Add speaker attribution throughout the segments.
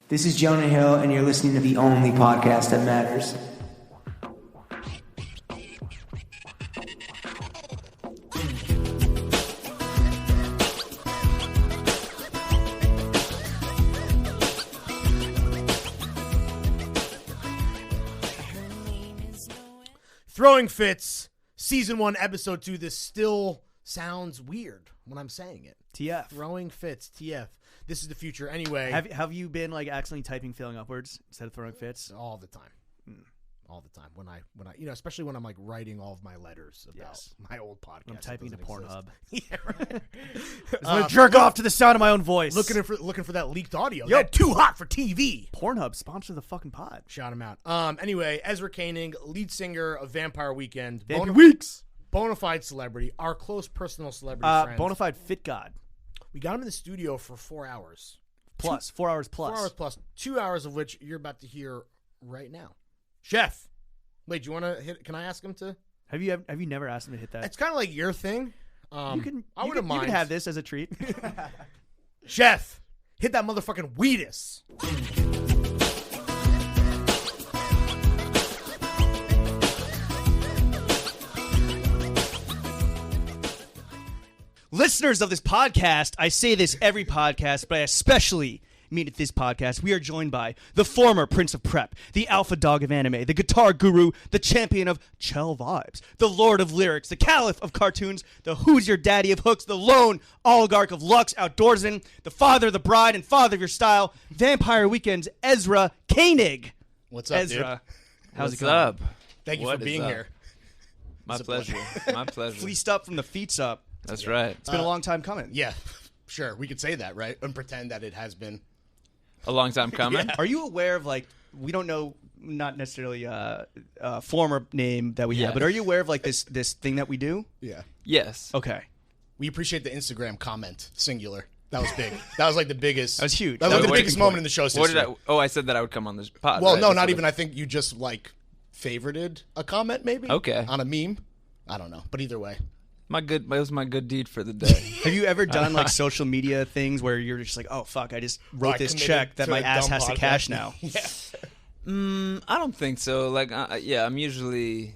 Speaker 1: This is Jonah Hill, and you're listening to the only podcast that matters.
Speaker 2: Throwing Fits, Season 1, Episode 2. This still sounds weird when I'm saying it.
Speaker 3: TF.
Speaker 2: Throwing Fits, TF. This is the future. Anyway.
Speaker 3: Have you been like accidentally typing feeling upwards instead of throwing fits?
Speaker 2: All the time. All the time. When I especially when I'm like writing all of my letters about my old podcast.
Speaker 3: I'm typing to Pornhub.
Speaker 2: Yeah, right.
Speaker 3: I'm gonna jerk off to the sound of my own voice.
Speaker 2: Looking for that leaked audio. Yo, too hot for TV.
Speaker 3: Pornhub, sponsor the fucking pod.
Speaker 2: Shout him out. Anyway, Ezra Koenig, lead singer of Vampire Weekend.
Speaker 3: Weeks.
Speaker 2: Bonafide celebrity. Our close personal celebrity friend.
Speaker 3: Bonafide fit god.
Speaker 2: We got him in the studio for 4 hours.
Speaker 3: Plus. 4 hours plus.
Speaker 2: 4 hours plus. 2 hours of which you're about to hear right now. Chef. Wait, do you want to hit? Can I ask him to?
Speaker 3: Have you never asked him to hit that?
Speaker 2: It's kind of like your thing. I wouldn't mind.
Speaker 3: You can have this as a treat.
Speaker 2: Chef, hit that motherfucking Wheatus.
Speaker 3: Listeners of this podcast, I say this every podcast, but I especially mean at this podcast, we are joined by the former Prince of Prep, the alpha dog of anime, the guitar guru, the champion of chill vibes, the lord of lyrics, the caliph of cartoons, the who's your daddy of hooks, the lone oligarch of Lux outdoorsman, the father of the bride and father of your style, Vampire Weekend's Ezra Koenig.
Speaker 2: What's up,
Speaker 3: Ezra?
Speaker 2: Dude?
Speaker 3: How's
Speaker 4: What's
Speaker 3: it going?
Speaker 4: up?
Speaker 2: Thank you for being here.
Speaker 4: My pleasure. My pleasure.
Speaker 3: Fleeced up from the feet up.
Speaker 4: That's right.
Speaker 3: It's been a long time coming.
Speaker 2: Yeah, sure. We could say that, right? And pretend that it has been
Speaker 4: A long time coming.
Speaker 3: Are you aware of, like, we don't know, not necessarily a former name that we have, but are you aware of, like, this thing that we do?
Speaker 2: Yeah.
Speaker 4: Yes.
Speaker 3: Okay.
Speaker 2: We appreciate the Instagram comment, singular. That was big. That was like the biggest.
Speaker 3: That was huge.
Speaker 2: That was like the
Speaker 4: What-
Speaker 2: biggest moment in the show's
Speaker 4: What
Speaker 2: history.
Speaker 4: did I said that I would come on this pod.
Speaker 2: Well,
Speaker 4: right?
Speaker 2: no,
Speaker 4: That's
Speaker 2: not
Speaker 4: what
Speaker 2: even. I think you just, like, favorited a comment, maybe?
Speaker 4: Okay.
Speaker 2: On a meme? I don't know. But either way.
Speaker 4: It was my good deed for the day.
Speaker 3: Have you ever done, like, social media things where you're just like, oh, fuck, I just wrote
Speaker 2: I
Speaker 3: this
Speaker 2: committed
Speaker 3: check that
Speaker 2: to
Speaker 3: my
Speaker 2: a
Speaker 3: ass
Speaker 2: dumb
Speaker 3: has to
Speaker 2: podcast.
Speaker 3: cash now?
Speaker 2: Yeah.
Speaker 4: I don't think so. Like, I'm usually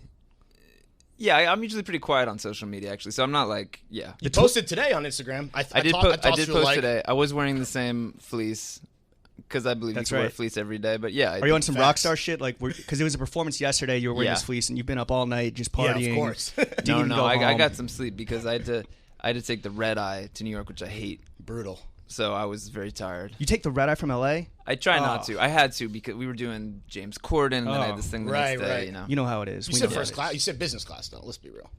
Speaker 4: pretty quiet on social media, actually. So I'm not like, yeah.
Speaker 2: You posted today on Instagram. I
Speaker 4: did
Speaker 2: tossed you a
Speaker 4: post
Speaker 2: like.
Speaker 4: today. I was wearing the same fleece because I believe
Speaker 3: That's
Speaker 4: you can wear
Speaker 3: right.
Speaker 4: fleece every day. But yeah,
Speaker 3: Are you on some
Speaker 2: Facts.
Speaker 3: rockstar shit? Like, because it was a performance yesterday, you were wearing
Speaker 4: Yeah.
Speaker 3: this fleece, and you've been up all night just
Speaker 2: Yeah,
Speaker 3: partying.
Speaker 2: of course.
Speaker 3: Didn't
Speaker 4: No,
Speaker 3: even go
Speaker 4: I
Speaker 3: home.
Speaker 4: got some sleep because I had to take the red eye to New York, which I hate.
Speaker 2: Brutal.
Speaker 4: So I was very tired.
Speaker 3: You take the red eye from L.A.?
Speaker 4: I try not to. I had to because we were doing James Corden, and then I had this thing the
Speaker 2: Right,
Speaker 4: next day.
Speaker 2: right.
Speaker 4: You know.
Speaker 3: You know how it is.
Speaker 2: You
Speaker 3: We
Speaker 2: said
Speaker 3: know
Speaker 2: first
Speaker 3: how it
Speaker 2: class. You said business class, though. Let's be real.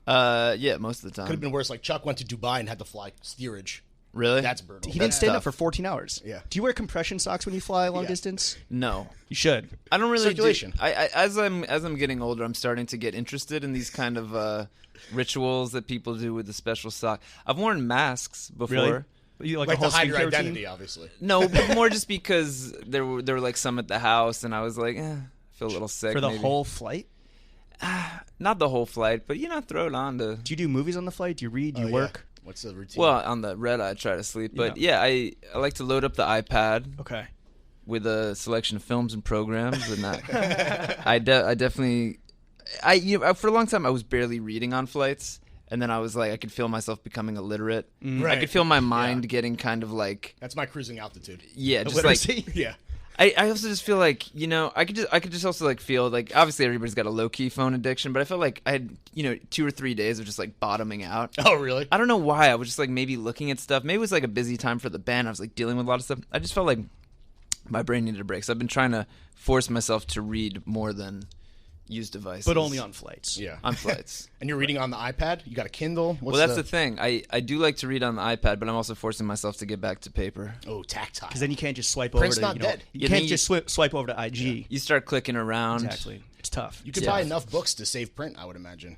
Speaker 4: Yeah, most of the time.
Speaker 2: Could have been worse. Like Chuck went to Dubai and had to fly steerage.
Speaker 4: Really?
Speaker 2: That's brutal.
Speaker 3: is. He didn't
Speaker 4: That's
Speaker 3: stand up
Speaker 4: tough.
Speaker 3: for 14 hours.
Speaker 2: Yeah.
Speaker 3: Do you wear compression socks when you fly long distance?
Speaker 4: No.
Speaker 3: You should.
Speaker 4: I don't really
Speaker 2: Circulation.
Speaker 4: As I'm getting older, I'm starting to get interested in these kind of rituals that people do with the special sock. I've worn masks before.
Speaker 3: Really? You like a
Speaker 2: Like
Speaker 3: whole
Speaker 2: to hide your
Speaker 3: skincare
Speaker 2: identity,
Speaker 3: routine?
Speaker 2: obviously.
Speaker 4: No, but more just because there were like some at the house, and I was like, I feel a little sick.
Speaker 3: For the
Speaker 4: maybe.
Speaker 3: whole flight?
Speaker 4: Not the whole flight, but throw it on to.
Speaker 3: Do you do movies on the flight? Do you read? Do you
Speaker 2: Oh,
Speaker 3: work?
Speaker 2: Yeah. What's the routine?
Speaker 4: Well, on the red eye, I try to sleep, but I like to load up the iPad.
Speaker 3: Okay.
Speaker 4: With a selection of films and programs, and I definitely, for a long time I was barely reading on flights, and then I was like, I could feel myself becoming illiterate.
Speaker 2: Right.
Speaker 4: I could feel my mind getting kind of like,
Speaker 2: That's my cruising altitude.
Speaker 4: yeah, just
Speaker 3: Illiteracy?
Speaker 4: like,
Speaker 2: Yeah.
Speaker 4: I also just feel like, I could just also like feel like, obviously everybody's got a low key phone addiction, but I felt like I had 2 or 3 days of just like bottoming out.
Speaker 2: Oh, really?
Speaker 4: I don't know why. I was just like maybe looking at stuff. Maybe it was like a busy time for the band. I was like dealing with a lot of stuff. I just felt like my brain needed a break. So I've been trying to force myself to read more than use devices.
Speaker 3: But only on flights.
Speaker 2: Yeah.
Speaker 4: On flights.
Speaker 2: And you're reading on the iPad? You got a Kindle?
Speaker 4: Well, that's the thing. I do like to read on the iPad, but I'm also forcing myself to get back to paper.
Speaker 2: Oh, tactile.
Speaker 3: Because then you can't just swipe
Speaker 2: Print's
Speaker 3: over to,
Speaker 2: not dead.
Speaker 3: You
Speaker 4: Yeah,
Speaker 3: can't
Speaker 4: then
Speaker 3: just swipe over to IG.
Speaker 4: You start clicking around.
Speaker 3: Exactly. It's tough.
Speaker 2: You could buy enough books to save print, I would imagine.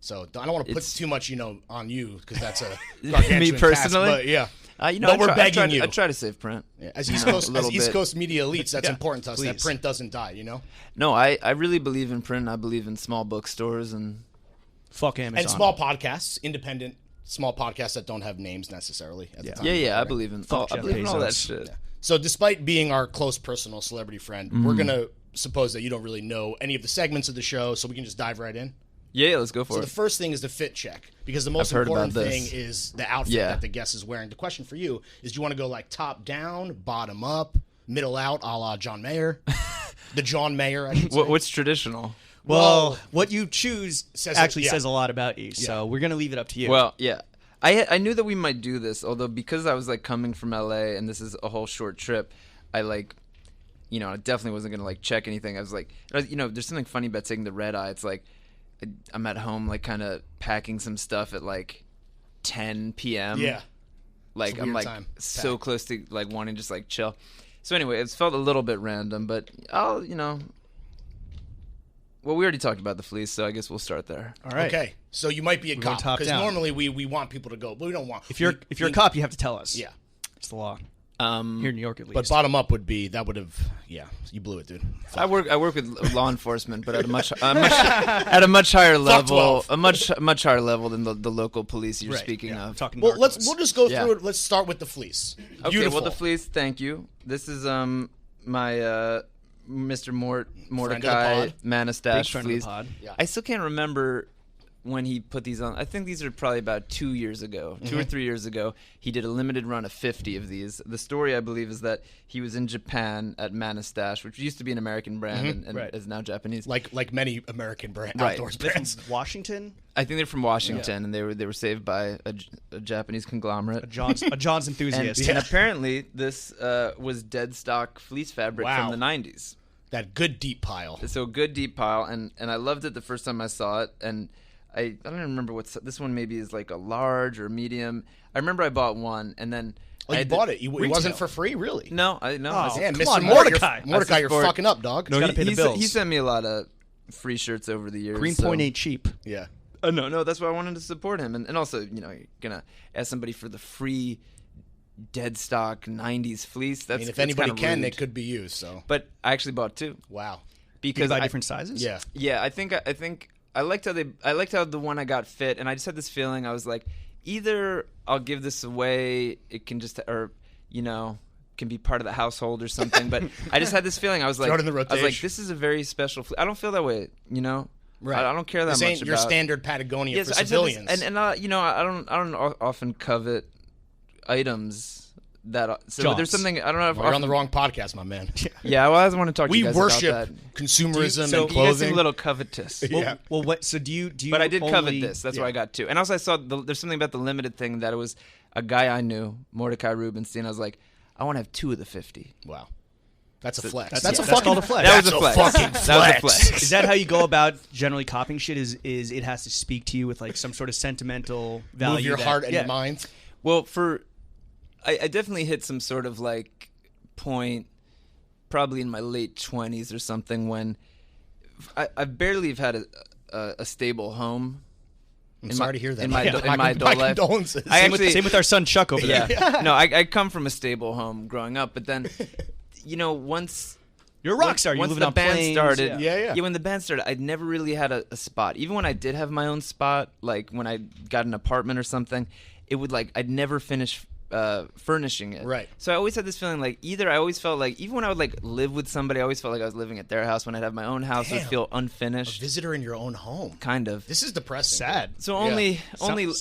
Speaker 2: So I don't want to put too much, on you, because that's a gargantuan
Speaker 4: Me personally?
Speaker 2: task, but yeah.
Speaker 4: But
Speaker 2: we're begging you.
Speaker 4: I try to save print.
Speaker 2: Yeah, As East Coast,
Speaker 4: bit.
Speaker 2: media elites, that's important to us. That
Speaker 3: please.
Speaker 2: print doesn't die,
Speaker 4: No, I really believe in print. I believe in small bookstores and
Speaker 3: Fuck Amazon.
Speaker 2: And small podcasts, independent
Speaker 5: small podcasts that don't have names necessarily at the time.
Speaker 4: Yeah, I believe in
Speaker 3: Fuck
Speaker 4: I
Speaker 3: Jeff
Speaker 4: believe in all that
Speaker 3: Bezos.
Speaker 4: shit.
Speaker 5: Yeah. So despite being our close personal celebrity friend, we're going to suppose that you don't really know any of the segments of the show, so we can just dive right in.
Speaker 4: Yeah, let's go for
Speaker 5: So
Speaker 4: it.
Speaker 5: the first thing is the fit check, because the most
Speaker 4: I've heard
Speaker 5: important
Speaker 4: about
Speaker 5: thing
Speaker 4: this.
Speaker 5: is the outfit that the guest is wearing. The question for you is, do you want to go like top down, bottom up, middle out, a la John Mayer? The John Mayer, I should say.
Speaker 4: What's traditional?
Speaker 3: Well, what you choose
Speaker 5: says
Speaker 3: says a lot about you. So we're gonna leave it up to you.
Speaker 4: Well, yeah. I knew that we might do this, although because I was like coming from LA and this is a whole short trip, I like, I definitely wasn't gonna like check anything. I was like, there's something funny about taking the red eye. It's like I'm at home like kind of packing some stuff at like 10 p.m.
Speaker 5: Yeah.
Speaker 4: Like
Speaker 5: It's a
Speaker 4: I'm
Speaker 5: weird
Speaker 4: like
Speaker 5: time.
Speaker 4: so close to like wanting to just like chill. So anyway, it's felt a little bit random, but I'll, well, we already talked about the fleece, so I guess we'll start there.
Speaker 3: All right.
Speaker 5: Okay, so you might be a
Speaker 3: We're going
Speaker 5: cop,
Speaker 3: top
Speaker 5: because
Speaker 3: down.
Speaker 5: normally we want people to go, but we don't want.
Speaker 3: If you're a cop, you have to tell us.
Speaker 5: Yeah.
Speaker 3: It's the law. Here
Speaker 4: Um,
Speaker 3: in New York, at least.
Speaker 5: But bottom up would have, you blew it, dude.
Speaker 4: I work with law enforcement, but at a much higher level,
Speaker 5: 12.
Speaker 4: a much higher level than the local police you're
Speaker 3: Right,
Speaker 4: speaking
Speaker 3: yeah.
Speaker 4: of.
Speaker 3: Talking
Speaker 5: Well,
Speaker 3: narcos.
Speaker 5: we'll just go
Speaker 4: Yeah.
Speaker 5: through it. Let's start with the fleece.
Speaker 4: Okay,
Speaker 5: Beautiful.
Speaker 4: well the fleece. Thank you. This is my Mr. Mordecai
Speaker 5: pod.
Speaker 3: Big
Speaker 4: Manistash
Speaker 3: friend of the
Speaker 4: fleece.
Speaker 3: pod.
Speaker 5: Yeah.
Speaker 4: I still can't remember when he put these on. I think these are probably about 2 years ago, 2 or 3 years ago. He did a limited run of 50 of these. The story, I believe, is that he was in Japan at Manistash, which used to be an American brand and
Speaker 3: Right.
Speaker 4: is now Japanese.
Speaker 5: like many American
Speaker 4: Right.
Speaker 5: outdoors
Speaker 3: They're from
Speaker 5: brands.
Speaker 3: Washington.
Speaker 4: I think they're from Washington, and they were saved by a Japanese conglomerate.
Speaker 3: A John's
Speaker 4: And,
Speaker 3: enthusiast.
Speaker 4: and apparently, this was dead stock fleece fabric
Speaker 5: Wow.
Speaker 4: from the 90s.
Speaker 5: That good deep pile.
Speaker 4: So good deep pile, and I loved it the first time I saw it, and I don't even remember this one maybe is like a large or medium. I remember I bought one, and then
Speaker 5: Oh,
Speaker 4: I
Speaker 5: you
Speaker 4: had
Speaker 5: bought
Speaker 4: to-
Speaker 5: it. It wasn't for free, really.
Speaker 4: No, I no.
Speaker 3: Oh,
Speaker 5: Yeah,
Speaker 3: come
Speaker 5: Mr.
Speaker 3: on,
Speaker 5: Mordecai.
Speaker 3: Mordecai.
Speaker 5: You're
Speaker 4: support-
Speaker 5: fucking up, dog.
Speaker 3: No, gotta pay the bills.
Speaker 4: He sent me a lot of free shirts over the years.
Speaker 3: Greenpoint
Speaker 4: so.
Speaker 3: ain't cheap.
Speaker 5: Yeah.
Speaker 4: No, that's why I wanted to support him, and also you're gonna ask somebody for the free dead stock 90s fleece. That's
Speaker 5: I mean, if
Speaker 4: that's
Speaker 5: anybody
Speaker 4: kinda
Speaker 5: can,
Speaker 4: rude.
Speaker 5: it could be you. So.
Speaker 4: But I actually bought two
Speaker 5: Wow.
Speaker 3: You
Speaker 4: because
Speaker 3: buy
Speaker 4: I,
Speaker 3: different sizes.
Speaker 5: Yeah.
Speaker 4: Yeah, I think I liked how the one I got fit, and I just had this feeling. I was like, either I'll give this away, it can just can be part of the household or something. But I just had this feeling. I was like,
Speaker 5: Throw it in the
Speaker 4: I was like,
Speaker 5: rotation.
Speaker 4: this is a very special. I don't feel that way,
Speaker 5: Right.
Speaker 4: I don't care that
Speaker 5: This
Speaker 4: much
Speaker 5: ain't your
Speaker 4: about
Speaker 5: standard Patagonia
Speaker 4: Yes,
Speaker 5: for
Speaker 4: I just had this-
Speaker 5: civilians.
Speaker 4: and I don't often covet items that. So
Speaker 3: Johns.
Speaker 4: there's something I don't know if
Speaker 5: Well, you're on
Speaker 4: often-
Speaker 5: the wrong podcast, my man.
Speaker 4: Yeah, well, I just want to talk to
Speaker 5: We
Speaker 4: you guys
Speaker 5: worship
Speaker 4: about that.
Speaker 5: consumerism
Speaker 4: So
Speaker 5: and
Speaker 4: you guys seem
Speaker 5: clothing.
Speaker 4: a little covetous.
Speaker 5: Yeah.
Speaker 3: Well, what? So do you?
Speaker 4: But I did covet
Speaker 3: only-
Speaker 4: this. That's
Speaker 5: yeah.
Speaker 4: why I got two. And also, I saw there's something about the limited thing that it was a guy I knew, Mordecai Rubenstein. I was like, I want to have two of the 50.
Speaker 5: Wow. That's a flex.
Speaker 3: that's-
Speaker 5: That's a
Speaker 3: that's
Speaker 5: fucking
Speaker 3: called a flex.
Speaker 4: That
Speaker 5: That's
Speaker 4: was a flex.
Speaker 5: fucking
Speaker 4: That was a
Speaker 5: flex.
Speaker 4: flex.
Speaker 3: Is that how you go about generally copying shit? Is it has to speak to you with like some sort of sentimental value?
Speaker 5: Move your
Speaker 3: that-
Speaker 5: heart and
Speaker 3: yeah.
Speaker 5: your mind.
Speaker 4: Well, I definitely hit some sort of like point, probably in my late 20s or something, when I barely have had a stable home.
Speaker 5: I'm sorry to hear that.
Speaker 4: in my adult
Speaker 5: my
Speaker 4: life.
Speaker 5: condolences.
Speaker 4: I actually-
Speaker 3: Same with our son Chuck over there.
Speaker 4: Yeah. No, I come from a stable home growing up, but then, once
Speaker 3: You're a rock star. You
Speaker 4: once
Speaker 3: live
Speaker 4: the
Speaker 3: on
Speaker 4: band
Speaker 3: planes.
Speaker 4: started,
Speaker 5: Yeah.
Speaker 4: when the band started, I'd never really had a spot. Even when I did have my own spot, like when I got an apartment or something, it would I'd never finish furnishing it.
Speaker 5: Right.
Speaker 4: So I always had this feeling I always felt like even when I would live with somebody, I always felt like I was living at their house. When I'd have my own house, it would
Speaker 5: Damn.
Speaker 4: feel
Speaker 5: A
Speaker 4: unfinished,
Speaker 5: visitor in your own home.
Speaker 4: kind of.
Speaker 5: This is depressing.
Speaker 3: Sad.
Speaker 4: So
Speaker 5: Yeah.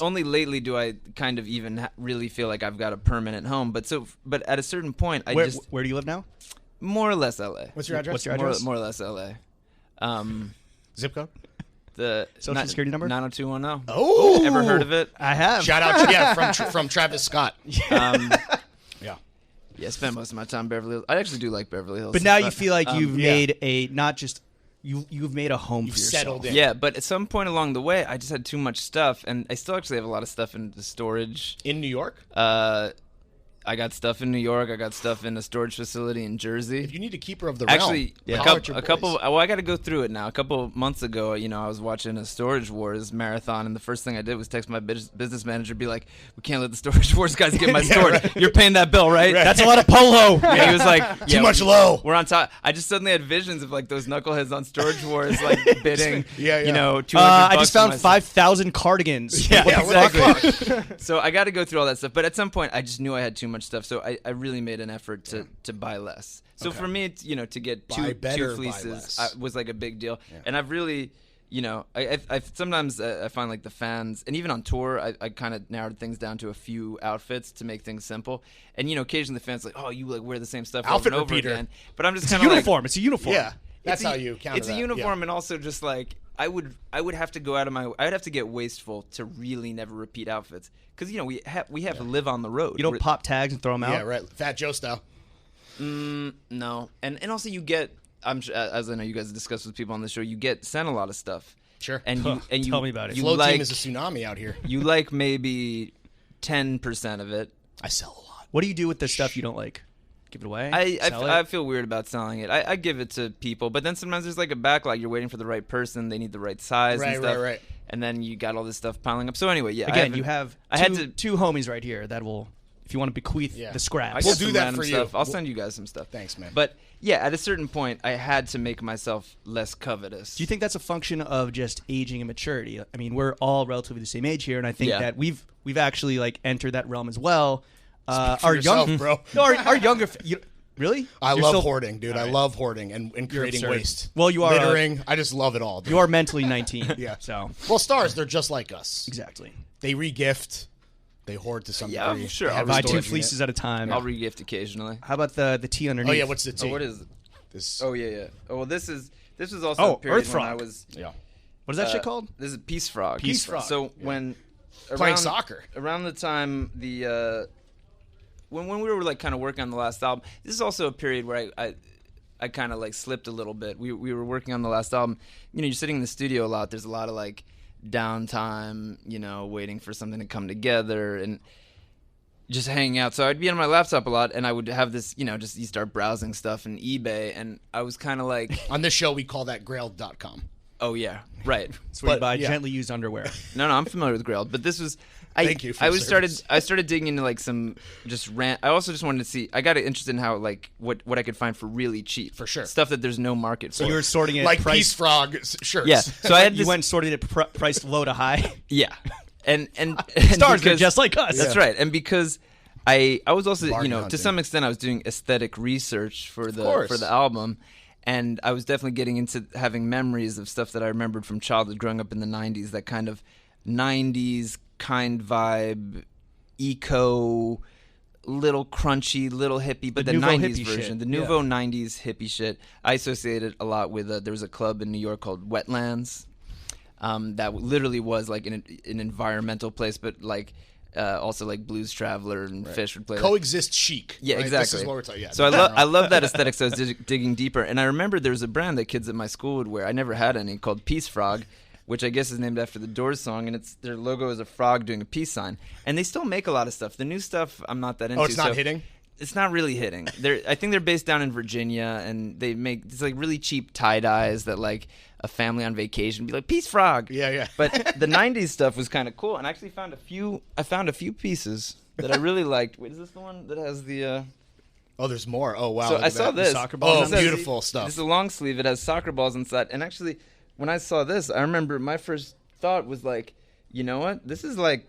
Speaker 4: only lately do I kind of even really feel like I've got a permanent home. But at a certain point, I
Speaker 3: Where,
Speaker 4: just
Speaker 3: where do you live now?
Speaker 4: more or less LA.
Speaker 5: What's your address?
Speaker 3: What's your address?
Speaker 4: More or less LA.
Speaker 5: Zip code?
Speaker 4: The
Speaker 3: Social security number?
Speaker 4: 90210.
Speaker 5: Oh,
Speaker 4: Ever heard of it?
Speaker 3: I have.
Speaker 5: Shout out, from Travis Scott.
Speaker 4: Um,
Speaker 5: Yeah.
Speaker 4: yeah, I spent most of my time in Beverly Hills. I actually do like Beverly Hills.
Speaker 3: But now you feel like you've
Speaker 5: yeah.
Speaker 3: made a not just you've made a home
Speaker 5: You've
Speaker 3: for yourself.
Speaker 5: settled in.
Speaker 4: Yeah, but at some point along the way, I just had too much stuff, and I still actually have a lot of stuff in the storage.
Speaker 5: In New York?
Speaker 4: I got stuff in New York. I got stuff in a storage facility in Jersey.
Speaker 5: If you need a keeper of the realm,
Speaker 4: Actually,
Speaker 5: holler at your
Speaker 4: a couple.
Speaker 5: boys.
Speaker 4: Well, I got to go through it now. A couple months ago, I was watching a Storage Wars marathon, and the first thing I did was text my business manager, be like, "We can't let the Storage Wars guys get my storage. You're paying that bill, right?
Speaker 3: That's a lot of polo.
Speaker 4: And he was like,
Speaker 5: Too much low.
Speaker 4: We're on top. I just suddenly had visions of like those knuckleheads on Storage Wars, like bidding.
Speaker 5: Yeah.
Speaker 4: 200
Speaker 3: I
Speaker 4: bucks
Speaker 3: just
Speaker 4: for
Speaker 3: found
Speaker 4: my
Speaker 3: 5,000 cardigans.
Speaker 4: Yeah,
Speaker 5: Yeah, what the
Speaker 4: exactly. So I got to go through all that stuff, but at some point I just knew I had too much stuff, so I really made an effort to buy less. So for me, it's, to get
Speaker 5: Buy better,
Speaker 4: two
Speaker 5: buy
Speaker 4: fleeces
Speaker 5: less.
Speaker 4: was like a big deal, and I've really. I sometimes I find like the fans, and even on tour, I kind of narrowed things down to a few outfits to make things simple. And occasionally the fans are like, oh, you like wear the same stuff
Speaker 5: Outfit
Speaker 4: over and over
Speaker 5: repeater.
Speaker 4: again. But I'm just
Speaker 3: It's a
Speaker 4: kind of
Speaker 3: uniform. It's a uniform.
Speaker 5: Yeah, that's how you count.
Speaker 4: It's a uniform, and also just like I would have to go out of my. I would have to get wasteful to really never repeat outfits because we have to live on the road.
Speaker 3: You don't pop tags and throw them out?
Speaker 5: Yeah, right. Fat Joe style.
Speaker 4: No, and also you get. I'm sure, as I know you guys have discussed with people on the show, you get sent a lot of stuff.
Speaker 5: Sure.
Speaker 4: And you
Speaker 3: Tell me about it.
Speaker 4: You
Speaker 5: Flow
Speaker 4: like,
Speaker 5: team is a tsunami out here.
Speaker 4: You like maybe 10% of it.
Speaker 5: I sell a lot.
Speaker 3: What do you do with the stuff you don't like? Give it away? Sell it?
Speaker 4: I feel weird about selling it. I give it to people, but then sometimes there's like a backlog. You're waiting for the right person. They need the right size and stuff.
Speaker 5: Right.
Speaker 4: And then you got all this stuff piling up. So anyway, yeah.
Speaker 3: Again, you have
Speaker 4: I had to
Speaker 3: two homies right here that will, if you want to bequeath the
Speaker 4: I
Speaker 3: scraps.
Speaker 5: We'll
Speaker 4: got
Speaker 5: do
Speaker 4: some
Speaker 5: that
Speaker 4: random
Speaker 5: for you.
Speaker 4: stuff. I'll send you guys some stuff.
Speaker 5: Thanks, man.
Speaker 4: But yeah, at a certain point, I had to make myself less covetous.
Speaker 3: Do you think that's a function of just aging and maturity? I mean, we're all relatively the same age here, and I think that we've actually like entered that realm as well.
Speaker 5: For yourself, bro.
Speaker 3: No, our younger. Really?
Speaker 5: I
Speaker 3: You're
Speaker 5: love
Speaker 3: still-
Speaker 5: hoarding, dude. I love hoarding and creating
Speaker 3: absurd.
Speaker 5: waste.
Speaker 3: Well, you are,
Speaker 5: littering. I just love it all. Dude.
Speaker 3: You are mentally 19.
Speaker 5: Yeah.
Speaker 3: So
Speaker 5: Well, stars, they're just like us.
Speaker 3: exactly.
Speaker 5: They re-gift. They hoard to some
Speaker 4: Yeah,
Speaker 5: degree.
Speaker 4: sure.
Speaker 5: They
Speaker 4: I'll
Speaker 5: have
Speaker 3: Buy
Speaker 5: a
Speaker 3: 2
Speaker 5: storage
Speaker 3: fleeces
Speaker 5: unit.
Speaker 3: at a time.
Speaker 4: I'll regift occasionally.
Speaker 3: How about the tea underneath?
Speaker 5: Oh yeah, what's the tea?
Speaker 4: Oh, what is it?
Speaker 5: this?
Speaker 4: Oh yeah. Oh well, this is also a period
Speaker 3: Earth
Speaker 4: when I
Speaker 3: Frog.
Speaker 4: was.
Speaker 5: Yeah.
Speaker 3: What is that shit called?
Speaker 4: This is Peace Frog.
Speaker 3: Peace Frog.
Speaker 4: So when
Speaker 5: Playing soccer.
Speaker 4: around the time when we were like kind of working on the last album, this is also a period where I kind of like slipped a little bit. We were working on the last album. You're sitting in the studio a lot. There's a lot of like downtime, waiting for something to come together and just hanging out. So I'd be on my laptop a lot, and I would have this, just you start browsing stuff in eBay, and I was kind of like,
Speaker 5: On this show, we call that grailed.com.
Speaker 4: oh yeah, right.
Speaker 3: It's where you
Speaker 5: but,
Speaker 3: buy
Speaker 5: yeah.
Speaker 3: gently used underwear.
Speaker 4: No, I'm familiar with Grailed, but this was.
Speaker 5: Thank you for
Speaker 4: I
Speaker 5: your
Speaker 4: was
Speaker 5: service.
Speaker 4: I started digging into like some just rant. I also just wanted to see. I got interested in how like what I could find for really cheap,
Speaker 5: For sure.
Speaker 4: stuff that there's no market for.
Speaker 3: So you were sorting it
Speaker 5: Like
Speaker 3: price.
Speaker 5: Peace Frog shirts.
Speaker 4: Yeah. So I had
Speaker 3: You
Speaker 4: this.
Speaker 3: went and sorted it priced low to high.
Speaker 4: Yeah. And
Speaker 3: Stars are
Speaker 4: because-
Speaker 3: just like us.
Speaker 4: That's right. And because I was also
Speaker 5: Bargain
Speaker 4: to
Speaker 5: hunting.
Speaker 4: some extent I was doing aesthetic research for
Speaker 5: course.
Speaker 4: the album. And I was definitely getting into having memories of stuff that I remembered from childhood growing up in the 90s, that kind of 90s kind vibe, eco, little crunchy, little hippie, but the
Speaker 3: nouveau
Speaker 4: 90s
Speaker 3: hippie
Speaker 4: version.
Speaker 3: shit.
Speaker 4: The nouveau 90s hippie shit. I associated a lot with, there was a club in New York called Wetlands that literally was like an environmental place, but like also like Blues Traveler and Fish would play there.
Speaker 5: Coexist chic.
Speaker 4: Yeah,
Speaker 5: right?
Speaker 4: exactly.
Speaker 5: This is what we're talking. Yeah.
Speaker 4: So I love that aesthetic. So I was digging deeper, and I remember there was a brand that kids at my school would wear. I never had any, called Peace Frog, which I guess is named after the Doors song, and their logo is a frog doing a peace sign. And they still make a lot of stuff. The new stuff I'm not that into.
Speaker 5: Oh, it's not
Speaker 4: so
Speaker 5: hitting?
Speaker 4: It's not really hitting. I think they're based down in Virginia, and they make it's like really cheap tie dyes that like a family on vacation would be like Peace Frog.
Speaker 5: Yeah.
Speaker 4: But the '90s stuff was kind of cool, and I actually found a few pieces that I really liked. Wait, is this the one that has the?
Speaker 5: Oh, there's more. Oh, wow.
Speaker 4: So
Speaker 5: look
Speaker 4: I
Speaker 5: at
Speaker 4: saw
Speaker 5: that.
Speaker 4: this.
Speaker 3: soccer balls.
Speaker 5: Oh,
Speaker 4: It says-
Speaker 5: beautiful stuff.
Speaker 4: This is a long sleeve. It has soccer balls inside, and actually, when I saw this, I remember my first thought was like, you know what? This is like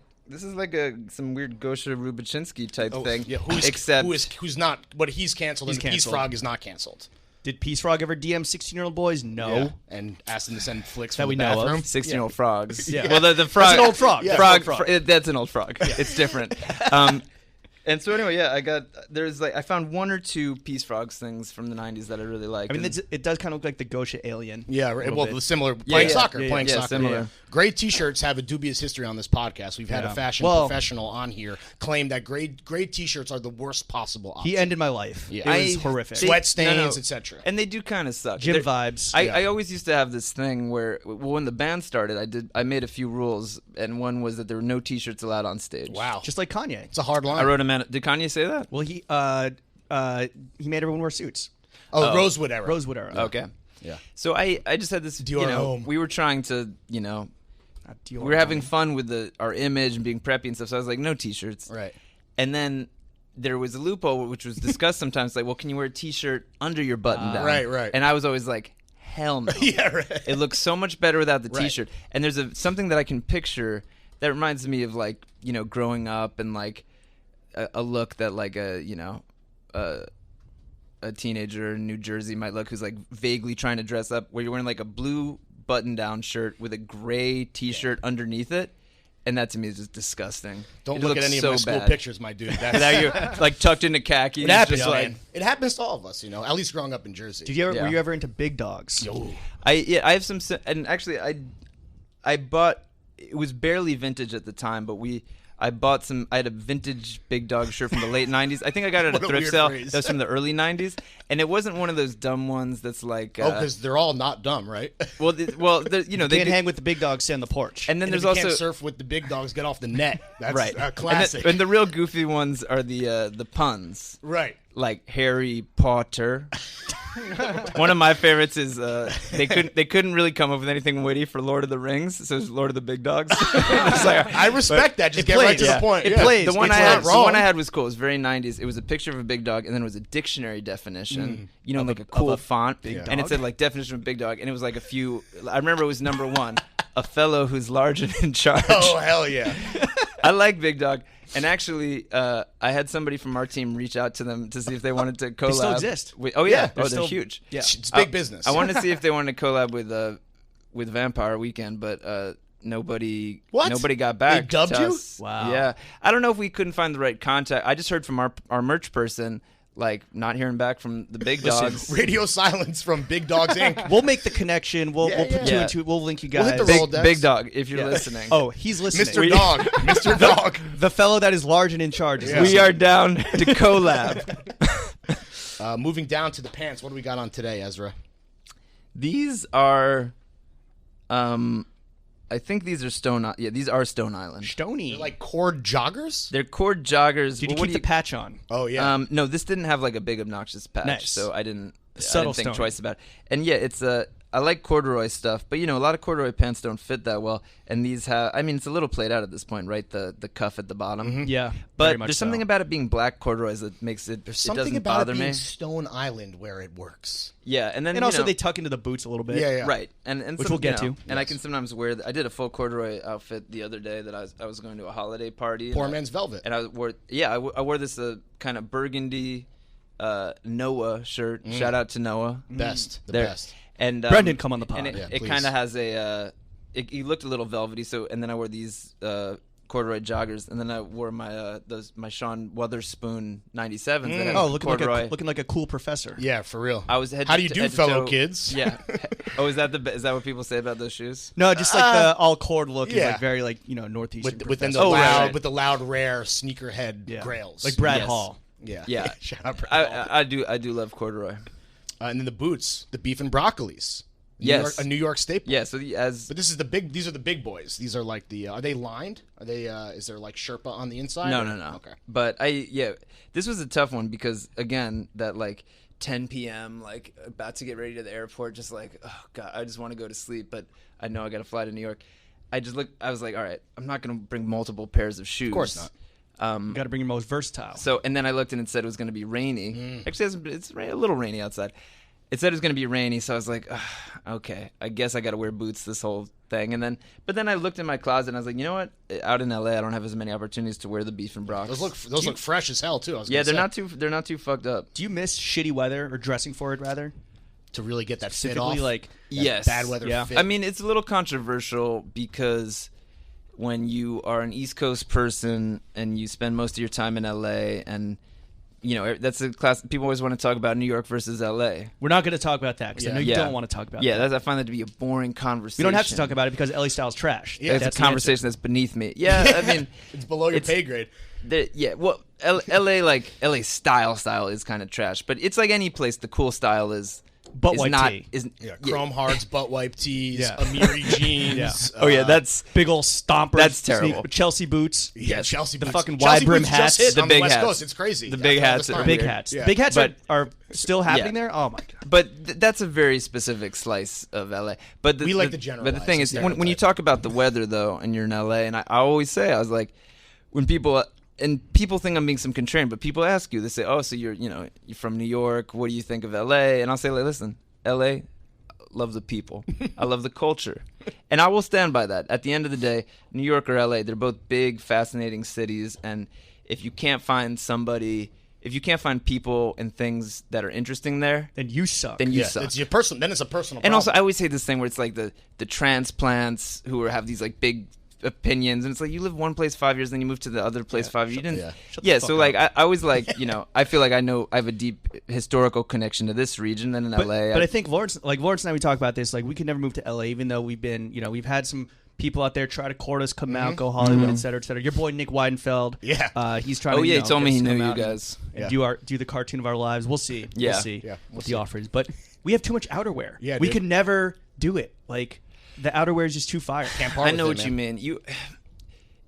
Speaker 4: some weird Gosha Rubachinsky type thing.
Speaker 5: Yeah, who's not, but he's canceled,
Speaker 3: He's
Speaker 5: and Peace
Speaker 3: canceled.
Speaker 5: Frog is not canceled.
Speaker 3: Did Peace Frog ever DM 16-year-old boys? No.
Speaker 5: Yeah. And asked them to send flicks
Speaker 3: That
Speaker 5: from
Speaker 3: we
Speaker 5: the
Speaker 3: know of.
Speaker 5: bathroom.
Speaker 4: 16-year-old frogs.
Speaker 3: Yeah.
Speaker 4: Well, the frog.
Speaker 3: That's an old frog.
Speaker 5: Yeah.
Speaker 4: Frog.
Speaker 3: That's an old frog.
Speaker 4: That's an old frog. It's different. And so anyway, yeah, I found one or two Peace Frogs things from the '90s that I really like.
Speaker 3: I mean, it does kind of look like the Gosha alien.
Speaker 5: Yeah,
Speaker 3: A
Speaker 5: right.
Speaker 3: little
Speaker 5: Well,
Speaker 3: bit.
Speaker 5: the similar playing
Speaker 4: yeah.
Speaker 5: soccer,
Speaker 3: Yeah,
Speaker 5: playing
Speaker 4: yeah,
Speaker 5: soccer.
Speaker 4: similar.
Speaker 5: Yeah. Great T-shirts have a dubious history on this podcast. We've had
Speaker 3: Yeah.
Speaker 5: a fashion
Speaker 3: Well-
Speaker 5: professional on here claim that great T-shirts are the worst possible option.
Speaker 3: He ended my life.
Speaker 5: Yeah.
Speaker 3: It was
Speaker 4: I-
Speaker 3: horrific.
Speaker 5: Sweat stains,
Speaker 4: No.
Speaker 5: etc.
Speaker 4: And they do kind of suck.
Speaker 3: Gym
Speaker 4: They're-
Speaker 3: vibes.
Speaker 4: I always used to have this thing where, when the band started, I made a few rules, and one was that there were no T-shirts allowed on stage.
Speaker 5: Wow,
Speaker 3: Just like Kanye.
Speaker 5: it's a hard line.
Speaker 4: I wrote a man. Did Kanye say that?
Speaker 3: Well, he made everyone wear suits.
Speaker 5: Oh, Rosewood era.
Speaker 3: Rosewood era.
Speaker 4: Okay.
Speaker 5: Yeah.
Speaker 4: So I just had this,
Speaker 5: Dior home.
Speaker 4: we were trying to,
Speaker 3: Dior
Speaker 4: we were having
Speaker 3: home.
Speaker 4: fun with our image and being preppy and stuff. So I was like, no t-shirts.
Speaker 5: Right.
Speaker 4: And then there was a loophole which was discussed sometimes, like, well, can you wear a t-shirt under your button down?
Speaker 5: Right.
Speaker 4: And I was always like, hell no.
Speaker 5: Yeah, right.
Speaker 4: It looks so much better without the
Speaker 5: Right.
Speaker 4: t-shirt. And there's something that I can picture that reminds me of, like, growing up and like a look that like a teenager in New Jersey might look, who's like vaguely trying to dress up, where you're wearing like a blue button-down shirt with a gray t-shirt underneath it. And that to me is just disgusting.
Speaker 5: Don't
Speaker 4: It
Speaker 5: look at
Speaker 4: looks
Speaker 5: any of
Speaker 4: so
Speaker 5: my school
Speaker 4: bad.
Speaker 5: pictures, my dude. That's,
Speaker 4: Now you're like tucked into khaki.
Speaker 5: it happens,
Speaker 4: just
Speaker 5: man. It happens to all of us, at least growing up in Jersey.
Speaker 3: Did you ever?
Speaker 4: Yeah.
Speaker 3: Were you ever into big dogs?
Speaker 5: Yo.
Speaker 4: I have some, and actually I bought. It was barely vintage at the time, but I bought some. I had a vintage Big Dog shirt from the late '90s. I think I got it at a
Speaker 5: What a
Speaker 4: thrift
Speaker 5: weird
Speaker 4: sale.
Speaker 5: phrase.
Speaker 4: That was from the early '90s, and it wasn't one of those dumb ones that's like.
Speaker 5: Because they're all not dumb, right?
Speaker 4: well, they
Speaker 3: Can't
Speaker 4: could-
Speaker 3: hang with the big dogs. Sit on the porch.
Speaker 4: And then
Speaker 5: And
Speaker 4: there's
Speaker 5: if you
Speaker 4: also
Speaker 5: can't surf with the big dogs, get off the net. That's
Speaker 4: right
Speaker 5: a classic.
Speaker 4: And the real goofy ones are the puns.
Speaker 5: Right.
Speaker 4: Like Harry Potter. One of my favorites is they couldn't really come up with anything witty for Lord of the Rings, so it's Lord of the Big Dogs. It's like,
Speaker 5: I respect that. Just
Speaker 3: it
Speaker 5: get right
Speaker 3: plays,
Speaker 5: to
Speaker 3: yeah.
Speaker 5: the point.
Speaker 3: It
Speaker 5: Yeah.
Speaker 3: plays.
Speaker 4: the one
Speaker 3: It's
Speaker 4: I had,
Speaker 5: not wrong.
Speaker 4: was cool. It was very '90s. It was a picture of a big dog, and then it was a dictionary definition. Like a
Speaker 3: of
Speaker 4: cool
Speaker 3: a
Speaker 4: font,
Speaker 3: big
Speaker 4: and
Speaker 3: dog?
Speaker 4: it said like definition of big dog, and it was like a few. I remember it was number one, a fellow who's large and in charge.
Speaker 5: Oh, hell yeah.
Speaker 4: I like Big Dog. And actually, I had somebody from our team reach out to them to see if they wanted to collab.
Speaker 3: still exist.
Speaker 4: Oh yeah,
Speaker 3: they're
Speaker 4: they're
Speaker 3: still-
Speaker 4: huge.
Speaker 3: Yeah.
Speaker 5: It's big business.
Speaker 4: I wanted to see if they wanted to collab with Vampire Weekend, but nobody got back.
Speaker 5: They dubbed
Speaker 4: to
Speaker 5: you?
Speaker 4: us.
Speaker 3: Wow.
Speaker 4: Yeah, I don't know if we couldn't find the right contact. I just heard from our merch person, like not hearing back from the big dogs.
Speaker 5: Radio silence from Big Dogs Inc.
Speaker 3: We'll make the connection. We'll put two
Speaker 4: Yeah.
Speaker 3: and two. We'll link you
Speaker 5: We'll
Speaker 3: guys.
Speaker 5: hit the roll.
Speaker 4: Big Dog, if you're
Speaker 3: Yeah.
Speaker 4: listening.
Speaker 3: Oh, he's listening.
Speaker 5: Mr. Dog. Mr. Dog.
Speaker 3: The fellow that is large and in charge. Is
Speaker 5: Yeah.
Speaker 4: we
Speaker 3: listening.
Speaker 4: are down to collab.
Speaker 5: Moving down to the pants. What do we got on today, Ezra?
Speaker 4: These are, I think these are Stone. Yeah, these are Stone Island.
Speaker 3: Stony.
Speaker 5: They're like cord joggers?
Speaker 4: They're cord joggers.
Speaker 3: Did you
Speaker 4: Well, what
Speaker 3: keep
Speaker 4: do
Speaker 3: the patch on?
Speaker 5: Oh, yeah.
Speaker 4: No, this didn't have like a big obnoxious patch,
Speaker 3: Nice.
Speaker 4: so I didn't
Speaker 3: Subtle
Speaker 4: think
Speaker 3: Stone.
Speaker 4: twice about it. And yeah, it's I like corduroy stuff, but a lot of corduroy pants don't fit that well. And these have, I mean, it's a little played out at this point, right? The cuff at the bottom.
Speaker 3: Yeah, very
Speaker 4: But
Speaker 3: much
Speaker 4: there's
Speaker 3: so.
Speaker 4: something about it being black corduroys that makes it.
Speaker 5: There's
Speaker 4: it
Speaker 5: something
Speaker 4: doesn't
Speaker 5: about
Speaker 4: bother
Speaker 5: it being
Speaker 4: me.
Speaker 5: Stone Island where it works.
Speaker 4: Yeah, and then
Speaker 3: And also they tuck into the boots a little bit.
Speaker 5: Yeah.
Speaker 4: right, and
Speaker 3: Which
Speaker 4: some,
Speaker 3: we'll get to.
Speaker 4: And I can sometimes wear. I did a full corduroy outfit the other day that I was going to a holiday party.
Speaker 5: Poor
Speaker 4: and
Speaker 5: man's velvet.
Speaker 4: And I wore I wore this kind of burgundy Noah shirt. Shout out to Noah.
Speaker 5: Best. The
Speaker 4: There.
Speaker 5: best.
Speaker 4: And
Speaker 3: Brendan, come on the pod.
Speaker 4: And
Speaker 5: Yeah,
Speaker 4: it
Speaker 5: please.
Speaker 4: kind of has a. He looked a little velvety. So and then I wore these corduroy joggers, and then I wore my my Sean Wotherspoon 97s. That had
Speaker 3: Oh, looking
Speaker 4: corduroy.
Speaker 3: like a cool professor.
Speaker 5: Yeah, for real.
Speaker 4: I was head
Speaker 5: How
Speaker 4: to-
Speaker 5: do you do,
Speaker 4: head to
Speaker 5: fellow
Speaker 4: toe-
Speaker 5: kids?
Speaker 4: Yeah. Oh, is that what people say about those shoes?
Speaker 3: No, just like the all cord look is
Speaker 5: yeah.
Speaker 3: like very like northeastern.
Speaker 5: Within the
Speaker 3: professor.
Speaker 5: loud,
Speaker 4: right.
Speaker 5: with the loud, rare sneakerhead
Speaker 3: Yeah.
Speaker 5: grails.
Speaker 3: like Brad
Speaker 4: Yes.
Speaker 3: Hall.
Speaker 5: Yeah.
Speaker 4: Yeah.
Speaker 5: Shout out Brad Hall.
Speaker 4: I do love corduroy.
Speaker 5: And then the boots, the beef and broccolis.
Speaker 4: Yes.
Speaker 5: A New York staple.
Speaker 4: Yeah. So
Speaker 5: But these are the big boys. These are like the. Are they lined? Are they? Is there like Sherpa on the inside?
Speaker 4: No.
Speaker 5: Okay.
Speaker 4: But this was a tough one because again, that like 10 p.m. like about to get ready to the airport, just like oh god, I just want to go to sleep, but I know I got to fly to New York. I was like, all right, I'm not gonna bring multiple pairs of shoes. Of
Speaker 5: course not.
Speaker 3: You got to bring your most versatile.
Speaker 4: So and then I looked and it said it was going to be rainy. Actually, it's a little rainy outside. It said it was going to be rainy, so I was like, ugh, okay, I guess I got to wear boots this whole thing. But then I looked in my closet and I was like, you know what? Out in LA, I don't have as many opportunities to wear the beef and Brocs.
Speaker 5: Those look fresh as hell too. I was
Speaker 4: Yeah,
Speaker 5: gonna say.
Speaker 4: they're not too fucked up.
Speaker 3: Do you miss shitty weather or dressing for it rather?
Speaker 5: To really get that fit
Speaker 3: Specifically,
Speaker 5: off.
Speaker 3: like
Speaker 5: That
Speaker 4: Yes.
Speaker 5: bad weather
Speaker 3: Yeah.
Speaker 5: fit.
Speaker 4: I mean, it's a little controversial because when you are an East Coast person and you spend most of your time in LA and that's a class. People always want to talk about New York versus LA.
Speaker 3: we're not going to talk about that because I know you
Speaker 4: Yeah.
Speaker 3: don't want to talk about
Speaker 4: Yeah,
Speaker 3: that.
Speaker 4: I find that to be a boring conversation.
Speaker 3: We don't have to talk about it because LA style's trash.
Speaker 5: Yeah,
Speaker 4: It's
Speaker 3: That's
Speaker 4: a
Speaker 3: the answer.
Speaker 4: conversation that's beneath me. Yeah, I mean,
Speaker 5: it's below your pay grade.
Speaker 4: Well, LA style is kind of trash, but it's like any place. The cool style is
Speaker 3: Butt
Speaker 4: is
Speaker 3: wipe
Speaker 4: not
Speaker 3: tee.
Speaker 4: is
Speaker 5: Chrome Hearts, butt wipe tees,
Speaker 3: Yeah.
Speaker 5: Amiri jeans.
Speaker 4: Oh yeah, that's
Speaker 3: Big old stompers.
Speaker 4: That's terrible.
Speaker 3: Chelsea boots.
Speaker 5: yeah, Chelsea
Speaker 3: the
Speaker 5: boots.
Speaker 3: fucking
Speaker 5: Chelsea
Speaker 3: wide brim
Speaker 5: boots
Speaker 3: hats.
Speaker 5: Just hit
Speaker 4: The
Speaker 5: on
Speaker 4: big
Speaker 5: the West
Speaker 4: hats.
Speaker 5: Coast. It's crazy.
Speaker 4: The big
Speaker 5: After all
Speaker 4: hats
Speaker 5: this
Speaker 4: are
Speaker 5: time.
Speaker 3: Big
Speaker 4: weird.
Speaker 3: hats.
Speaker 5: Yeah.
Speaker 3: Big hats
Speaker 4: But-
Speaker 3: are still happening there. Oh my god.
Speaker 4: But that's a very specific slice of LA. But
Speaker 5: We like to generalize.
Speaker 4: But the thing is,
Speaker 5: It's
Speaker 4: when you talk about the weather though, and you're in LA, and I always say, I was like, when people think I'm being some contrarian, but people ask you, they say, oh, so you're from New York. What do you think of LA? And I'll say, like, listen, LA. Love the people. I love the culture. And I will stand by that. At the end of the day, New York or LA, they're both big, fascinating cities. And if you can't find people and things that are interesting there,
Speaker 3: Then you suck.
Speaker 4: then you
Speaker 5: yeah,
Speaker 4: suck.
Speaker 5: it's your personal. Then it's a personal.
Speaker 4: And
Speaker 5: problem.
Speaker 4: also, I always say this thing where it's like the transplants who have these like big opinions, and it's like you live one place 5 years, then you move to the other place 5 years. You didn't.
Speaker 5: yeah.
Speaker 3: Shut the
Speaker 4: Yeah.
Speaker 3: fuck
Speaker 4: So
Speaker 3: up.
Speaker 4: like, I always like, I feel like I have a deep historical connection to this region than in LA.
Speaker 3: But I think Lawrence and I, we talk about this. Like, we could never move to LA, even though we've been, we've had some people out there try to court us, come out, go Hollywood, et cetera, et cetera. Your boy Nick Weidenfeld.
Speaker 5: Yeah.
Speaker 3: He's trying.
Speaker 4: Oh
Speaker 3: to,
Speaker 4: yeah, he told me
Speaker 3: get
Speaker 4: he
Speaker 3: us to
Speaker 4: knew
Speaker 3: come
Speaker 4: you
Speaker 3: out and-
Speaker 4: guys.
Speaker 3: And
Speaker 5: Yeah.
Speaker 3: do the cartoon of our lives. We'll see.
Speaker 4: Yeah.
Speaker 3: We'll see
Speaker 5: Yeah,
Speaker 3: what the offer is. But we have too much outerwear.
Speaker 5: Yeah,
Speaker 3: we
Speaker 5: dude.
Speaker 3: could never do it. Like, the outerwear is just too fire.
Speaker 5: Can't part
Speaker 4: I
Speaker 5: with
Speaker 4: know
Speaker 5: it,
Speaker 4: what
Speaker 5: man.
Speaker 4: you mean.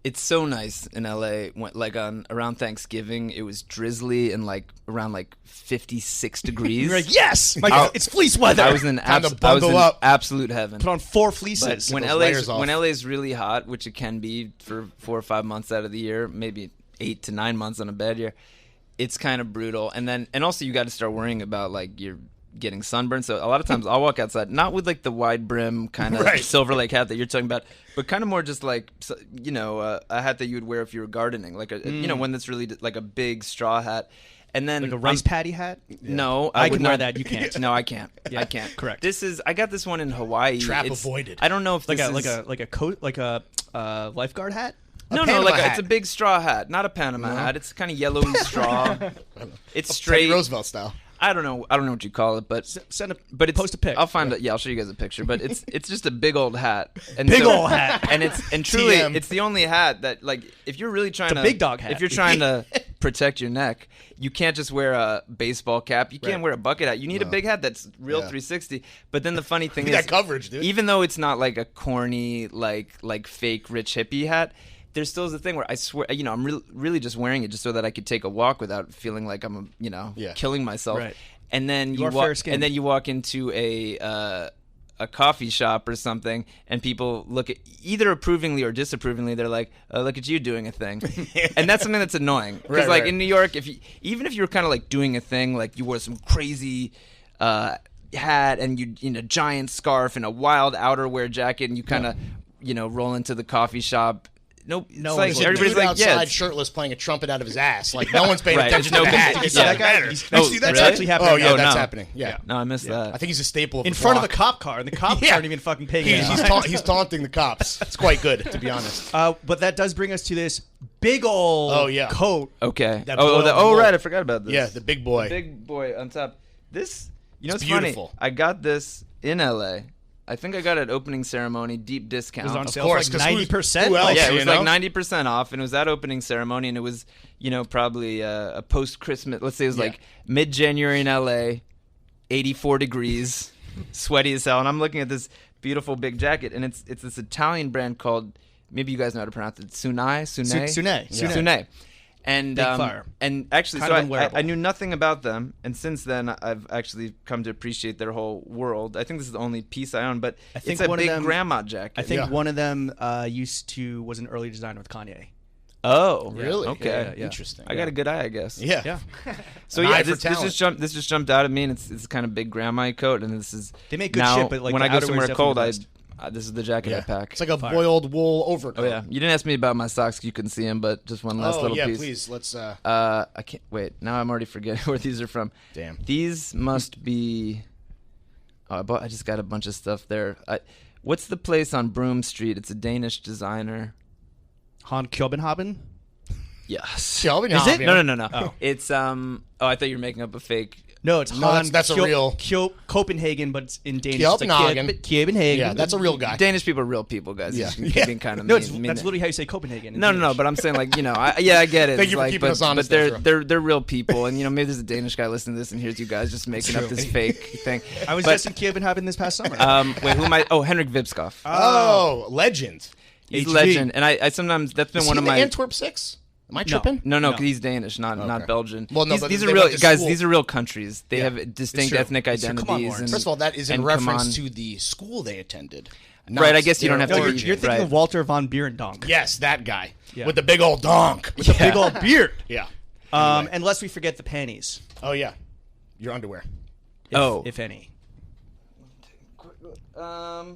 Speaker 4: It's so nice in LA. Like around Thanksgiving, it was drizzly and like around like 56 degrees.
Speaker 3: You're like, yes, it's fleece weather.
Speaker 4: I was in
Speaker 5: Time to bundle up.
Speaker 4: absolute heaven.
Speaker 3: Put on 4
Speaker 4: But
Speaker 3: fleeces.
Speaker 4: when
Speaker 5: those layers off.
Speaker 4: LA's really hot, which it can be for 4 or 5 months out of the year, maybe 8 to 9 months on a bad year, it's kind of brutal. And also you got to start worrying about like you're getting sunburned. So a lot of times I'll walk outside, not with like the wide brim kind of
Speaker 5: Right.
Speaker 4: Silver Lake hat that you're talking about, but kind of more just like a hat that you would wear if you were gardening, like one that's really like a big straw hat. And then
Speaker 3: like a rice patty hat.
Speaker 4: No,
Speaker 3: I
Speaker 4: would
Speaker 3: can wear
Speaker 4: not-
Speaker 3: that. You can't.
Speaker 4: No, I can't.
Speaker 3: Yeah,
Speaker 4: I can't.
Speaker 3: correct.
Speaker 4: I got this one in Hawaii.
Speaker 5: Trap
Speaker 4: It's-
Speaker 5: avoided.
Speaker 4: I don't know if
Speaker 3: Like
Speaker 4: this
Speaker 3: a
Speaker 4: is,
Speaker 3: like a coat, like a lifeguard hat.
Speaker 4: no,
Speaker 5: Panama
Speaker 4: like
Speaker 5: hat.
Speaker 4: it's a big straw hat, not a Panama hat. It's kind of yellowy straw. It's
Speaker 5: Teddy
Speaker 4: straight.
Speaker 5: Roosevelt style.
Speaker 4: I don't know what you call it, but
Speaker 3: Send a
Speaker 4: but
Speaker 3: post a pic.
Speaker 4: I'll find it. Yeah, I'll show you guys a picture. But it's just a big old hat. And
Speaker 3: Big old hat.
Speaker 4: And truly,
Speaker 5: TM.
Speaker 4: it's the only hat that like if you're really trying
Speaker 3: It's a
Speaker 4: to
Speaker 3: big dog hat.
Speaker 4: If you're trying to protect your neck, you can't just wear a baseball cap. You can't wear a bucket hat. You need a big hat that's real
Speaker 5: Yeah.
Speaker 4: 360. But then the funny thing is
Speaker 5: That coverage, dude.
Speaker 4: even though it's not like a corny like fake rich hippie hat, there still is a thing where I swear, I'm really just wearing it just so that I could take a walk without feeling like I'm,
Speaker 5: Yeah.
Speaker 4: killing myself.
Speaker 3: Right.
Speaker 4: And then
Speaker 3: You are fair-skinned.
Speaker 4: and then you walk into a coffee shop or something, and people look at either approvingly or disapprovingly. They're like, "Look at you doing a thing," and that's something that's annoying. Because
Speaker 5: Right, right.
Speaker 4: in New York, even if you were kind of like doing a thing, like you wore some crazy hat and you in a giant scarf and a wild outerwear jacket, and you kind of roll into the coffee shop. Nope.
Speaker 3: No
Speaker 4: It's
Speaker 3: one's
Speaker 4: like
Speaker 5: There's a
Speaker 4: everybody's
Speaker 5: dude
Speaker 4: like,
Speaker 5: outside
Speaker 4: yeah. it's-
Speaker 5: shirtless playing a trumpet out of his ass. Like no one's paying
Speaker 4: Right,
Speaker 5: attention
Speaker 4: there's
Speaker 5: to
Speaker 4: no
Speaker 5: that.
Speaker 4: con-
Speaker 5: It's
Speaker 4: yeah.
Speaker 5: that guy.
Speaker 3: That's
Speaker 4: really?
Speaker 3: actually happening.
Speaker 5: Oh yeah,
Speaker 4: Oh,
Speaker 5: that's
Speaker 4: no.
Speaker 5: happening. Yeah.
Speaker 4: No, I missed that.
Speaker 5: I think he's a staple of
Speaker 3: in
Speaker 5: the
Speaker 3: front of the
Speaker 5: block.
Speaker 3: cop car, and the cops
Speaker 5: Yeah.
Speaker 3: aren't even fucking paying attention.
Speaker 5: He's taunting the cops. It's quite good, to be honest.
Speaker 3: But that does bring us to this big old
Speaker 5: Oh, yeah.
Speaker 3: coat.
Speaker 4: Okay.
Speaker 5: That
Speaker 4: Oh,
Speaker 5: boiled wool.
Speaker 4: right. I forgot about this.
Speaker 5: Yeah, the big boy.
Speaker 4: Big boy on top. This,
Speaker 5: It's
Speaker 4: it's
Speaker 5: beautiful.
Speaker 4: funny. I got this in LA. I think I got it at opening ceremony, deep discount.
Speaker 3: It was on
Speaker 5: Of
Speaker 3: sale
Speaker 5: course,
Speaker 3: for
Speaker 5: 'cause
Speaker 3: like
Speaker 5: who
Speaker 3: 90%.
Speaker 5: else?
Speaker 4: Yeah, it
Speaker 5: you
Speaker 4: was
Speaker 5: know?
Speaker 4: like 90% off, and it was at opening ceremony, and it was, probably a post-Christmas. Let's say it was like mid-January in LA, 84 degrees, sweaty as hell, and I'm looking at this beautiful big jacket, and it's this Italian brand called, maybe you guys know how to pronounce it, Sune.
Speaker 3: Sune.
Speaker 4: And
Speaker 3: Big fire.
Speaker 4: and actually,
Speaker 3: Kind
Speaker 4: so
Speaker 3: of unwearable.
Speaker 4: I knew nothing about them, and since then I've actually come to appreciate their whole world. I think this is the only piece I own, but
Speaker 3: I think
Speaker 4: it's a
Speaker 3: one of
Speaker 4: big
Speaker 3: them-
Speaker 4: grandma jacket.
Speaker 3: I think
Speaker 5: Yeah.
Speaker 3: one of them was an early designer with Kanye.
Speaker 4: Oh,
Speaker 5: Really?
Speaker 4: Okay,
Speaker 3: Yeah.
Speaker 5: Interesting.
Speaker 4: I got a good eye, I guess.
Speaker 5: Yeah.
Speaker 3: Yeah.
Speaker 4: So
Speaker 5: An
Speaker 4: yeah,
Speaker 5: eye for
Speaker 4: this
Speaker 5: talent.
Speaker 4: just jumped out at me, and it's kind of big grandma coat, and this is
Speaker 3: They make good
Speaker 4: now,
Speaker 3: shit, but, like,
Speaker 4: when
Speaker 3: the
Speaker 4: I go
Speaker 3: outerwear's
Speaker 4: somewhere
Speaker 3: definitely
Speaker 4: cold,
Speaker 3: the
Speaker 4: I
Speaker 3: best.
Speaker 4: this is the jacket I pack.
Speaker 5: It's like a
Speaker 3: Fire.
Speaker 5: boiled wool overcoat.
Speaker 4: Oh yeah, you didn't ask me about my socks. You couldn't see them, but just one last
Speaker 5: Oh
Speaker 4: little
Speaker 5: yeah,
Speaker 4: piece.
Speaker 5: please. Let's.
Speaker 4: I can't wait. Now I'm already forgetting where these are from.
Speaker 5: Damn.
Speaker 4: These must be. Oh, I just got a bunch of stuff there. What's the place on Broome Street? It's a Danish designer.
Speaker 3: Han Kjobenhaben?
Speaker 4: Yes.
Speaker 5: Shelby,
Speaker 3: Is it?
Speaker 4: No.
Speaker 3: Oh.
Speaker 4: It's I thought you were making up a fake
Speaker 3: No, it's Han.
Speaker 5: that's a real
Speaker 3: Copenhagen, but it's in Danish. It's
Speaker 5: Copenhagen.
Speaker 3: Copenhagen.
Speaker 5: Yeah, that's a real guy.
Speaker 4: Danish people are real people, guys.
Speaker 5: Yeah.
Speaker 4: You're being kind of
Speaker 3: No,
Speaker 4: mean.
Speaker 3: that's literally how you say Copenhagen. in
Speaker 4: No,
Speaker 3: Danish.
Speaker 4: but I'm saying like I get it.
Speaker 5: Thank you for
Speaker 4: like,
Speaker 5: keeping us honest,
Speaker 4: But
Speaker 5: Ezra.
Speaker 4: they're real people, and maybe there's a Danish guy listening to this and hears you guys just making up this fake thing.
Speaker 3: I was just in Copenhagen this past summer.
Speaker 4: Wait, who am I? Oh, Henrik Vipskov.
Speaker 5: Oh, legend.
Speaker 4: He's a
Speaker 3: HV.
Speaker 4: legend, and I sometimes that's been
Speaker 5: Is
Speaker 4: one
Speaker 5: he
Speaker 4: of
Speaker 5: in the
Speaker 4: my
Speaker 5: Antwerp 6? Am I tripping?
Speaker 4: No, because he's Danish, not Belgian.
Speaker 5: Well, no, but
Speaker 4: these
Speaker 5: they
Speaker 4: are real
Speaker 5: went to
Speaker 4: guys.
Speaker 5: school.
Speaker 4: These are real countries. They have distinct
Speaker 5: true.
Speaker 4: ethnic
Speaker 3: It's true. Come on,
Speaker 4: identities.
Speaker 3: Lawrence.
Speaker 4: And,
Speaker 5: First of all, that is in
Speaker 4: and
Speaker 5: reference
Speaker 4: come on.
Speaker 5: to the school they attended.
Speaker 4: Right, I guess you don't have
Speaker 3: No,
Speaker 4: to.
Speaker 3: you're thinking
Speaker 4: right.
Speaker 3: of Walter von Beerendonk.
Speaker 5: Yes, that guy.
Speaker 3: Yeah.
Speaker 5: With the big old donk.
Speaker 3: With the big old beard.
Speaker 5: Yeah.
Speaker 3: And lest we forget the panties,
Speaker 5: Oh, yeah. Your underwear.
Speaker 3: if any.
Speaker 4: I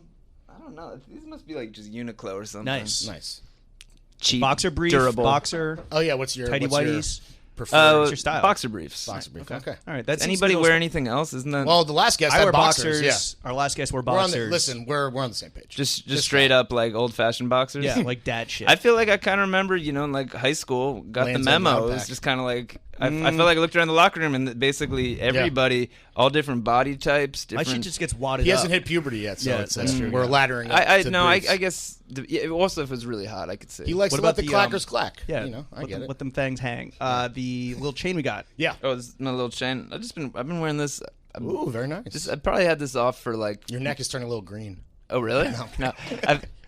Speaker 4: don't know. These must be like just Uniqlo or something.
Speaker 5: Nice.
Speaker 4: Cheap,
Speaker 3: Boxer brief,
Speaker 4: durable.
Speaker 3: boxer,
Speaker 5: Oh, yeah. What's your
Speaker 3: tidy whities.
Speaker 5: preferred
Speaker 3: What's your style?
Speaker 4: Boxer briefs.
Speaker 5: boxer brief? Okay.
Speaker 3: All right, that's
Speaker 4: Does anybody wear anything else? Isn't that
Speaker 5: Well, the last guest
Speaker 3: I
Speaker 5: had
Speaker 3: wear
Speaker 5: boxers.
Speaker 3: boxers.
Speaker 5: Yeah.
Speaker 3: Our last guest wore
Speaker 5: We're on
Speaker 3: boxers.
Speaker 5: we're on the same page.
Speaker 4: just straight up like old fashioned boxers?
Speaker 3: Yeah, like dad shit.
Speaker 4: I feel like I kind of remember, in like high school, got
Speaker 5: Lands
Speaker 4: the
Speaker 5: on
Speaker 4: memo.
Speaker 5: loud
Speaker 4: It was
Speaker 5: pack.
Speaker 4: just kind of like I felt like I looked around the locker room and basically everybody, all different body types,
Speaker 3: My
Speaker 4: different.
Speaker 3: shit just gets wadded
Speaker 5: He
Speaker 3: up.
Speaker 5: hasn't hit puberty yet, so
Speaker 3: Yeah,
Speaker 5: that's
Speaker 3: that's
Speaker 5: true.
Speaker 3: true,
Speaker 5: We're
Speaker 3: yeah.
Speaker 5: laddering up
Speaker 4: I
Speaker 5: to
Speaker 4: no, I
Speaker 5: briefs.
Speaker 4: guess also if it was really hot, I could say.
Speaker 5: He likes
Speaker 3: What
Speaker 5: to let
Speaker 3: about
Speaker 5: the
Speaker 3: the,
Speaker 5: clackers clack.
Speaker 3: Yeah,
Speaker 5: I
Speaker 3: let
Speaker 5: get
Speaker 3: them,
Speaker 5: it.
Speaker 3: let them things hang. The little chain we got.
Speaker 5: Yeah.
Speaker 4: Oh, this is my little chain. I've been wearing this.
Speaker 5: Ooh, very nice.
Speaker 4: I probably had this off for like.
Speaker 5: Your neck is turning a little green.
Speaker 4: Oh really? No.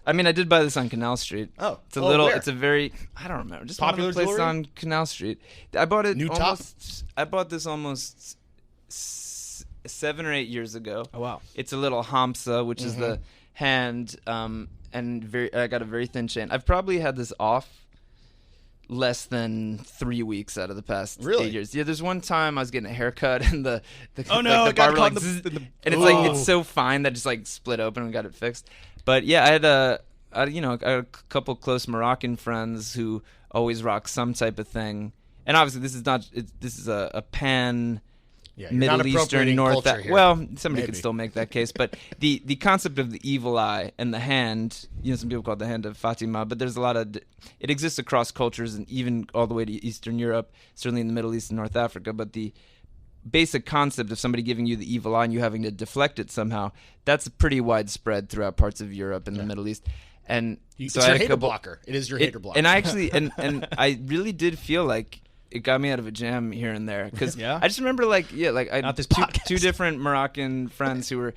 Speaker 4: I did buy this on Canal Street.
Speaker 5: Oh.
Speaker 4: It's a
Speaker 5: Oh,
Speaker 4: little.
Speaker 5: where?
Speaker 4: It's a very. I don't remember. Just
Speaker 5: Popular
Speaker 4: one place
Speaker 5: jewelry?
Speaker 4: on Canal Street. I bought it.
Speaker 5: New top?
Speaker 4: almost, I bought this almost 7 or 8 years ago.
Speaker 3: Oh wow.
Speaker 4: It's a little hamsa, which is the hand, and I got a very thin chain. I've probably had this off less than 3 weeks out of the past
Speaker 5: Really?
Speaker 4: 8 years. Yeah, there's one time I was getting a haircut and the
Speaker 3: Oh, no,
Speaker 4: the
Speaker 3: it got
Speaker 4: barber
Speaker 3: caught
Speaker 4: like,
Speaker 3: in the-
Speaker 4: zzz,
Speaker 3: in the-
Speaker 4: and it's like it's
Speaker 5: Ooh.
Speaker 4: so fine that it just like split open and got it fixed. But yeah, I had I had a couple close Moroccan friends who always rock some type of thing. And obviously this is not this is a pan
Speaker 5: Yeah, you're not
Speaker 4: Middle Eastern
Speaker 5: appropriating
Speaker 4: North.
Speaker 5: culture here.
Speaker 4: Well, somebody
Speaker 5: Maybe.
Speaker 4: could still make that case, but the concept of the evil eye and the hand, some people call it the hand of Fatima, but there's a lot of it exists across cultures and even all the way to Eastern Europe, certainly in the Middle East and North Africa. But the basic concept of somebody giving you the evil eye and you having to deflect it somehow, that's pretty widespread throughout parts of Europe and the Middle East. And
Speaker 5: It's
Speaker 4: so I
Speaker 5: your
Speaker 4: had a
Speaker 5: hater
Speaker 4: couple-
Speaker 5: blocker. It is your hater blocker.
Speaker 4: and I actually and I really did feel like it got me out of a jam here and there because
Speaker 3: Yeah?
Speaker 4: I just remember I
Speaker 3: Not
Speaker 4: had
Speaker 3: this
Speaker 4: two
Speaker 3: podcast.
Speaker 4: different Moroccan friends who were,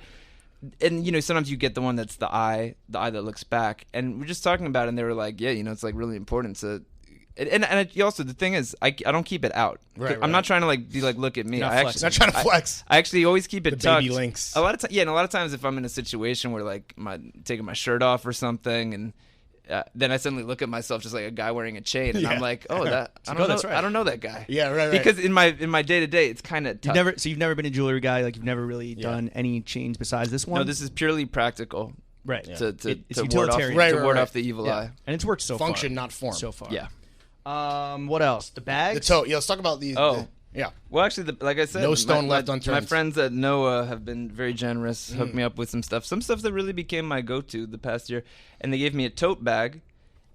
Speaker 4: and sometimes you get the one that's the eye that looks back, and we're just talking about it, and they were like, it's like really important to. Also the thing is I don't keep it out.
Speaker 5: Right,
Speaker 4: I'm
Speaker 5: right.
Speaker 4: not trying to like be like look at me.
Speaker 3: You're not
Speaker 4: I
Speaker 3: flexing.
Speaker 4: actually,
Speaker 5: Not trying to flex.
Speaker 4: I actually always keep it
Speaker 5: The
Speaker 4: tucked.
Speaker 5: baby links.
Speaker 4: A lot of and a lot of times if I'm in a situation where like taking my shirt off or something, and then I suddenly look at myself just like a guy wearing a chain, and
Speaker 5: Yeah.
Speaker 4: I'm like, oh, that I
Speaker 3: oh,
Speaker 4: don't know.
Speaker 3: that's right.
Speaker 4: I don't know that guy.
Speaker 5: Yeah, right.
Speaker 4: Because in my day to day, it's kind of tough.
Speaker 3: You've never been a jewelry guy. Like you've never really done any chains besides this one.
Speaker 4: No, this is purely practical.
Speaker 3: right.
Speaker 4: To
Speaker 3: It's
Speaker 4: ward off,
Speaker 3: utilitarian.
Speaker 5: Right,
Speaker 4: to
Speaker 5: right,
Speaker 4: ward
Speaker 5: right.
Speaker 4: off the evil eye.
Speaker 3: And it's worked so
Speaker 5: Function,
Speaker 3: far.
Speaker 5: not form.
Speaker 3: So far.
Speaker 4: Yeah.
Speaker 3: What else? The bags.
Speaker 5: The toe. Yeah, let's talk about these.
Speaker 4: Oh.
Speaker 5: Yeah.
Speaker 4: Well, actually, like I said,
Speaker 5: No stone left
Speaker 4: My
Speaker 5: unturned.
Speaker 4: friends at Noah have been very generous, hooked me up with some stuff that really became my go-to the past year, and they gave me a tote bag.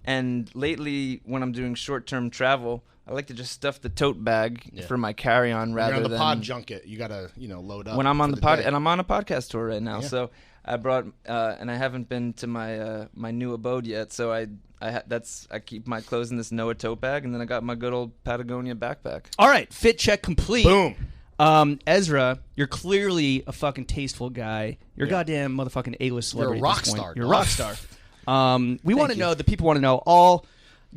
Speaker 4: And lately, when I'm doing short-term travel, I like to just stuff the tote bag for my carry-on rather
Speaker 5: You're on the
Speaker 4: than
Speaker 5: pod junket. You gotta, load up.
Speaker 4: when I'm on
Speaker 5: for
Speaker 4: the pod,
Speaker 5: day.
Speaker 4: and I'm on a podcast tour right now.
Speaker 5: Yeah.
Speaker 4: So I brought, and I haven't been to my new abode yet. So I keep my clothes in this Noah tote bag, and then I got my good old Patagonia backpack.
Speaker 3: All right. Fit check complete.
Speaker 5: Boom.
Speaker 3: Ezra, you're clearly a fucking tasteful guy. You're a goddamn motherfucking A-list
Speaker 5: You're a
Speaker 3: celebrity.
Speaker 5: rock
Speaker 3: at this point.
Speaker 5: star,
Speaker 3: You're a
Speaker 5: dog.
Speaker 3: rock star. We want to
Speaker 5: you.
Speaker 3: know. The people want to know. All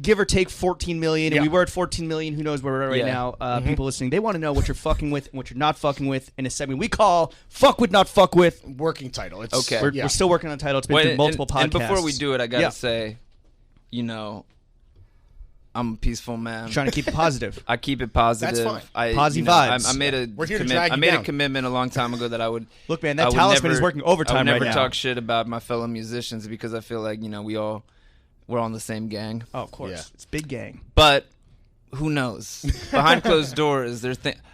Speaker 3: give or take 14 million, and
Speaker 5: Yeah.
Speaker 3: we were at 14 million. Who knows where we're at right
Speaker 4: Yeah.
Speaker 3: now? People listening, they want to know what you're fucking with and what you're not fucking with in a segment we call "Fuck with, Not Fuck with."
Speaker 5: Working title. It's
Speaker 4: Okay.
Speaker 3: We're still working on the title. It's been
Speaker 4: Well,
Speaker 3: through multiple podcasts.
Speaker 4: and before we do it, I gotta
Speaker 3: Yeah.
Speaker 4: say, I'm a peaceful man.
Speaker 3: Trying to keep it positive.
Speaker 4: I keep it positive.
Speaker 5: That's fine.
Speaker 3: Positive vibes.
Speaker 4: I made a
Speaker 5: We're here to drag you down.
Speaker 4: commitment a long time ago that I would.
Speaker 3: Look, man,
Speaker 4: I
Speaker 3: that
Speaker 4: would
Speaker 3: talisman
Speaker 4: never-
Speaker 3: is working overtime
Speaker 4: I would never
Speaker 3: right now.
Speaker 4: talk shit about my fellow musicians because I feel like we're all in the same gang.
Speaker 3: Oh, of course,
Speaker 5: Yeah.
Speaker 3: it's big gang.
Speaker 4: But who knows? Behind closed doors,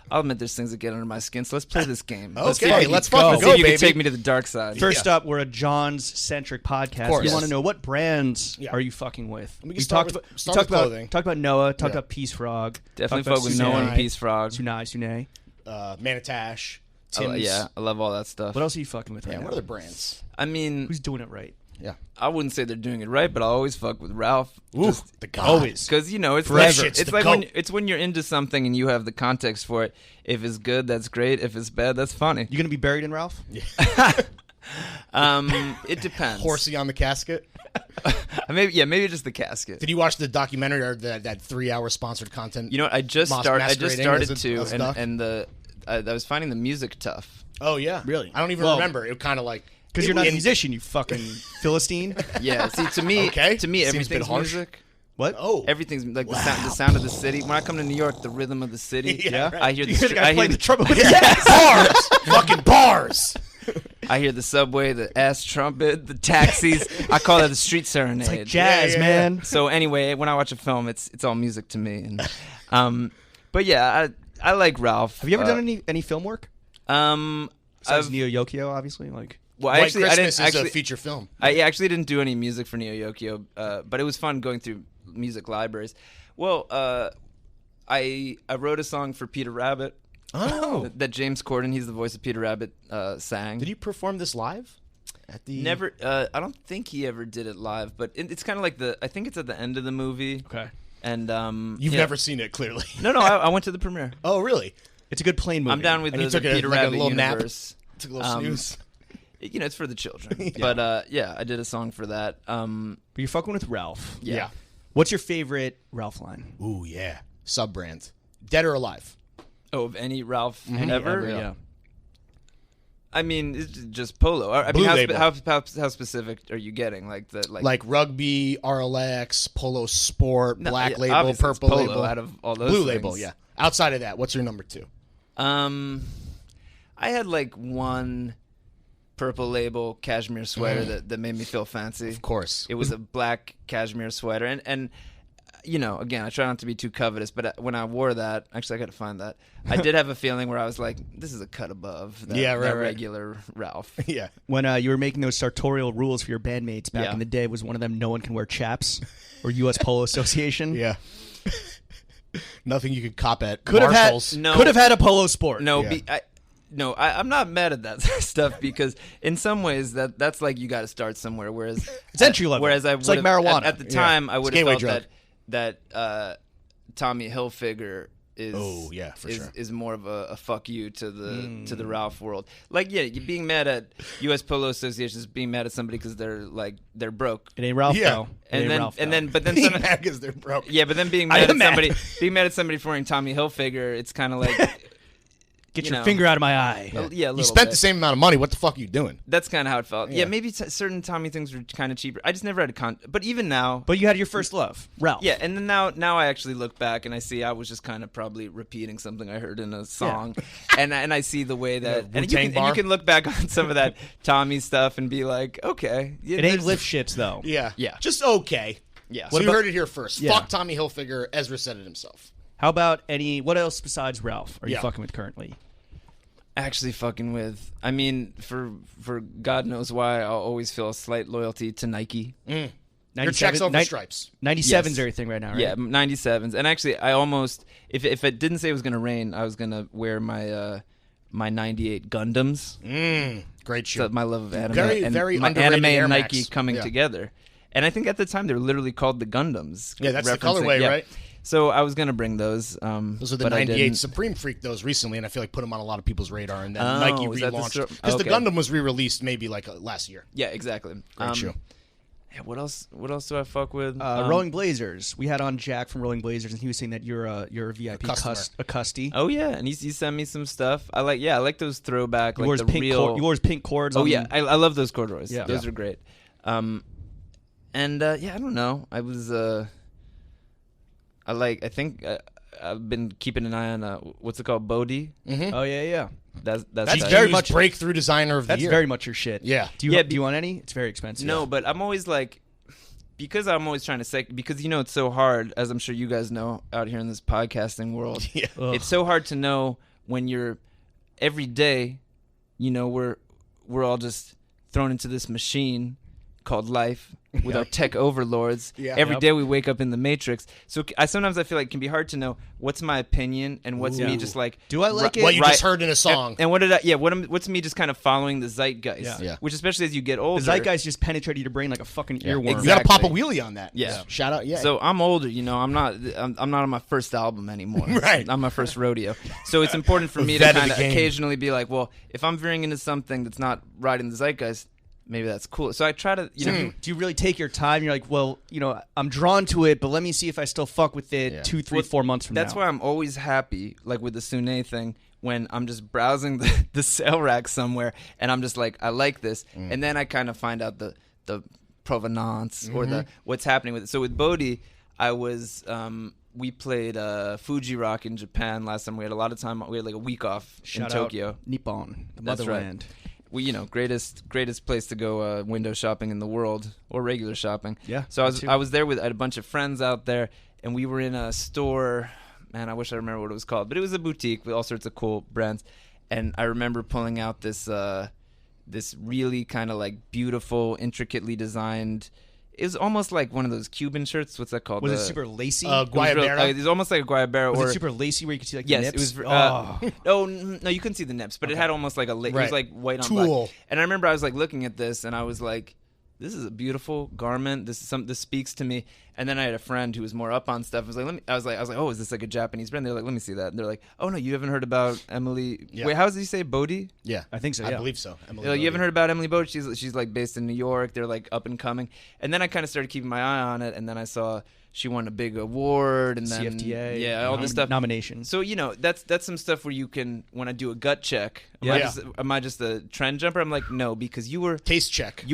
Speaker 4: I'll admit there's things that get under my skin. So let's play this game.
Speaker 5: Okay, let's fucking
Speaker 4: Let's see
Speaker 5: go,
Speaker 4: if you
Speaker 5: baby.
Speaker 4: can take me to the dark side.
Speaker 3: First up, we're a Johns-centric podcast.
Speaker 5: course.
Speaker 3: We
Speaker 5: Yes.
Speaker 3: want to know what brands
Speaker 5: Yeah.
Speaker 3: are you fucking with?
Speaker 5: We can start with
Speaker 3: talked
Speaker 5: clothing.
Speaker 3: Talked about Noah. Talked
Speaker 5: Yeah.
Speaker 3: about Peace Frog.
Speaker 4: Definitely
Speaker 3: talked
Speaker 4: fuck with
Speaker 3: about
Speaker 4: Noah and
Speaker 5: Sunai.
Speaker 4: Peace Frog.
Speaker 3: Sunai.
Speaker 5: Manitash,
Speaker 4: Oh,
Speaker 5: Tim's.
Speaker 4: yeah, I love all that stuff.
Speaker 3: What else are you fucking with right
Speaker 5: Yeah,
Speaker 3: now?
Speaker 5: what are the brands?
Speaker 4: I mean,
Speaker 3: Who's doing it right?
Speaker 5: Yeah.
Speaker 4: I wouldn't say they're doing it right, but I always fuck with Ralph.
Speaker 5: Ooh, the God.
Speaker 3: Always.
Speaker 4: Because it's
Speaker 5: Forever.
Speaker 4: like,
Speaker 5: Shit's
Speaker 4: it's
Speaker 5: the
Speaker 4: like
Speaker 5: goat.
Speaker 4: when you're into something and you have the context for it. If it's good, that's great. If it's bad, that's funny.
Speaker 3: You gonna be buried in Ralph?
Speaker 4: It depends.
Speaker 5: Horsey on the casket.
Speaker 4: maybe just the casket.
Speaker 5: Did you watch the documentary or that 3-hour sponsored content?
Speaker 4: You know what? I just started
Speaker 5: masquerading as
Speaker 4: to,
Speaker 5: a duck?
Speaker 4: and I was finding the music tough.
Speaker 5: Oh yeah,
Speaker 3: Really?
Speaker 5: I don't even
Speaker 3: Well,
Speaker 5: remember. It kind of like
Speaker 3: Because
Speaker 5: it
Speaker 3: you're not a
Speaker 5: was-
Speaker 3: musician, you fucking Philistine.
Speaker 4: Yeah. See, to me,
Speaker 5: Okay. Seems a bit
Speaker 4: everything's
Speaker 5: harsh.
Speaker 4: music.
Speaker 3: What?
Speaker 5: Oh,
Speaker 4: Everything's like the sound of the city. When I come to New York, the rhythm of the city.
Speaker 5: Yeah, right.
Speaker 4: I hear the
Speaker 3: You hear the guy
Speaker 4: I hear
Speaker 3: playing the
Speaker 4: the,
Speaker 3: trumpet with
Speaker 5: bars, fucking bars.
Speaker 4: I hear the subway, the ass trumpet, the taxis. I call that the street serenade.
Speaker 3: It's like jazz,
Speaker 5: Yeah.
Speaker 3: man.
Speaker 4: So anyway, when I watch a film, it's all music to me. And, but yeah, I like Ralph.
Speaker 3: Have you ever done any film work? Besides
Speaker 4: I've,
Speaker 3: Neo Yokio, obviously. Like,
Speaker 4: well,
Speaker 5: White
Speaker 4: I didn't
Speaker 5: Christmas is
Speaker 4: actually.
Speaker 5: a feature film.
Speaker 4: I actually didn't do any music for Neo Yokio, but it was fun going through music libraries. Well, I wrote a song for Peter Rabbit.
Speaker 5: Oh,
Speaker 4: That James Corden, he's the voice of Peter Rabbit, sang.
Speaker 5: did you perform this live? At the
Speaker 4: Never. I don't think he ever did it live, but it's kind of like I think it's at the end of the movie.
Speaker 3: okay.
Speaker 4: And
Speaker 5: You've
Speaker 4: yeah.
Speaker 5: never seen it, clearly.
Speaker 4: No, I went to the premiere.
Speaker 5: Oh, really?
Speaker 3: It's a good plane movie.
Speaker 4: I'm down with
Speaker 5: And you
Speaker 4: the
Speaker 5: took a-
Speaker 4: Peter
Speaker 5: like a
Speaker 4: Rabbit
Speaker 5: little nap?
Speaker 4: universe.
Speaker 5: Took a little snooze.
Speaker 4: You know, it's for the children. But yeah, I did a song for that.
Speaker 3: But you're fucking with Ralph.
Speaker 4: Yeah.
Speaker 3: What's your favorite Ralph line?
Speaker 5: Ooh, yeah. Sub brand, dead or alive?
Speaker 4: Oh, of any Ralph
Speaker 5: Mm-hmm.
Speaker 4: ever?
Speaker 3: Yeah.
Speaker 4: I mean, it's just Polo. I
Speaker 5: Blue
Speaker 4: mean,
Speaker 5: Label.
Speaker 4: how specific are you getting?
Speaker 5: Like rugby, RLX, Polo Sport,
Speaker 4: No,
Speaker 5: Black
Speaker 4: yeah,
Speaker 5: Label,
Speaker 4: obviously it's
Speaker 5: Purple
Speaker 4: Polo
Speaker 5: Label,
Speaker 4: out of all those
Speaker 5: Blue
Speaker 4: things.
Speaker 5: Label. Yeah. Outside of that, what's your number 2?
Speaker 4: I had like one Purple Label cashmere sweater that made me feel fancy.
Speaker 5: Of course.
Speaker 4: It was a black cashmere sweater, and you know, again, I try not to be too covetous, but when I wore that, actually, I got to find that. I did have a feeling where I was like, "This is a cut above that,
Speaker 5: Yeah, right,
Speaker 4: that
Speaker 5: right.
Speaker 4: regular Ralph."
Speaker 5: Yeah.
Speaker 3: When you were making those sartorial rules for your bandmates back
Speaker 4: Yeah.
Speaker 3: in the day, was one of them no one can wear chaps or U.S. Polo Association?
Speaker 5: Yeah. Nothing you could cop at
Speaker 3: Could have had
Speaker 5: Marshalls.
Speaker 4: No.
Speaker 3: could have had a Polo Sport.
Speaker 4: No,
Speaker 5: Yeah.
Speaker 4: I'm not mad at that stuff because in some ways that's like you got to start somewhere. Whereas
Speaker 3: It's entry level.
Speaker 4: Whereas I
Speaker 3: It's like
Speaker 4: would've-
Speaker 3: marijuana.
Speaker 4: at the time. I would have
Speaker 5: gateway
Speaker 4: felt
Speaker 5: drug.
Speaker 4: that Tommy Hilfiger is
Speaker 5: Oh, yeah, for sure.
Speaker 4: is more of a fuck you to the Ralph world. Like you're being mad at U.S. Polo Association is being mad at somebody because they're broke.
Speaker 3: It ain't Ralph
Speaker 5: Yeah.
Speaker 3: though. It ain't Ralph, though.
Speaker 4: But then
Speaker 5: Being
Speaker 4: some,
Speaker 5: mad 'cause they're broke.
Speaker 4: yeah, but then being
Speaker 3: I
Speaker 4: mad
Speaker 3: am
Speaker 4: at
Speaker 3: mad.
Speaker 4: somebody for wearing Tommy Hilfiger, it's kind of like
Speaker 3: Get
Speaker 4: you
Speaker 3: your
Speaker 4: know.
Speaker 3: finger out of my eye.
Speaker 4: yeah, a
Speaker 5: You
Speaker 4: little
Speaker 5: spent
Speaker 4: bit.
Speaker 5: the same amount of money. What the fuck are you doing?
Speaker 4: That's kind of how it felt. Yeah,
Speaker 5: Yeah.
Speaker 4: maybe certain Tommy things were kind of cheaper. I just never had but even now.
Speaker 3: But you had your first love, Ralph.
Speaker 4: Yeah, and then now I actually look back and I see I was just kind of probably repeating something I heard in a song, and I see the way that and
Speaker 5: Wu-Tang
Speaker 4: you
Speaker 5: bar?
Speaker 4: can look back on some of that Tommy stuff and be like, okay, yeah,
Speaker 3: It ain't
Speaker 4: there's-
Speaker 3: lift shits though.
Speaker 5: Yeah.
Speaker 4: Yeah.
Speaker 5: Just okay.
Speaker 4: Yeah.
Speaker 5: So you heard it here first.
Speaker 3: Yeah.
Speaker 5: Fuck Tommy Hilfiger. Ezra said it himself.
Speaker 3: How about what else besides Ralph are you
Speaker 5: Yeah.
Speaker 3: fucking with currently?
Speaker 4: Actually fucking with. I mean, for God knows why, I'll always feel a slight loyalty to Nike.
Speaker 5: Your checks over stripes.
Speaker 3: 97's
Speaker 4: Yes.
Speaker 3: everything right now, right?
Speaker 4: Yeah, 97s. And actually, I almost if it didn't say it was gonna rain, I was gonna wear my my 98 Gundams.
Speaker 5: Great shoe.
Speaker 4: So my love of anime
Speaker 5: Very,
Speaker 4: and
Speaker 5: very
Speaker 4: my
Speaker 5: underrated
Speaker 4: anime
Speaker 5: Air
Speaker 4: and
Speaker 5: Max.
Speaker 4: Nike coming
Speaker 5: Yeah.
Speaker 4: together. And I think at the time they were literally called the Gundams.
Speaker 5: Yeah, that's the
Speaker 4: referencing-
Speaker 5: colorway, right?
Speaker 4: So I was gonna bring those.
Speaker 5: Those are the
Speaker 4: but I
Speaker 5: 98
Speaker 4: didn't.
Speaker 5: Supreme freaked those recently, and I feel like put them on a lot of people's radar. And then
Speaker 4: Oh,
Speaker 5: Nike
Speaker 4: is that the
Speaker 5: relaunched
Speaker 4: stro-
Speaker 5: because
Speaker 4: okay.
Speaker 5: the Gundam was re-released maybe like last year.
Speaker 4: Yeah, exactly.
Speaker 5: Great shoe.
Speaker 4: Yeah, what else? What else do I fuck with?
Speaker 3: Rolling Blazers. We had on Jack from Rolling Blazers, and he was saying that you're a VIP
Speaker 5: customer.
Speaker 3: a custy.
Speaker 4: Oh yeah, and he sent me some stuff. I like those throwback,
Speaker 3: You
Speaker 4: like
Speaker 3: wore
Speaker 4: the
Speaker 3: his pink
Speaker 4: real.
Speaker 3: he wore his pink cords.
Speaker 4: Oh
Speaker 3: on,
Speaker 4: yeah, I love those corduroys.
Speaker 3: Yeah.
Speaker 4: Those
Speaker 3: Yeah.
Speaker 4: are great. And yeah, I don't know. I was I think I've been keeping an eye on what's it called, Bodhi.
Speaker 3: Oh yeah.
Speaker 4: That's
Speaker 5: That's
Speaker 3: very
Speaker 5: very
Speaker 3: much-
Speaker 5: much breakthrough designer of the
Speaker 3: That's
Speaker 5: year.
Speaker 3: very much your shit.
Speaker 5: Yeah.
Speaker 3: Do you
Speaker 4: Yeah,
Speaker 3: do you want any? It's very expensive.
Speaker 4: No, but I'm always like, because I'm always trying to say, because you know it's so hard, as I'm sure you guys know out here in this podcasting world.
Speaker 5: Yeah.
Speaker 4: It's so hard to know when you're every day, you know, we're all just thrown into this machine called life with our tech overlords.
Speaker 5: Yeah.
Speaker 4: Every day we wake up in the Matrix. So sometimes I feel like it can be hard to know what's my opinion and what's me just like.
Speaker 3: Do I like it?
Speaker 5: What you just heard in a song.
Speaker 4: And what did I? Yeah. What's me just kind of following the zeitgeist?
Speaker 5: Yeah.
Speaker 4: Which especially as you get older.
Speaker 3: The zeitgeist just penetrated your brain like a fucking earworm.
Speaker 5: You gotta pop a wheelie on that.
Speaker 4: Yeah.
Speaker 5: Shout out. Yeah.
Speaker 4: So I'm older, I'm not on my first album anymore.
Speaker 5: Right.
Speaker 4: I'm my first rodeo. So it's important for me to
Speaker 5: Vet of
Speaker 4: kind
Speaker 5: the
Speaker 4: of
Speaker 5: game.
Speaker 4: occasionally be like, well, if I'm veering into something that's not right in the zeitgeist, maybe that's cool. So I try to,
Speaker 3: Do you really take your time? You're like, well, I'm drawn to it, but let me see if I still fuck with it 2, 3, 4 months from
Speaker 4: That's
Speaker 3: now.
Speaker 4: why I'm always happy, like with the Sune thing, when I'm just browsing the sale rack somewhere and I'm just like, I like this. And then I kind of find out the provenance or the what's happening with it. So with Bodhi, I was we played Fuji Rock in Japan last time. We had a lot of time. We had like a week off
Speaker 3: Shout
Speaker 4: in Tokyo.
Speaker 3: out Nippon, the
Speaker 4: That's right.
Speaker 3: motherland.
Speaker 4: We greatest place to go window shopping in the world or regular shopping.
Speaker 3: Yeah,
Speaker 4: So
Speaker 3: me too.
Speaker 4: I was there with I had a bunch of friends out there, and we were in a store. Man, I wish I remember what it was called, but it was a boutique with all sorts of cool brands. And I remember pulling out this this really kind of like beautiful, intricately designed. It was almost like one of those Cuban shirts. What's that called?
Speaker 3: Was it super lacy?
Speaker 5: Guayabera.
Speaker 4: It was almost like a Guayabera.
Speaker 3: was
Speaker 4: or
Speaker 3: it super lacy where you could see like
Speaker 4: yes,
Speaker 3: the
Speaker 4: it
Speaker 3: nips?
Speaker 4: was. No, you couldn't see the nips, but it had almost like a. It
Speaker 5: Right.
Speaker 4: was like white on
Speaker 5: Tulle.
Speaker 4: black. And I remember I was like looking at this, and I was like, "This is a beautiful garment. This speaks to me." And then I had a friend who was more up on stuff. I was like, I was like, "Oh, is this like a Japanese brand?" They're like, "Let me see that." And they're like, "Oh no, you haven't heard about Emily?
Speaker 5: Yeah.
Speaker 4: Wait, how does he say Bodhi?"
Speaker 5: Yeah.
Speaker 3: I think so,
Speaker 5: I
Speaker 3: yeah.
Speaker 5: believe so. Emily
Speaker 4: They're like, you haven't
Speaker 5: Bodhi.
Speaker 4: heard about Emily Bodhi? She's like based in New York. They're like up and coming. And then I kind of started keeping my eye on it, and then I saw she won a big award, and then
Speaker 3: CFTA,
Speaker 4: yeah, all this stuff.
Speaker 3: nominations.
Speaker 4: So that's some stuff where you can, when I do a gut check,
Speaker 5: Yeah.
Speaker 4: am I just a trend jumper? I'm like, no, because you were
Speaker 5: Taste check.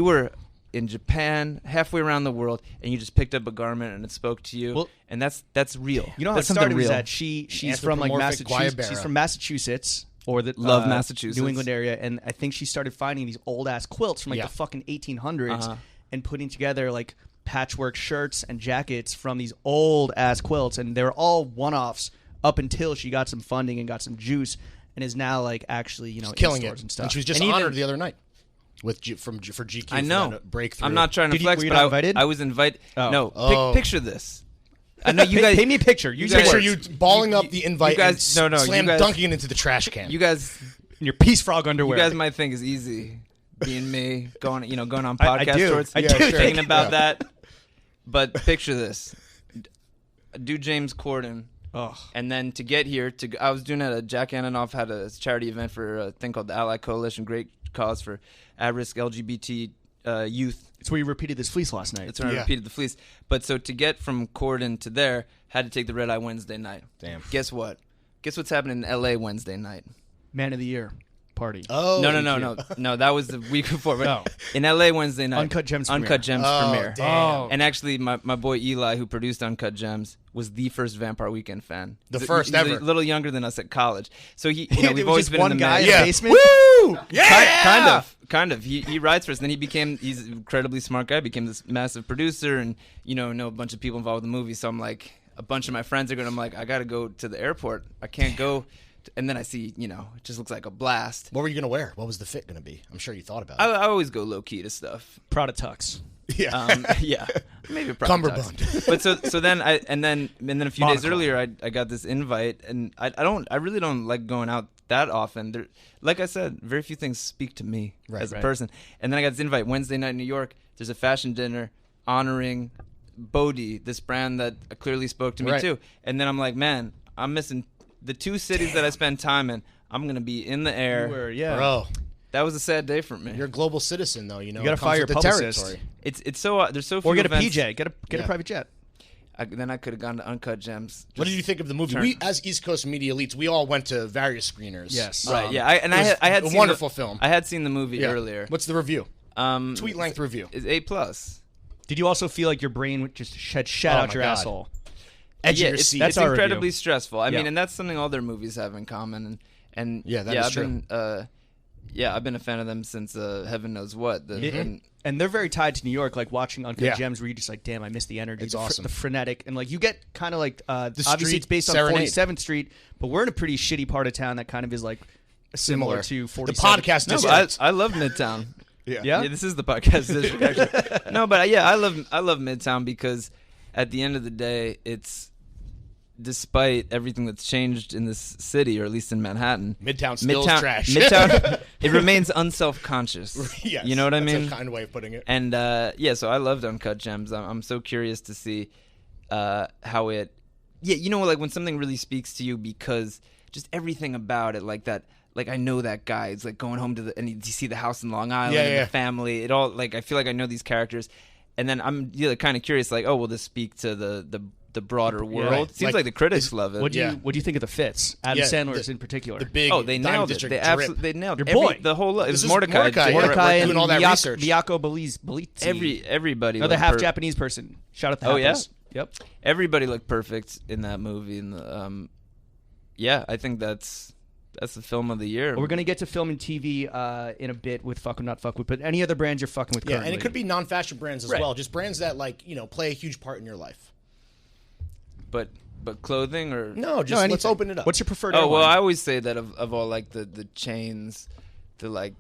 Speaker 4: in Japan, halfway around the world, and you just picked up a garment and it spoke to you.
Speaker 3: Well,
Speaker 4: and that's real.
Speaker 3: You know how
Speaker 4: that's
Speaker 3: it started
Speaker 4: something
Speaker 3: was
Speaker 4: real.
Speaker 3: that she's from like
Speaker 5: Anthropomorphic
Speaker 3: Massachusetts.
Speaker 5: Guayabera.
Speaker 3: She's from Massachusetts or the
Speaker 4: Love Massachusetts.
Speaker 3: New England area, and I think she started finding these old ass quilts from like
Speaker 5: Yeah.
Speaker 3: the fucking 1800s
Speaker 4: Uh-huh.
Speaker 3: and putting together like patchwork shirts and jackets from these old ass quilts, and they were all one offs up until she got some funding and got some juice, and is now like actually in
Speaker 5: Killing
Speaker 3: stores
Speaker 5: it.
Speaker 3: and stuff.
Speaker 5: And she was just
Speaker 4: And even-
Speaker 5: honored the other night for GQ.
Speaker 4: I
Speaker 5: for
Speaker 4: know.
Speaker 5: that breakthrough.
Speaker 4: I'm not trying to
Speaker 3: Did you-
Speaker 4: flex,
Speaker 3: were you
Speaker 4: but
Speaker 3: not invited?
Speaker 4: I was invited.
Speaker 3: Oh.
Speaker 4: No,
Speaker 5: Oh.
Speaker 4: picture this. I know you guys.
Speaker 3: Paint me a picture. Use your
Speaker 5: Picture
Speaker 3: words.
Speaker 5: you balling
Speaker 4: You-
Speaker 5: up the invite
Speaker 4: you guys-
Speaker 5: and
Speaker 4: no, you
Speaker 5: slam
Speaker 4: guys-
Speaker 5: dunking it into the trash can.
Speaker 4: You guys.
Speaker 3: in your peace frog underwear.
Speaker 4: You guys might think it's easy being me going on
Speaker 3: I
Speaker 4: podcast
Speaker 3: do.
Speaker 4: shorts.
Speaker 3: I do
Speaker 4: thinking
Speaker 3: think-
Speaker 4: about that. But picture this: do James Corden,
Speaker 3: Ugh.
Speaker 4: and then to get here, I was doing it. Jack Antonoff had a charity event for a thing called the Ally Coalition, great cause for at-risk LGBT youth.
Speaker 3: It's where you repeated this fleece last night.
Speaker 4: That's when I
Speaker 5: Yeah.
Speaker 4: repeated the fleece. But so to get from Corden to there, had to take the red eye Wednesday night.
Speaker 5: Damn.
Speaker 4: Guess what? Guess what's happening in L.A. Wednesday night?
Speaker 3: Man of the Year party.
Speaker 5: Oh
Speaker 4: No. That was the week before. But
Speaker 3: No.
Speaker 4: in L.A. Wednesday night,
Speaker 3: Uncut Gems premiere.
Speaker 4: Uncut Gems
Speaker 5: Oh,
Speaker 4: premiere.
Speaker 5: damn.
Speaker 4: And actually, my boy Eli, who produced Uncut Gems, was the first Vampire Weekend fan.
Speaker 5: The
Speaker 4: He's
Speaker 5: first
Speaker 4: he's
Speaker 5: ever.
Speaker 4: a little younger than us at college. So he,
Speaker 3: It
Speaker 4: we've
Speaker 3: was
Speaker 4: always
Speaker 3: just
Speaker 4: been
Speaker 3: one
Speaker 4: in the
Speaker 3: guy in
Speaker 4: mix.
Speaker 3: the
Speaker 5: Yeah.
Speaker 3: basement.
Speaker 5: Woo! Yeah.
Speaker 4: Kind of. He writes for us. Then he's an incredibly smart guy. Became this massive producer, and know a bunch of people involved with the movie. So I'm like, a bunch of my friends are going. I'm like, I got to go to the airport. I can't go. And then I see, it just looks like a blast.
Speaker 5: What were you gonna wear? What was the fit gonna be? I'm sure you thought about
Speaker 4: I
Speaker 5: it.
Speaker 4: always go low key to stuff.
Speaker 3: Prada tux.
Speaker 5: Yeah.
Speaker 4: Yeah, maybe a
Speaker 5: Cummerbund.
Speaker 4: But so then and then a few days
Speaker 3: Monocle.
Speaker 4: earlier I got this invite, and I really don't like going out that often. There, like I said, very few things speak to me as a
Speaker 3: Right.
Speaker 4: person. And then I got this invite Wednesday night in New York. There's a fashion dinner honoring Bodhi, this brand that clearly spoke to me
Speaker 5: Right.
Speaker 4: too. And then I'm like, man, I'm missing the two cities that I spend time in. I'm gonna be in the air.
Speaker 3: You were, yeah.
Speaker 5: Bro,
Speaker 4: That was a sad day for me.
Speaker 5: you're a global citizen though. You
Speaker 3: gotta
Speaker 5: it comes
Speaker 3: fire
Speaker 5: with
Speaker 3: your
Speaker 5: the
Speaker 3: publicist.
Speaker 5: territory.
Speaker 4: It's so there's so few
Speaker 3: Or get a
Speaker 4: events.
Speaker 3: PJ. Get a
Speaker 5: Yeah.
Speaker 3: private jet.
Speaker 4: Then I could have gone to Uncut Gems.
Speaker 5: What did you think of the movie?
Speaker 4: turn-
Speaker 5: We, as East Coast media elites, we all went to various screeners.
Speaker 3: Yes.
Speaker 4: Right.
Speaker 5: Um,
Speaker 4: Yeah. I
Speaker 5: it was
Speaker 4: had
Speaker 5: a
Speaker 4: seen
Speaker 5: wonderful
Speaker 4: the,
Speaker 5: film.
Speaker 4: I had seen the movie
Speaker 5: Yeah.
Speaker 4: earlier.
Speaker 5: What's the review? Tweet length review.
Speaker 4: Is A+.
Speaker 3: Did you also feel like your brain would just shat
Speaker 5: Oh
Speaker 3: out
Speaker 5: my
Speaker 3: your
Speaker 5: God.
Speaker 3: asshole?
Speaker 5: Edge
Speaker 4: Yeah,
Speaker 5: of your
Speaker 4: it's,
Speaker 5: seat.
Speaker 3: That's
Speaker 4: it's
Speaker 3: our
Speaker 4: incredibly
Speaker 3: review.
Speaker 4: stressful. I
Speaker 3: Yeah.
Speaker 4: mean, and that's something all their movies have in common. And
Speaker 5: Yeah, that is
Speaker 4: I've
Speaker 5: true.
Speaker 4: been I've been a fan of them since heaven knows what.
Speaker 3: And they're very tied to New York, like watching Uncut
Speaker 5: Yeah.
Speaker 3: Gems, where you're just like, damn, I miss the energy.
Speaker 5: It's
Speaker 3: the
Speaker 5: awesome.
Speaker 3: The frenetic. And like, you get kind of like, obviously
Speaker 5: street
Speaker 3: it's based on
Speaker 5: serenade.
Speaker 3: 47th Street, but we're in a pretty shitty part of town that kind of is like similar to
Speaker 5: The
Speaker 3: 47th.
Speaker 5: podcast
Speaker 4: No,
Speaker 5: district.
Speaker 4: but I love Midtown.
Speaker 3: Yeah?
Speaker 4: this is the podcast district. Actually. No, but I love Midtown because at the end of the day, it's despite everything that's changed in this city, or at least in Manhattan,
Speaker 5: Midtown still trash.
Speaker 4: Midtown, it remains unself-conscious.
Speaker 5: Yes,
Speaker 4: you know what I mean?
Speaker 5: That's a kind way of putting it.
Speaker 4: And so I loved Uncut Gems. I'm so curious to see how it. Yeah, you know, like when something really speaks to you because just everything about it, like that. Like I know that guy. It's like going home to and you see the house in Long Island and the family. It all like I feel like I know these characters, and then I'm kind of curious. Like, oh, will this speak to the broader world?
Speaker 5: Right.
Speaker 4: Seems like the critics love it.
Speaker 3: What do you think of the fits? Adam Sandler's in particular.
Speaker 5: The big
Speaker 4: they
Speaker 5: Diamond
Speaker 4: nailed it.
Speaker 5: District
Speaker 4: They
Speaker 5: drip.
Speaker 4: absolutely they nailed
Speaker 3: Your
Speaker 4: it.
Speaker 3: boy.
Speaker 4: The whole it
Speaker 5: This
Speaker 4: was
Speaker 5: is
Speaker 4: Mordecai.
Speaker 3: Mordecai
Speaker 5: doing all that research.
Speaker 3: Miyako Belizzi.
Speaker 4: Everybody.
Speaker 3: Another
Speaker 4: looked
Speaker 3: half Japanese person. Shout out to
Speaker 4: Oh, yeah?
Speaker 3: Happos. Yep.
Speaker 4: Everybody looked perfect in that movie, and I think that's the film of the year.
Speaker 3: Well, we're gonna get to film and TV in a bit with Fuck or Not Fuck with, but any other brands you're fucking with
Speaker 5: Yeah,
Speaker 3: currently?
Speaker 5: and it could be non-fashion brands as
Speaker 4: Right.
Speaker 5: well, just brands that play a huge part in your life.
Speaker 4: but clothing or
Speaker 5: No, just
Speaker 3: anything.
Speaker 5: let's open it up.
Speaker 3: What's your preferred?
Speaker 4: Oh well,
Speaker 3: airline?
Speaker 4: I always say that of all like the chains, the like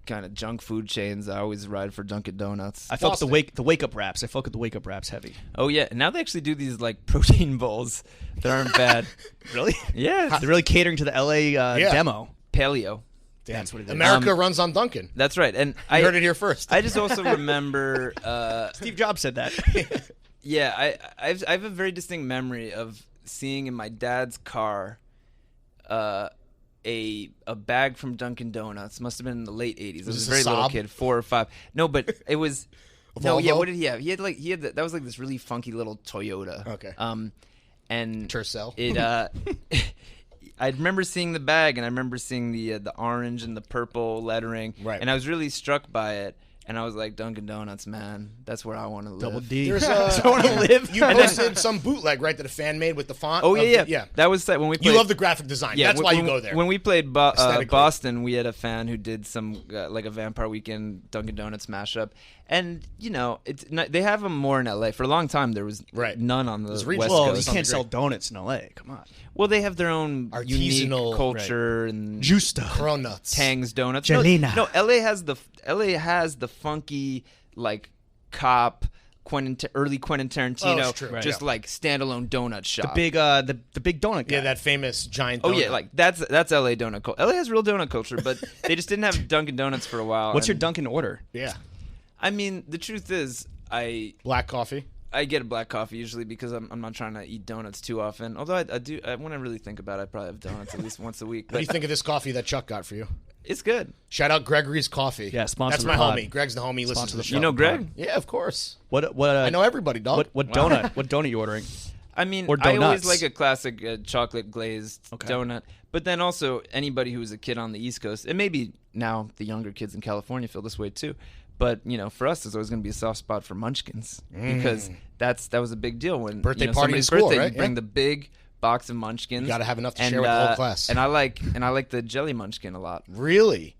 Speaker 4: kind of junk food chains, I always ride for Dunkin' Donuts.
Speaker 3: I felt the
Speaker 5: Boston.
Speaker 3: wake up wraps. I felt the wake up wraps heavy.
Speaker 4: Oh yeah, now they actually do these like protein bowls that aren't bad.
Speaker 3: Really?
Speaker 4: Yeah,
Speaker 3: They're really catering to the LA demo.
Speaker 4: paleo.
Speaker 5: Damn.
Speaker 3: That's what it is.
Speaker 5: America runs on Dunkin'.
Speaker 4: That's right, and
Speaker 5: You
Speaker 4: I
Speaker 5: heard it here first.
Speaker 4: I just also remember.
Speaker 3: Steve Jobs said that.
Speaker 4: Yeah, I have a very distinct memory of seeing in my dad's car a bag from Dunkin' Donuts. Must have been in the late 80s. I was
Speaker 5: this
Speaker 4: a very
Speaker 5: a
Speaker 4: little
Speaker 5: Saab?
Speaker 4: kid, 4 or 5. No, but it was no, yeah,
Speaker 5: Volvo?
Speaker 4: what did he have? He had that was like this really funky little Toyota.
Speaker 5: Okay.
Speaker 4: And
Speaker 5: Tercel.
Speaker 4: it I remember seeing the bag, and I remember seeing the orange and the purple lettering,
Speaker 5: Right.
Speaker 4: and I was really struck by it. And I was like, Dunkin' Donuts, man, that's where I want to live.
Speaker 3: Double D.
Speaker 5: There's
Speaker 3: I want to live.
Speaker 5: You posted some bootleg, right, that a fan made with the font.
Speaker 4: Oh
Speaker 5: of
Speaker 4: yeah.
Speaker 5: yeah.
Speaker 4: That was when we played.
Speaker 5: You love the graphic design. That's why you go there.
Speaker 4: When we played
Speaker 5: Aesthetically.
Speaker 4: Boston, we had a fan who did some like a Vampire Weekend Dunkin' Donuts mashup, and they have them more in LA. For a long time, there was
Speaker 5: Right.
Speaker 4: none on the
Speaker 5: There's
Speaker 4: West
Speaker 5: regional-
Speaker 3: Well,
Speaker 4: Coast.
Speaker 3: you can't sell donuts in LA. Come on.
Speaker 4: Well, they have their own unique
Speaker 5: Artisanal,
Speaker 4: culture and
Speaker 3: Justa.
Speaker 5: Cronuts.
Speaker 4: Tang's Donuts.
Speaker 3: Jelena.
Speaker 4: No, LA has the funky like cop early Quentin Tarantino,
Speaker 5: Oh, it's true. Right.
Speaker 4: just like standalone donut shop.
Speaker 3: The big donut guy.
Speaker 5: Yeah, that famous giant
Speaker 4: Oh
Speaker 5: donut.
Speaker 4: yeah, like that's LA donut culture. LA has real donut culture, but they just didn't have Dunkin' Donuts for a while.
Speaker 3: What's your
Speaker 4: and-
Speaker 3: Dunkin' order?
Speaker 5: Yeah.
Speaker 4: I mean, the truth is, I
Speaker 5: Black coffee.
Speaker 4: get a black coffee usually because I'm not trying to eat donuts too often. Although when I really think about it, I probably have donuts at least once a week.
Speaker 5: What do
Speaker 4: But
Speaker 5: you think of this coffee that Chuck got for you?
Speaker 4: it's good.
Speaker 5: Shout out Gregory's Coffee.
Speaker 3: Yeah, sponsor
Speaker 5: That's
Speaker 3: the
Speaker 5: my
Speaker 3: pod.
Speaker 5: homie. Greg's the homie. He listens to the show.
Speaker 4: You know Greg?
Speaker 5: Yeah, of course.
Speaker 3: What?
Speaker 5: I know everybody, dog.
Speaker 3: What donut? What donut you ordering?
Speaker 4: I mean,
Speaker 3: Or
Speaker 4: I always
Speaker 3: donuts.
Speaker 4: like a classic chocolate glazed
Speaker 3: Okay.
Speaker 4: donut. But then also anybody who was a kid on the East Coast, and maybe now the younger kids in California feel this way too. But for us, there's always going to be a soft spot for Munchkins because that was a big deal when
Speaker 5: Birthday party in
Speaker 4: somebody's
Speaker 5: school,
Speaker 4: birthday,
Speaker 5: right?
Speaker 4: You bring
Speaker 5: Yeah.
Speaker 4: the big box of Munchkins.
Speaker 5: You gotta have enough to
Speaker 4: and,
Speaker 5: share with the whole class.
Speaker 4: And I like the jelly Munchkin a lot.
Speaker 5: Really?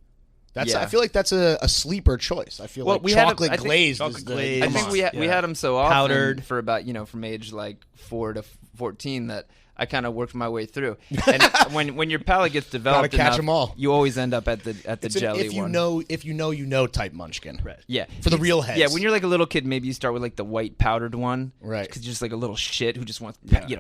Speaker 4: Yeah.
Speaker 5: I feel like that's a sleeper choice. I feel
Speaker 4: Well,
Speaker 5: like
Speaker 4: we had
Speaker 5: chocolate
Speaker 4: I think-
Speaker 5: glazed.
Speaker 3: chocolate
Speaker 5: is the,
Speaker 3: glazed.
Speaker 4: I
Speaker 5: come
Speaker 4: think
Speaker 5: on.
Speaker 4: we had them so often
Speaker 3: Powdered.
Speaker 4: for about from age like 4 to 14 that I kind of worked my way through. And when your palate gets developed
Speaker 5: Gotta catch
Speaker 4: enough,
Speaker 5: 'em all.
Speaker 4: you always end up at the
Speaker 5: It's an
Speaker 4: jelly
Speaker 5: if you
Speaker 4: one.
Speaker 5: know, you know type Munchkin.
Speaker 3: Right.
Speaker 4: Yeah,
Speaker 5: For the real heads.
Speaker 4: Yeah, when you're like a little kid, maybe you start with like the white powdered one,
Speaker 5: Right.
Speaker 4: Because you're just like a little shit who just wants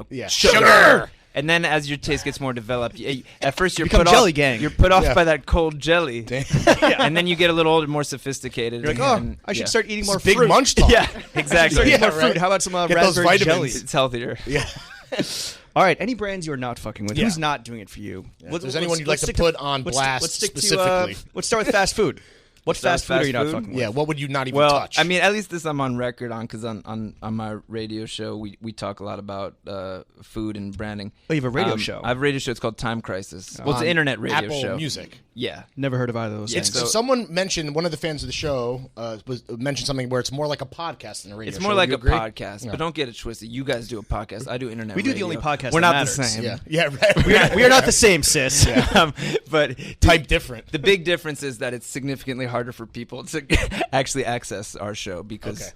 Speaker 5: Yeah.
Speaker 4: sugar. And then as your taste gets more developed, at first you're
Speaker 3: become
Speaker 4: put
Speaker 3: jelly
Speaker 4: off.
Speaker 3: gang.
Speaker 4: You're put off
Speaker 5: Yeah.
Speaker 4: by that cold jelly, and then you get a little older, more sophisticated.
Speaker 3: You're like,
Speaker 4: and,
Speaker 3: I should
Speaker 4: yeah.
Speaker 3: start eating more
Speaker 5: Big
Speaker 3: fruit.
Speaker 5: munch talk.
Speaker 4: Yeah, exactly.
Speaker 3: Start eating
Speaker 5: Yeah,
Speaker 3: more fruit.
Speaker 5: right.
Speaker 3: How about some
Speaker 5: Get those
Speaker 3: raspberry
Speaker 5: vitamins.
Speaker 3: jelly?
Speaker 4: It's healthier.
Speaker 5: Yeah.
Speaker 3: All right. Any brands you're not fucking with?
Speaker 5: Yeah.
Speaker 3: Who's not doing it for you?
Speaker 5: If there's anyone you'd like to
Speaker 3: stick
Speaker 5: put on
Speaker 3: let's
Speaker 5: blast
Speaker 3: let's stick
Speaker 5: specifically.
Speaker 3: let's start with fast food. What
Speaker 4: Start
Speaker 3: fast
Speaker 4: with
Speaker 3: food are
Speaker 4: fast
Speaker 3: you not
Speaker 4: food?
Speaker 3: fucking with?
Speaker 5: Yeah, what would you not even
Speaker 4: Well,
Speaker 5: touch?
Speaker 4: I mean, at least this I'm on record on because on my radio show we talk a lot about food and branding.
Speaker 3: Oh, you have a radio show?
Speaker 4: I have a radio show. It's called Time Crisis. Well, it's
Speaker 5: On
Speaker 4: an internet radio
Speaker 5: Apple
Speaker 4: show.
Speaker 5: Music.
Speaker 4: Yeah.
Speaker 3: Never heard of either of those
Speaker 4: Yeah,
Speaker 3: things.
Speaker 4: so-
Speaker 5: Someone mentioned, one of the fans of the show mentioned something where it's more like a podcast than a radio
Speaker 4: It's
Speaker 5: show.
Speaker 4: more
Speaker 5: Would
Speaker 4: like
Speaker 5: you
Speaker 4: a
Speaker 5: agree?
Speaker 4: podcast, but don't get it twisted. You guys do a podcast. I do internet.
Speaker 3: We do the
Speaker 4: radio.
Speaker 3: only podcast
Speaker 4: We're
Speaker 3: that
Speaker 4: not
Speaker 3: matters.
Speaker 4: the same.
Speaker 5: Yeah, right.
Speaker 3: we are not the same, sis.
Speaker 4: But
Speaker 5: Type different.
Speaker 4: the big difference is that it's significantly harder for people to actually access our show because,
Speaker 5: Okay.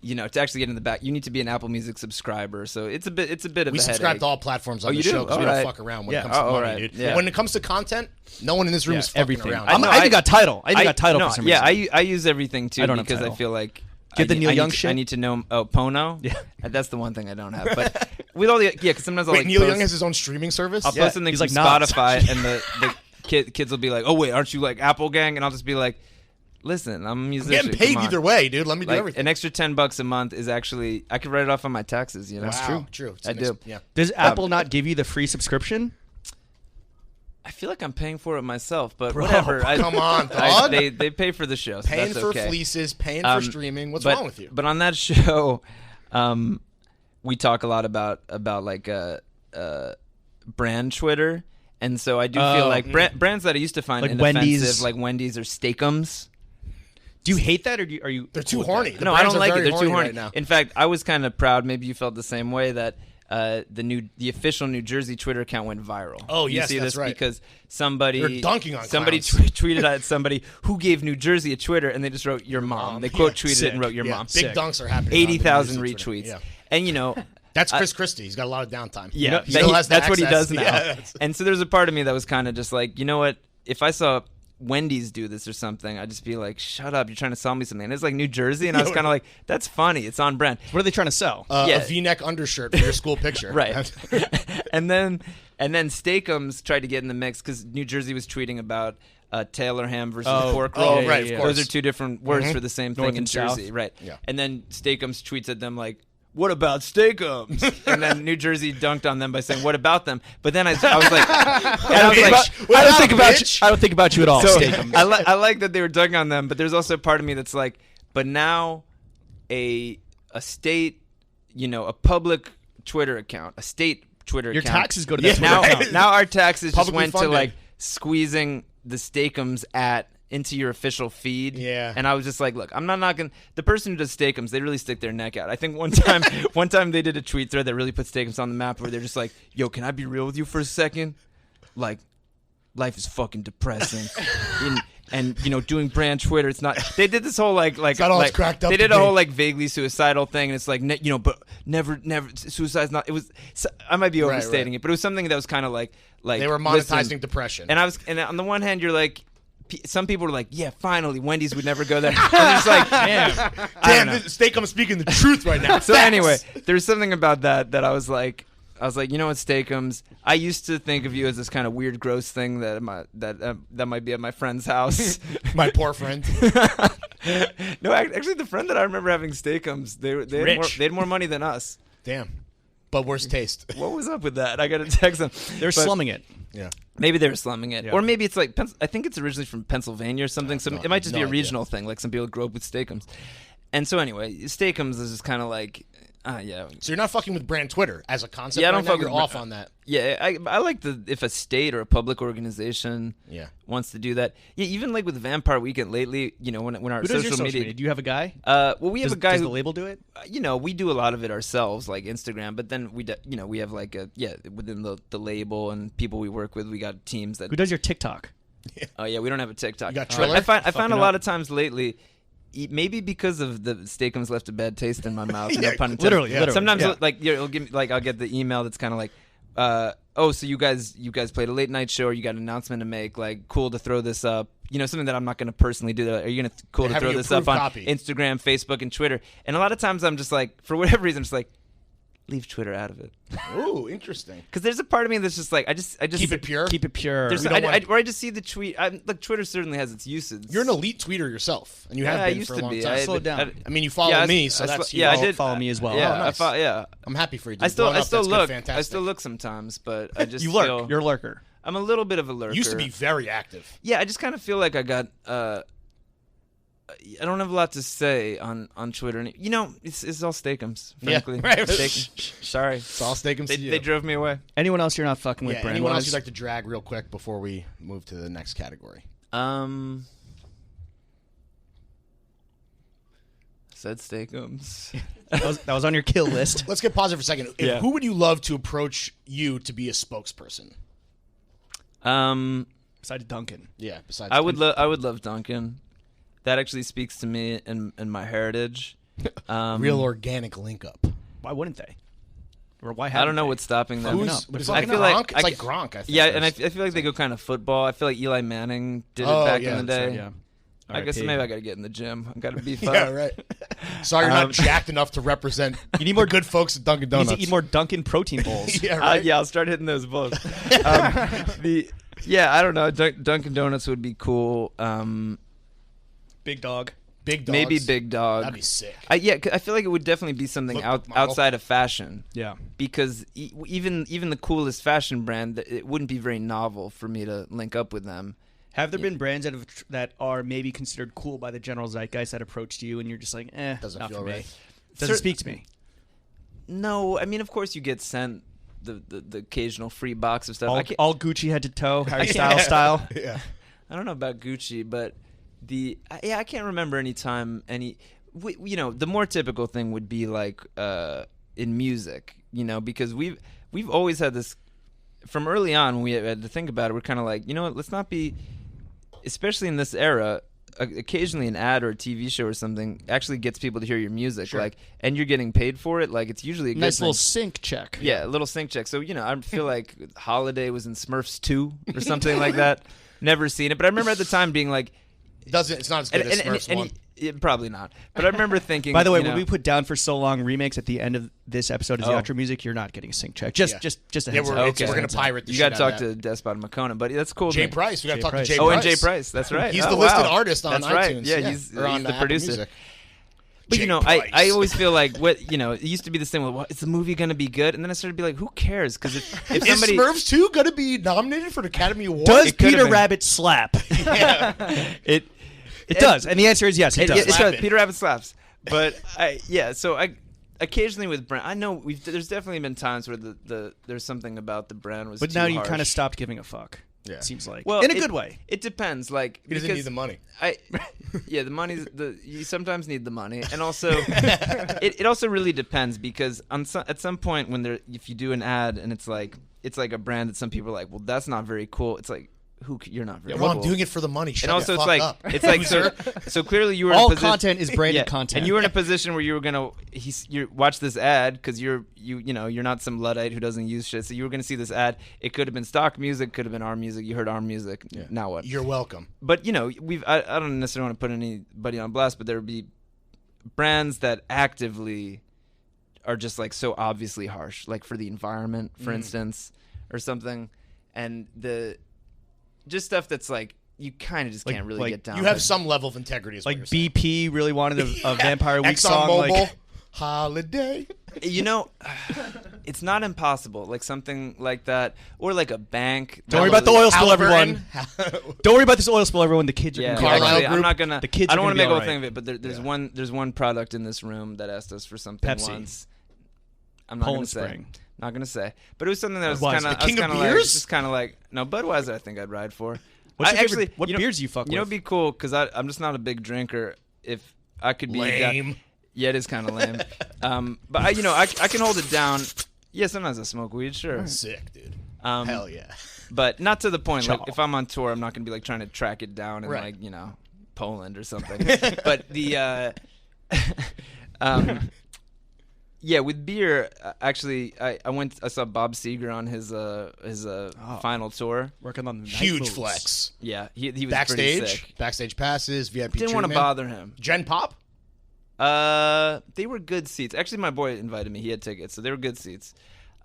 Speaker 4: to actually get in the back, you need to be an Apple Music subscriber. So it's a bit of a headache.
Speaker 5: We subscribe to all platforms on the
Speaker 4: you do?
Speaker 5: show because we
Speaker 4: All
Speaker 5: don't
Speaker 4: right.
Speaker 5: fuck around when
Speaker 3: Yeah.
Speaker 5: it comes to
Speaker 4: Oh,
Speaker 5: money,
Speaker 4: right.
Speaker 5: dude.
Speaker 4: Yeah.
Speaker 5: When it comes to content, no one in this room is fucking
Speaker 3: everything.
Speaker 5: around.
Speaker 3: I even got Tidal. I even got Tidal for some reason.
Speaker 4: Yeah, I use everything too
Speaker 3: I don't have
Speaker 4: because I
Speaker 3: Tidal.
Speaker 4: feel like
Speaker 3: Get the Neil
Speaker 4: I
Speaker 3: Young
Speaker 4: need to,
Speaker 3: shit?
Speaker 4: I need to know. Oh, Pono. Yeah, that's the one thing I don't have. But with all the because sometimes I'll
Speaker 5: Wait,
Speaker 4: like
Speaker 5: Neil
Speaker 4: post,
Speaker 5: Young has his own streaming service?
Speaker 4: I'll post something
Speaker 3: he's
Speaker 4: from
Speaker 3: like, nah.
Speaker 4: Spotify, and the kids will be like, "Oh wait, aren't you like Apple Gang?" And I'll just be like, "Listen, I'm a musician.
Speaker 5: Getting paid
Speaker 4: Come on."
Speaker 5: either way, dude. Let me do
Speaker 4: Like
Speaker 5: everything.
Speaker 4: an extra $10 a month is actually I could write it off on my taxes. You know,
Speaker 5: Wow, true. It's
Speaker 4: I
Speaker 5: an
Speaker 4: do.
Speaker 5: Yeah.
Speaker 3: Does Apple not give you the free subscription?
Speaker 4: I feel like I'm paying for it myself, but
Speaker 3: Bro,
Speaker 4: whatever.
Speaker 5: come on, dog.
Speaker 4: They pay for the show, so
Speaker 5: Paying
Speaker 4: that's
Speaker 5: for
Speaker 4: okay.
Speaker 5: fleeces, paying for streaming. What's
Speaker 4: but-
Speaker 5: wrong with you?
Speaker 4: But on that show, we talk a lot about like brand Twitter, and so I do feel like brands that I used to find
Speaker 3: Like
Speaker 4: inoffensive,
Speaker 3: Wendy's.
Speaker 4: like Wendy's or Steakums.
Speaker 3: Do you hate that, or are you?
Speaker 5: They're too
Speaker 3: cool with
Speaker 5: horny.
Speaker 3: that?
Speaker 5: The
Speaker 4: No, I
Speaker 5: brands
Speaker 4: don't
Speaker 5: are
Speaker 4: like it.
Speaker 5: very
Speaker 4: They're too horny.
Speaker 5: right now.
Speaker 4: In fact, I was kind of proud. Maybe you felt the same way that the official New Jersey Twitter account went viral.
Speaker 5: Oh,
Speaker 4: you
Speaker 5: yes,
Speaker 4: see
Speaker 5: that's
Speaker 4: this
Speaker 5: right.
Speaker 4: because somebody
Speaker 5: They're dunking on
Speaker 4: somebody
Speaker 5: clowns.
Speaker 4: tweeted at somebody who gave New Jersey a Twitter, and they just wrote your mom. They quote tweeted it and wrote your
Speaker 5: Yeah,
Speaker 4: mom.
Speaker 5: big dunks are happening. on the
Speaker 4: 80,000
Speaker 5: New Jersey Twitter.
Speaker 4: retweets,
Speaker 5: Yeah.
Speaker 4: and
Speaker 5: That's Chris Christie. He's got a lot of downtime.
Speaker 4: Yeah,
Speaker 5: He still has the
Speaker 4: that's what he
Speaker 5: access.
Speaker 4: does now.
Speaker 5: Yeah, that's-
Speaker 4: And so there's a part of me that was kind of just like, you know what? If I saw Wendy's do this or something, I'd just be like, shut up, you're trying to sell me something. And it's like New Jersey, and I was kind of like, that's funny. It's on brand.
Speaker 3: What are they trying to sell?
Speaker 4: Yeah.
Speaker 5: A V-neck undershirt for your school picture.
Speaker 4: Right. and then Steakums tried to get in the mix because New Jersey was tweeting about Taylor ham versus pork roll.
Speaker 5: right, of course.
Speaker 4: Those are two different words for the same
Speaker 3: North
Speaker 4: thing in
Speaker 3: and South.
Speaker 4: Jersey. Right.
Speaker 5: Yeah.
Speaker 4: And then Steakums tweets at them like, what about Steakums? And then New Jersey dunked on them by saying, what about them? But then I was like,
Speaker 3: I don't think about you at all.
Speaker 4: so
Speaker 3: Steakums.
Speaker 4: I like that they were dunking on them, but there's also a part of me that's like, but now a state, a public Twitter account, a state Twitter
Speaker 3: Your
Speaker 4: account.
Speaker 3: taxes go to that
Speaker 4: now,
Speaker 3: Twitter account.
Speaker 4: now our taxes just
Speaker 5: Publicly
Speaker 4: went to
Speaker 5: funded.
Speaker 4: like squeezing the Steakums into your official feed.
Speaker 5: Yeah.
Speaker 4: And I was just like, look, I'm not knocking the person who does Steakums. They really stick their neck out. I think one time they did a tweet thread that really put Steakums on the map where they're just like, yo, can I be real with you for a second? Like, life is fucking depressing. And doing brand Twitter, it's not. They did this whole like
Speaker 5: not all it's cracked up
Speaker 4: They did
Speaker 5: to
Speaker 4: a
Speaker 5: be.
Speaker 4: whole like vaguely suicidal thing, and it's like but never suicide's not. It was. I might be overstating it, but it was something that was kind of like
Speaker 5: They were monetizing
Speaker 4: listen,
Speaker 5: depression.
Speaker 4: and on the one hand, you're like. Some people were like, "Yeah, finally, Wendy's would never go there." I'm just like,
Speaker 5: Damn, this Steakums speaking the truth right now.
Speaker 4: so
Speaker 5: Facts.
Speaker 4: anyway, there's something about that I was like, you know what, Steakums? I used to think of you as this kind of weird, gross thing that might be at my friend's house.
Speaker 5: My poor friend.
Speaker 4: No, actually, the friend that I remember having Steakums, they had more money than us.
Speaker 5: Damn. But worst taste.
Speaker 4: What was up with that? I got to text them.
Speaker 3: They're slumming it.
Speaker 5: Yeah.
Speaker 4: Maybe they were slumming it,
Speaker 3: Yeah.
Speaker 4: or maybe it's like I think it's originally from Pennsylvania or something. So it might just be a
Speaker 5: idea.
Speaker 4: regional thing. Like some people grew up with Steakums, and so anyway, Steakums is just kind of like, yeah.
Speaker 5: So you're not fucking with brand Twitter as a concept.
Speaker 4: Yeah, I
Speaker 5: right
Speaker 4: don't
Speaker 5: now?
Speaker 4: fuck
Speaker 5: You're
Speaker 4: with
Speaker 5: off on that.
Speaker 4: Yeah, I like if a state or a public organization wants to do that. Yeah, even like with Vampire Weekend lately, when our
Speaker 3: Who does your
Speaker 4: social media.
Speaker 3: Do you have a guy?
Speaker 4: Well, we have
Speaker 3: Does
Speaker 4: a guy
Speaker 3: does
Speaker 4: who
Speaker 3: the label do it?
Speaker 4: we do a lot of it ourselves, like Instagram. But then we have like within the label and people we work with, we got teams that.
Speaker 3: Who does your TikTok?
Speaker 4: Oh yeah, we don't have a TikTok.
Speaker 5: You got
Speaker 4: But
Speaker 5: Triller?
Speaker 4: I find a
Speaker 3: Fucking
Speaker 4: lot
Speaker 3: up.
Speaker 4: of times lately. Maybe because of the Steakums left a bad taste in my mouth. No
Speaker 5: Yeah,
Speaker 4: pun intended.
Speaker 3: literally,
Speaker 4: Sometimes
Speaker 3: yeah.
Speaker 4: like it'll give me like I'll get the email that's kind of like, oh, so you guys played a late night show, or you got an announcement to make, like cool to throw this up. Something that I'm not going to personally do. Are you going to cool to
Speaker 5: Having
Speaker 4: throw
Speaker 5: you
Speaker 4: this up
Speaker 5: approve
Speaker 4: on
Speaker 5: copy.
Speaker 4: Instagram, Facebook, and Twitter? And a lot of times I'm just like, for whatever reason, I'm just like, leave Twitter out of it.
Speaker 5: Ooh, interesting.
Speaker 4: Because there's a part of me that's just like, I just
Speaker 5: Keep it pure.
Speaker 3: Keep it pure.
Speaker 4: There's,
Speaker 5: We don't want-
Speaker 4: where I just see the tweet. Look, Twitter certainly has its uses.
Speaker 5: You're an elite tweeter yourself, and you have
Speaker 4: I
Speaker 5: been
Speaker 4: used
Speaker 5: for a
Speaker 4: to
Speaker 5: long
Speaker 4: be.
Speaker 5: time.
Speaker 3: Slow down.
Speaker 5: I mean, you follow
Speaker 4: Yeah,
Speaker 5: me, so that's
Speaker 4: yeah, I
Speaker 5: you.
Speaker 4: did
Speaker 3: follow me as well.
Speaker 4: Yeah,
Speaker 5: Oh, nice.
Speaker 4: yeah.
Speaker 5: I'm happy for you. Dude.
Speaker 4: I still
Speaker 5: Growing up, that's good,
Speaker 4: look.
Speaker 5: Fantastic.
Speaker 4: I still look sometimes, but I just
Speaker 3: You lurk.
Speaker 4: feel-
Speaker 3: You're a lurker.
Speaker 4: I'm a little bit of a lurker.
Speaker 5: Used to be very active.
Speaker 4: Yeah, I just kind of feel like I got. I don't have a lot to say on Twitter. It's all Steakums,
Speaker 5: Yeah,
Speaker 4: frankly.
Speaker 5: right.
Speaker 4: Steakums. Sorry,
Speaker 5: It's all Steakums to you.
Speaker 4: they drove me away.
Speaker 3: Anyone else you're not fucking with,
Speaker 5: Yeah,
Speaker 3: Brand?
Speaker 5: anyone else
Speaker 3: wise?
Speaker 5: you'd like to drag real quick before we move to the next category?
Speaker 4: Said Steakums.
Speaker 3: that was on your kill list.
Speaker 5: Let's get positive for a second.
Speaker 4: Yeah.
Speaker 5: Who would you love to approach you to be a spokesperson?
Speaker 3: Besides Duncan.
Speaker 5: Yeah, besides
Speaker 4: I would love Duncan. That actually speaks to me and my heritage.
Speaker 5: Real organic link up.
Speaker 3: Why wouldn't they? Or why?
Speaker 4: I don't know
Speaker 3: they?
Speaker 4: what's stopping them.
Speaker 3: Fucking up.
Speaker 5: Is
Speaker 4: I
Speaker 5: it
Speaker 4: feel
Speaker 5: Gronk?
Speaker 4: like
Speaker 5: It's like Gronk. I think.
Speaker 4: Yeah, and I feel like they go kind of football. I feel like Eli Manning did it back in the
Speaker 3: That's right,
Speaker 4: day.
Speaker 3: yeah.
Speaker 4: I guess
Speaker 3: RIP.
Speaker 4: maybe I got to get in the gym. I got to beef up.
Speaker 5: Yeah, right. Sorry, you're not jacked enough to represent. You need more good folks at Dunkin'
Speaker 3: You need
Speaker 5: Donuts.
Speaker 3: to eat more Dunkin' protein bowls.
Speaker 5: Yeah, right.
Speaker 4: Yeah, I'll start hitting those balls. I don't know. Dunkin' Donuts would be cool.
Speaker 3: Big dog.
Speaker 5: Big dogs.
Speaker 4: Maybe Big Dog.
Speaker 5: That'd be sick.
Speaker 4: I feel like it would definitely be something
Speaker 5: Model.
Speaker 4: outside of fashion.
Speaker 3: Yeah.
Speaker 4: Because even the coolest fashion brand, it wouldn't be very novel for me to link up with them.
Speaker 3: Have there been brands that are maybe considered cool by the general zeitgeist that approached you and you're just like,
Speaker 5: Doesn't
Speaker 3: not
Speaker 5: feel
Speaker 3: for me.
Speaker 5: right.
Speaker 3: Doesn't speak to me.
Speaker 4: No, I mean, of course you get sent the occasional free box of stuff.
Speaker 3: All Gucci head to toe, Harry Styles style.
Speaker 5: Yeah.
Speaker 4: I don't know about Gucci, but I can't remember the more typical thing would be like in music, because we've always had this from early on when we had to think about it. We're kind of like, let's not be, especially in this era, occasionally an ad or a TV show or something actually gets people to hear your music,
Speaker 5: Sure.
Speaker 4: and you're getting paid for it. Like, it's usually a good
Speaker 3: Nice
Speaker 4: thing.
Speaker 3: little sync check.
Speaker 4: Yeah, a little sync check. So, I feel like Holiday was in Smurfs 2 or something like that. Never seen it, but I remember at the time being like,
Speaker 5: It's not as good as Smurfs 1.
Speaker 4: probably not. But I remember thinking.
Speaker 3: By the way, when we put down for so long remakes at the end of this episode as the
Speaker 4: Oh.
Speaker 3: outro music, you're not getting a sync check. Just a
Speaker 5: Yeah,
Speaker 3: heads
Speaker 5: we're
Speaker 3: up.
Speaker 4: Okay.
Speaker 5: going to pirate the
Speaker 4: You
Speaker 5: shit
Speaker 4: got to
Speaker 5: out
Speaker 4: talk
Speaker 5: of
Speaker 4: to
Speaker 5: that.
Speaker 4: Despot Makona, but that's cool.
Speaker 5: Jay
Speaker 4: man.
Speaker 5: Price. We got to talk to
Speaker 3: Price.
Speaker 5: Jay
Speaker 4: Oh,
Speaker 5: Price.
Speaker 4: and Jay Price. That's right.
Speaker 5: He's
Speaker 4: Oh,
Speaker 5: the listed
Speaker 4: wow.
Speaker 5: artist on
Speaker 4: That's
Speaker 5: iTunes.
Speaker 4: right. Yeah, he's
Speaker 5: or on
Speaker 4: the
Speaker 5: Apple
Speaker 4: producer.
Speaker 5: Music.
Speaker 4: But
Speaker 5: Jay
Speaker 4: I
Speaker 5: Price.
Speaker 4: always feel like it used to be this thing with, is the movie going to be good? And then I started to be like, who cares? Because if
Speaker 5: Is
Speaker 4: somebody
Speaker 5: Smurfs 2 going to be nominated for an Academy Award?
Speaker 3: Does
Speaker 4: It could've
Speaker 3: Peter
Speaker 4: been.
Speaker 3: Rabbit slap? It does, and the answer is yes. It
Speaker 4: Yeah,
Speaker 3: does.
Speaker 4: it
Speaker 5: Slap
Speaker 4: does.
Speaker 5: it.
Speaker 4: Peter Rabbit slaps. But so I occasionally with brand, I know there's definitely been times where there's something about the brand was
Speaker 3: But
Speaker 4: too
Speaker 3: now you
Speaker 4: harsh.
Speaker 3: kind of stopped giving a fuck.
Speaker 5: Yeah.
Speaker 3: It seems like,
Speaker 4: Well,
Speaker 3: in a good way.
Speaker 4: It depends. Like,
Speaker 5: He doesn't
Speaker 4: because
Speaker 5: need the money.
Speaker 4: the money's you sometimes need the money, and also it also really depends because at some point if you do an ad and it's like a brand that some people are like, well, that's not very cool. It's like, you're not very
Speaker 5: Well,
Speaker 4: cool.
Speaker 5: I'm doing it for the money. Shut
Speaker 4: and also
Speaker 5: the
Speaker 4: it's
Speaker 5: fuck
Speaker 4: like
Speaker 5: up.
Speaker 4: so clearly you were
Speaker 3: All
Speaker 4: in a position,
Speaker 3: content is branded content.
Speaker 4: and you were in a position where you were gonna you watch this ad because you're not some Luddite who doesn't use shit, so you were gonna see this ad. It could have been stock music, could have been our music. You heard our music. Now what?
Speaker 5: You're welcome.
Speaker 4: But I don't necessarily want to put anybody on blast, but there would be brands that actively are just like so obviously harsh, like for the environment, for instance, or something, and just stuff that's like you kind of just can't really get down.
Speaker 5: You have
Speaker 4: with.
Speaker 5: some level of integrity. Is
Speaker 3: Like
Speaker 5: what you're saying.
Speaker 3: BP really wanted a Vampire Week
Speaker 5: Exxon
Speaker 3: song.
Speaker 5: Mobil,
Speaker 3: Like,
Speaker 5: Holiday.
Speaker 4: It's not impossible, like something like that, or like a bank.
Speaker 3: don't worry about the oil spill,
Speaker 5: Halliburton.
Speaker 3: everyone. Don't worry about this oil spill, everyone. The kids are
Speaker 4: Yeah,
Speaker 3: gonna be all
Speaker 5: Carlisle
Speaker 3: right.
Speaker 4: actually,
Speaker 5: Group.
Speaker 4: I'm not gonna.
Speaker 3: The kids
Speaker 4: I
Speaker 3: are
Speaker 4: don't want to
Speaker 3: gonna
Speaker 4: make a
Speaker 3: be
Speaker 4: whole
Speaker 3: all
Speaker 4: thing of it, but there's one product in this room that asked us for something
Speaker 3: Pepsi.
Speaker 4: once. I'm not
Speaker 3: Poland
Speaker 4: gonna say.
Speaker 3: Spring.
Speaker 4: Not gonna say, but it was something that was
Speaker 3: Budweiser.
Speaker 4: kind of.
Speaker 5: The king of
Speaker 4: like,
Speaker 5: beers?
Speaker 4: just kind of like no Budweiser. I think I'd ride for.
Speaker 3: What's your
Speaker 4: I
Speaker 3: favorite-
Speaker 4: actually,
Speaker 3: what beers do you fuck
Speaker 4: You know,
Speaker 3: with?
Speaker 4: it'd be cool because I'm just not a big drinker. If I could be
Speaker 5: Lame.
Speaker 4: yeah, it is kind of lame. But I can hold it down. Yeah, sometimes I smoke weed, sure.
Speaker 5: Sick, dude.
Speaker 4: Hell
Speaker 5: yeah.
Speaker 4: But not to the point. Like
Speaker 3: Chaw.
Speaker 4: if I'm on tour, I'm not gonna be like trying to track it down in
Speaker 5: Right.
Speaker 4: like Poland or something. But the yeah, with beer, actually, I saw Bob Seger on his final tour.
Speaker 3: Working on the night
Speaker 5: Huge
Speaker 3: moves.
Speaker 5: flex.
Speaker 4: Yeah, he was pretty sick.
Speaker 5: Backstage passes, VIP
Speaker 4: Didn't want to
Speaker 5: treatment.
Speaker 4: bother him.
Speaker 5: Gen Pop?
Speaker 4: They were good seats. Actually, my boy invited me. He had tickets, so they were good seats.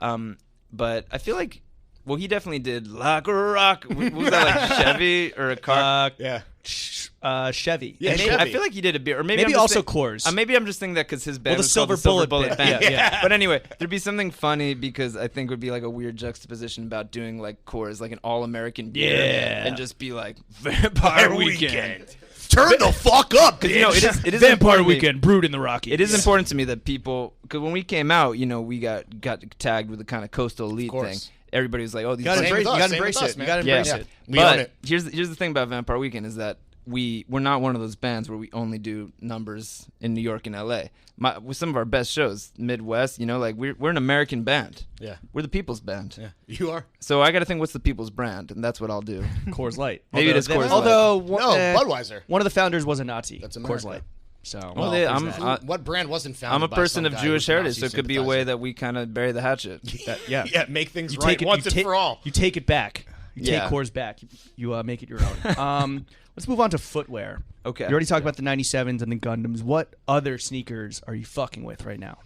Speaker 4: But I feel like, well, he definitely did like a rock. What was that, like Chevy or a car?
Speaker 5: Yeah.
Speaker 3: Chevy.
Speaker 5: Yeah,
Speaker 3: And
Speaker 5: Chevy.
Speaker 4: I feel like he did a beer, or maybe
Speaker 3: Maybe
Speaker 4: I'm just
Speaker 3: also
Speaker 4: think-
Speaker 3: Coors.
Speaker 4: Maybe I'm just thinking that because his band
Speaker 3: Well, the
Speaker 4: was called
Speaker 3: Silver
Speaker 4: the
Speaker 3: Bullet
Speaker 4: Band.
Speaker 3: band. Yeah.
Speaker 4: But anyway, there'd be something funny because I think it would be like a weird juxtaposition about doing like Coors, like an all-American beer,
Speaker 3: Yeah.
Speaker 4: and just be like Vampire Weekend.
Speaker 5: Turn the fuck up, bitch.
Speaker 4: It is
Speaker 3: Vampire
Speaker 4: important to me-
Speaker 3: Weekend, brewed in the Rockies.
Speaker 4: It is important to me that people, because when we came out, we got tagged with the kind of coastal elite
Speaker 5: course.
Speaker 4: thing. Everybody was like, "Oh, these."
Speaker 3: You gotta
Speaker 5: Same
Speaker 3: embrace,
Speaker 5: with us,
Speaker 3: you gotta
Speaker 5: same
Speaker 3: embrace
Speaker 5: with us,
Speaker 3: it. You
Speaker 5: man.
Speaker 3: gotta
Speaker 4: Yeah.
Speaker 3: embrace
Speaker 4: Yeah.
Speaker 3: it.
Speaker 5: We
Speaker 4: but
Speaker 5: own it.
Speaker 4: here's the thing about Vampire Weekend is that we're not one of those bands where we only do numbers in New York and LA. With some of our best shows, Midwest, like we're an American band.
Speaker 5: Yeah.
Speaker 4: We're the people's band.
Speaker 5: Yeah. You are?
Speaker 4: So I got to think, what's the people's brand, and that's what I'll do.
Speaker 3: Coors Light.
Speaker 4: Maybe it is Coors Light.
Speaker 3: Although
Speaker 5: No, Budweiser.
Speaker 3: one of the founders was a Nazi.
Speaker 5: That's
Speaker 3: Coors
Speaker 5: America.
Speaker 3: Light. So,
Speaker 4: Well,
Speaker 3: there's
Speaker 4: I'm-
Speaker 3: that.
Speaker 5: What brand wasn't founded?
Speaker 4: I'm a
Speaker 5: by
Speaker 4: person
Speaker 5: some
Speaker 4: of
Speaker 5: guy
Speaker 4: Jewish
Speaker 5: who's a
Speaker 4: heritage,
Speaker 5: Nazi
Speaker 4: so it could be a way
Speaker 5: sympathizer?
Speaker 4: that we kind of bury the hatchet.
Speaker 3: Yeah.
Speaker 5: Yeah, make things
Speaker 3: You
Speaker 5: right
Speaker 3: take it
Speaker 5: once
Speaker 3: you
Speaker 5: and
Speaker 3: take-
Speaker 5: for all.
Speaker 3: You take it back. You
Speaker 4: Yeah.
Speaker 3: take Coors back. You make it your own. Let's move on to footwear.
Speaker 4: Okay.
Speaker 3: You already talked about the 97s and the Gundams. What other sneakers are you fucking with right now?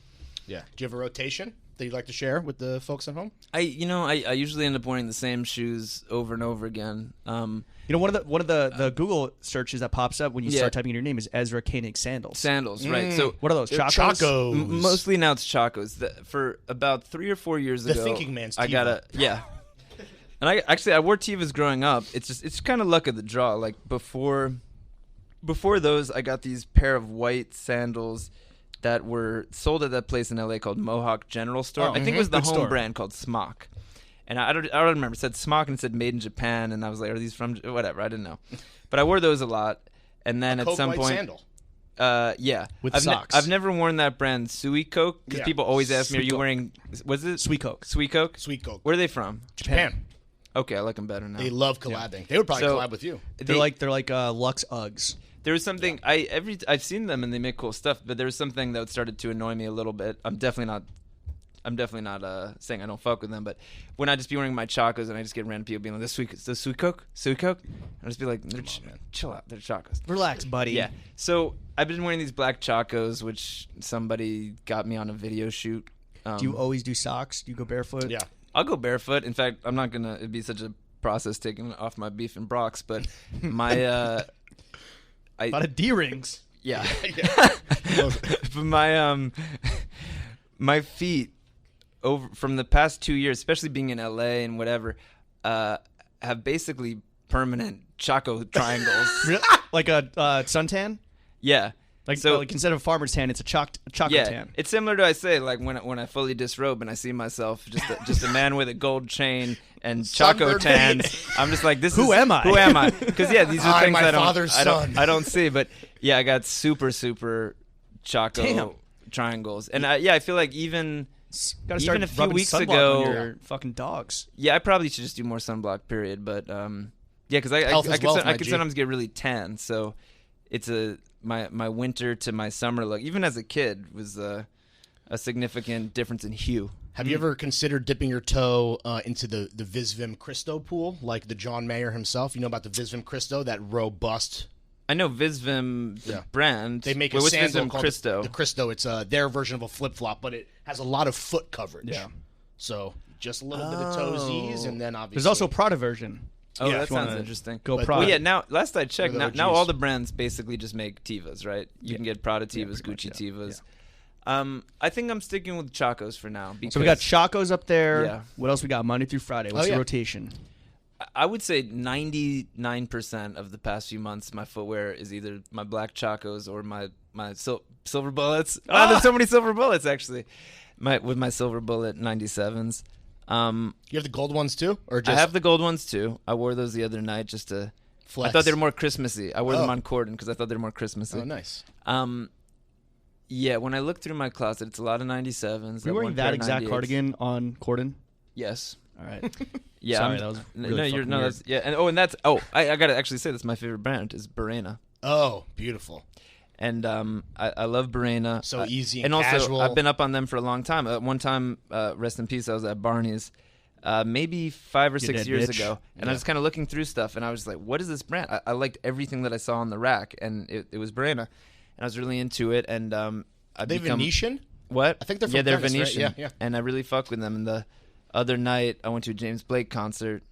Speaker 5: Yeah. Do you have a rotation that you'd like to share with the folks at home?
Speaker 4: I usually end up wearing the same shoes over and over again.
Speaker 3: You know, one of the Google searches that pops up when you
Speaker 4: Yeah.
Speaker 3: start typing in your name is Ezra Koenig sandals.
Speaker 4: Sandals, right? So
Speaker 3: What are those?
Speaker 5: They're
Speaker 3: Chacos?
Speaker 5: Chacos.
Speaker 4: mostly now it's Chacos. For about 3 or 4 years
Speaker 5: The
Speaker 4: ago,
Speaker 5: thinking man's
Speaker 4: I
Speaker 5: Teva.
Speaker 4: got yeah. And I wore Tevas growing up. It's kind of luck of the draw. Like before those, I got these pair of white sandals that were sold at that place in LA called Mohawk General Store.
Speaker 3: Oh,
Speaker 4: I think it was the
Speaker 3: good
Speaker 4: home
Speaker 3: store.
Speaker 4: brand called Smock. And I don't remember. It said Smock and it said made in Japan. And I was like, are these from whatever? I didn't know. But I wore those a lot. And then at
Speaker 5: Coke
Speaker 4: some
Speaker 5: white
Speaker 4: point,
Speaker 5: sandal.
Speaker 4: yeah,
Speaker 3: With
Speaker 4: I've
Speaker 3: socks.
Speaker 4: I've never worn that brand Sui Coke because
Speaker 5: Yeah.
Speaker 4: people always ask me, "Are
Speaker 3: Sweet
Speaker 4: you
Speaker 3: Coke.
Speaker 4: wearing? Was it
Speaker 3: Sweet Coke.
Speaker 4: Sweet Coke?
Speaker 5: Sweet Coke.
Speaker 4: Where are they from?
Speaker 5: Japan.
Speaker 4: Okay, I like them better now.
Speaker 5: They love collabing. They would probably
Speaker 4: So-
Speaker 5: collab with you.
Speaker 3: They're like Lux Uggs.
Speaker 4: There was something I've seen them and they make cool stuff, but there was something that started to annoy me a little bit. I'm definitely not saying I don't fuck with them, but when I just be wearing my Chacos and I just get random people being like, "The Sweet Coke, I just be like, chill out, they're Chacos."
Speaker 3: Relax, buddy.
Speaker 4: Yeah. So I've been wearing these black Chacos, which somebody got me on a video shoot.
Speaker 3: Do you always do socks? Do you go barefoot?
Speaker 5: Yeah.
Speaker 4: I'll go barefoot. In fact, I'm not gonna. It'd be such a process taking off my beef and Brock's, but my
Speaker 3: A lot of D rings.
Speaker 4: yeah. But my feet over from the past 2 years, especially being in LA and whatever, have basically permanent Chaco triangles.
Speaker 3: Like a suntan?
Speaker 4: Yeah.
Speaker 3: Like,
Speaker 4: So-
Speaker 3: like instead of farmer's tan, it's a choco
Speaker 4: Yeah,
Speaker 3: tan.
Speaker 4: it's similar to I say like when I fully disrobe and I see myself just a man with a gold chain and Chaco
Speaker 5: Sunburned
Speaker 4: tans.
Speaker 5: feet.
Speaker 4: I'm just like
Speaker 3: Who am I?
Speaker 4: Who am I? Because yeah, these are
Speaker 5: I'm
Speaker 4: things
Speaker 5: my
Speaker 4: I don't
Speaker 5: father's
Speaker 4: I don't
Speaker 5: son.
Speaker 4: I don't see. But yeah, I got super Chaco
Speaker 3: Damn.
Speaker 4: triangles, and I feel like even
Speaker 3: Gotta start
Speaker 4: even a few
Speaker 3: rubbing
Speaker 4: weeks
Speaker 3: sunblock
Speaker 4: ago-
Speaker 3: on your fucking dogs.
Speaker 4: yeah, I probably should just do more sunblock. Period. But yeah, because I
Speaker 5: Health is wealth, my
Speaker 4: could
Speaker 5: G.
Speaker 4: sometimes get really tan, so it's my winter to my summer look. Even as a kid was a significant difference in hue.
Speaker 5: Have you ever considered dipping your toe into the Visvim Cristo pool, like the John Mayer himself? You know about the Visvim Cristo, that robust.
Speaker 4: I know Visvim, the
Speaker 5: Yeah.
Speaker 4: brand.
Speaker 5: They make a
Speaker 4: Wait, what's
Speaker 5: sandal
Speaker 4: Visvim
Speaker 5: called
Speaker 4: Cristo.
Speaker 5: the Cristo. It's their version of a flip flop, but it has a lot of foot coverage.
Speaker 3: Yeah.
Speaker 5: So just a little bit of toesies, and then obviously
Speaker 3: There's also a Prada version.
Speaker 4: Oh,
Speaker 5: Yeah,
Speaker 4: that
Speaker 5: if you
Speaker 4: sounds
Speaker 3: wanna
Speaker 4: interesting.
Speaker 3: Go
Speaker 5: But-
Speaker 3: Prada.
Speaker 4: Well, yeah. Now, last I checked,
Speaker 5: One of the
Speaker 4: now
Speaker 5: OGs.
Speaker 4: all the brands basically just make Tevas, right? You can get Prada Tevas,
Speaker 3: pretty
Speaker 4: Gucci
Speaker 3: much,
Speaker 4: Tevas. I think I'm sticking with Chacos for now. Because
Speaker 3: So we got Chacos up there.
Speaker 4: Yeah.
Speaker 3: What else we got? Monday through Friday. What's
Speaker 5: Oh,
Speaker 3: the
Speaker 5: yeah.
Speaker 3: rotation?
Speaker 4: I would say 99% of the past few months, my footwear is either my black Chacos or my silver bullets. There's so many silver bullets actually. With my silver bullet 97s.
Speaker 5: you have the gold ones too, or
Speaker 4: I
Speaker 5: just
Speaker 4: have the gold ones too. I wore those the other night just to.
Speaker 5: flex?
Speaker 4: I thought they were more Christmassy. I wore them
Speaker 5: Oh.
Speaker 4: on Corden because I thought they were more Christmassy.
Speaker 5: Oh, nice.
Speaker 4: Yeah, when I look through my closet, it's a lot of 97s.
Speaker 3: Were you wearing that exact cardigan on Corden?
Speaker 4: Yes.
Speaker 3: All right.
Speaker 4: Yeah.
Speaker 3: Sorry, that was really fucking weird.
Speaker 4: That's yeah, I gotta actually say that's my favorite brand is Barena,
Speaker 5: Oh, beautiful.
Speaker 4: and I love Barena.
Speaker 5: So easy and
Speaker 4: also
Speaker 5: casual.
Speaker 4: I've been up on them for a long time. One time, rest in peace, I was at Barney's. Maybe 5 or 6
Speaker 3: dead
Speaker 4: years
Speaker 3: bitch.
Speaker 4: ago, and I was kind of looking through stuff, and I was just like, "What is this brand?" I liked everything that I saw on the rack, and it was Barena, and I was really into it. And
Speaker 5: Are they Venetian?
Speaker 4: What?
Speaker 5: I think they're from
Speaker 4: yeah, they're
Speaker 5: Venice, right?
Speaker 4: Venetian.
Speaker 5: Yeah, yeah.
Speaker 4: And I really fuck with them. And the other night, I went to a James Blake concert,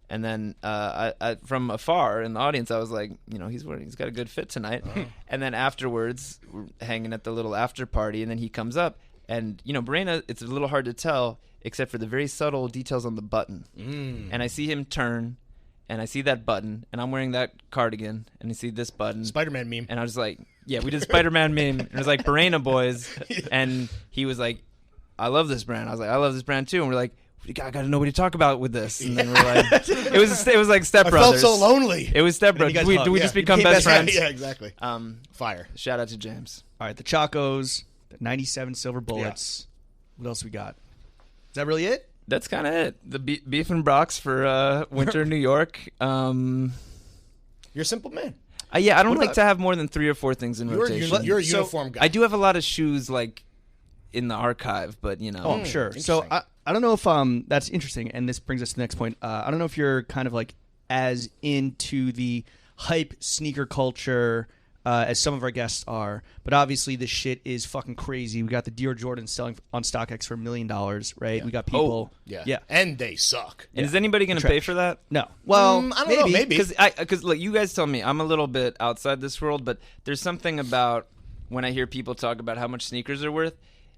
Speaker 4: and then I from afar in the audience, I was like, he's got a good fit tonight. And then afterwards, we're hanging at the little after party, and then he comes up, and Barena, it's a little hard to tell except for the very subtle details on the button. And I see him turn, and I see that button, and I'm wearing that cardigan, and I see this button.
Speaker 5: Spider-Man meme.
Speaker 4: And I was like, yeah, we did Spider-Man meme. And it was like Barena boys. And he was like, I love this brand. I was like, I love this brand too. And we're like, I got to know what to talk about with this. And then we're like, it was like Step
Speaker 5: I
Speaker 4: Brothers.
Speaker 5: felt so lonely.
Speaker 4: It was Step
Speaker 3: then you
Speaker 4: Brothers.
Speaker 3: guys
Speaker 4: Do we
Speaker 3: hugged.
Speaker 4: just
Speaker 3: Yeah.
Speaker 4: become
Speaker 3: You became
Speaker 4: best
Speaker 3: best
Speaker 4: friends?
Speaker 5: Yeah, exactly. Fire.
Speaker 4: Shout out to James.
Speaker 3: All right, the Chacos, the 97 silver bullets. What else we got? Is that really it?
Speaker 4: That's kind of it. The beef and Brock's for winter in New York.
Speaker 5: You're a simple man.
Speaker 4: Yeah, I don't
Speaker 3: What
Speaker 4: like
Speaker 3: about-
Speaker 4: to have more than 3 or 4 things in rotation.
Speaker 5: You're a
Speaker 3: So,
Speaker 5: uniform guy.
Speaker 4: I do have a lot of shoes like in the archive, but you know.
Speaker 3: Oh, I'm sure. So
Speaker 5: interesting.
Speaker 3: I don't know if that's interesting, and this brings us to the next point. I don't know if you're kind of like as into the hype sneaker culture as some of our guests are, but obviously this shit is fucking crazy. We got the Dior Jordans selling on StockX for $1 million, right? We got people.
Speaker 5: yeah. And they suck.
Speaker 4: And is anybody going to pay for that?
Speaker 3: No. Well,
Speaker 5: I don't know, maybe.
Speaker 4: Because look, you guys tell me I'm a little bit outside this world, but there's something about when I hear people talk about how much sneakers are worth.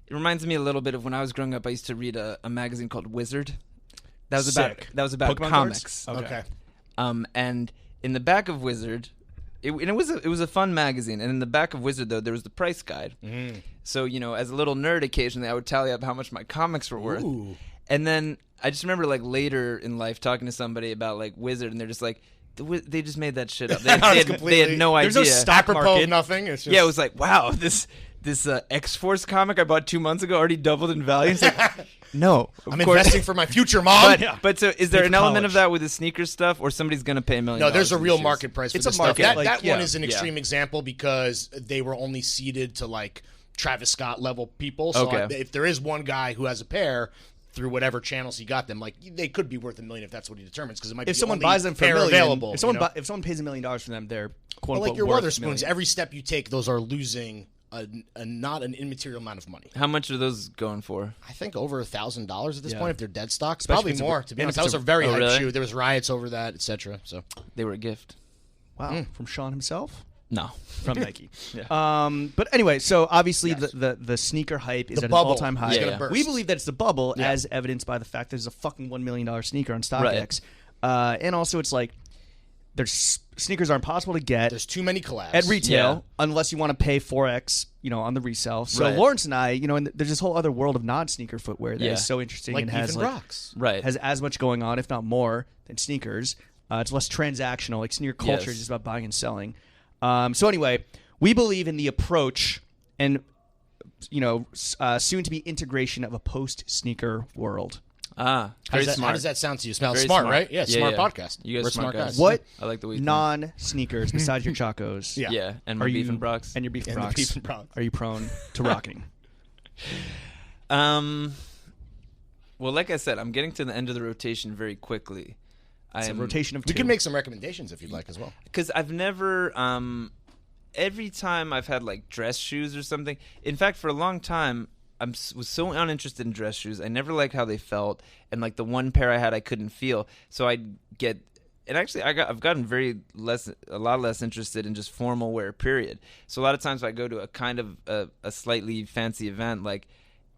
Speaker 4: It reminds me a little bit of when I was growing up. I used to read a magazine called Wizard. That was
Speaker 3: Sick.
Speaker 4: about
Speaker 3: Pokemon
Speaker 4: comics.
Speaker 3: cards?
Speaker 5: Okay.
Speaker 4: And in the back of Wizard, it was a fun magazine. And in the back of Wizard, though, there was the price guide. So as a little nerd, occasionally I would tally up how much my comics were worth.
Speaker 5: Ooh.
Speaker 4: And then I just remember like later in life talking to somebody about like Wizard, and they're just like, they just made that shit up. They had no idea.
Speaker 3: There's no stock
Speaker 5: Apropos
Speaker 3: market.
Speaker 5: of nothing. It's just,
Speaker 4: Yeah, it was like, wow, this X-Force comic I bought 2 months ago already doubled in value. It's like, no,
Speaker 5: I'm investing for my future mom.
Speaker 4: But so is there
Speaker 3: Pay
Speaker 4: an
Speaker 3: for
Speaker 4: element of
Speaker 3: college.
Speaker 4: that with the sneaker stuff, or somebody's going to pay $1 million?
Speaker 5: No, there's a
Speaker 4: for
Speaker 5: real
Speaker 4: these shoes?
Speaker 5: market price for
Speaker 3: It's a
Speaker 5: this
Speaker 3: market,
Speaker 5: stuff.
Speaker 3: like,
Speaker 5: That
Speaker 3: yeah.
Speaker 5: one is an extreme example because they were only seeded to like Travis Scott level people. So
Speaker 4: Okay.
Speaker 5: if there is one guy who has a pair through whatever channels he got them, like they could be worth $1 million if that's what he determines. Because it might be
Speaker 3: If someone
Speaker 5: only
Speaker 3: buys them for
Speaker 5: pair
Speaker 3: $1 million,
Speaker 5: available.
Speaker 3: if someone
Speaker 5: you know?
Speaker 3: if someone pays $1 million for them, they're quote
Speaker 5: Well, like
Speaker 3: unquote
Speaker 5: your
Speaker 3: worth $1
Speaker 5: Weatherspoons,
Speaker 3: million.
Speaker 5: every step you take, those are losing not an immaterial amount of money.
Speaker 4: How much are those going for?
Speaker 5: I think over $1,000 at this
Speaker 3: Yeah.
Speaker 5: point if they're dead stock.
Speaker 3: Especially
Speaker 5: Probably
Speaker 3: if it's a-
Speaker 5: more. To be
Speaker 3: and
Speaker 5: honest,
Speaker 3: if
Speaker 5: that
Speaker 3: it's
Speaker 5: was
Speaker 3: a-
Speaker 5: a very
Speaker 4: Oh,
Speaker 5: hype
Speaker 4: really?
Speaker 5: shoe. There was riots over that, etc. So
Speaker 4: They were a gift.
Speaker 3: Wow, from Sean himself.
Speaker 4: No.
Speaker 3: From Nike. But anyway, so obviously the sneaker hype is
Speaker 5: The
Speaker 3: at
Speaker 5: bubble
Speaker 3: an all-time high.
Speaker 5: is
Speaker 4: gonna
Speaker 5: burst.
Speaker 3: We believe that it's the bubble,
Speaker 5: Yeah.
Speaker 3: as evidenced by the fact there's a fucking $1 million sneaker on StockX. And also, it's like there's sneakers are impossible to get
Speaker 5: there's too many collabs
Speaker 3: at retail
Speaker 4: Yeah.
Speaker 3: unless you want to pay 4x, on the resale. So
Speaker 4: Right.
Speaker 3: Lawrence and I, and there's this whole other world of non-sneaker footwear that is
Speaker 4: Yeah.
Speaker 3: so interesting
Speaker 5: like
Speaker 3: and has
Speaker 5: even
Speaker 3: like
Speaker 5: rocks.
Speaker 4: Right.
Speaker 3: has as much going on, if not more, than sneakers. It's less transactional. Like sneaker culture
Speaker 4: Yes.
Speaker 3: is just about buying and selling. So anyway, we believe in the approach and soon to be integration of a post-sneaker world.
Speaker 4: Very
Speaker 5: How
Speaker 4: smart.
Speaker 5: does that sound to you? Smells
Speaker 4: Very
Speaker 5: smart,
Speaker 4: smart.
Speaker 5: right? Yeah,
Speaker 4: Yeah,
Speaker 5: smart
Speaker 4: yeah.
Speaker 5: podcast.
Speaker 4: You guys
Speaker 5: We're
Speaker 4: smart guys.
Speaker 3: What
Speaker 4: I like the way you think.
Speaker 3: non-sneakers besides your Chacos?
Speaker 5: Yeah.
Speaker 4: Yeah, and my beef and Brox.
Speaker 3: And your beef and
Speaker 5: And the
Speaker 3: Brox.
Speaker 5: beef and Brox.
Speaker 3: Are you prone to rocking?
Speaker 4: Well, like I said, I'm getting to the end of the rotation very quickly.
Speaker 3: It's a rotation of
Speaker 5: We
Speaker 3: two.
Speaker 5: can make some recommendations if you'd like as well.
Speaker 4: Because I've never every time I've had like dress shoes or something. In fact, for a long time, was so uninterested in dress shoes. I never liked how they felt, and like the one pair I had, I couldn't feel. So I'd get, and actually, I've gotten a lot less interested in just formal wear. Period. So a lot of times, if I go to a kind of a slightly fancy event, like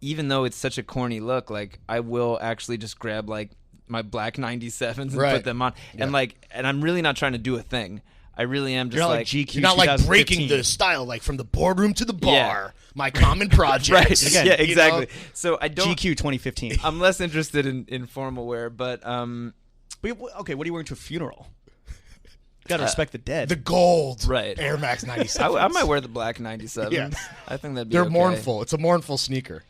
Speaker 4: even though it's such a corny look, like I will actually just grab like my black 97s and
Speaker 5: Right.
Speaker 4: put them on, and I'm really not trying to do a thing. I really am just
Speaker 3: You're not like
Speaker 4: like
Speaker 3: GQ.
Speaker 5: You're not like
Speaker 3: 2015.
Speaker 5: breaking the style, like from the boardroom to the bar.
Speaker 4: Yeah.
Speaker 5: My common projects.
Speaker 4: right.
Speaker 3: Again,
Speaker 4: yeah,
Speaker 5: you
Speaker 4: exactly.
Speaker 5: know?
Speaker 4: So I don't.
Speaker 3: GQ 2015.
Speaker 4: I'm less interested in formal wear, but
Speaker 3: Okay, what are you wearing to a funeral? You gotta respect the dead.
Speaker 5: The gold
Speaker 4: Right.
Speaker 5: Air Max 97.
Speaker 4: I might wear the black 97s.
Speaker 5: Yeah.
Speaker 4: I think that'd be
Speaker 5: They're
Speaker 4: okay.
Speaker 5: mournful. It's a mournful sneaker.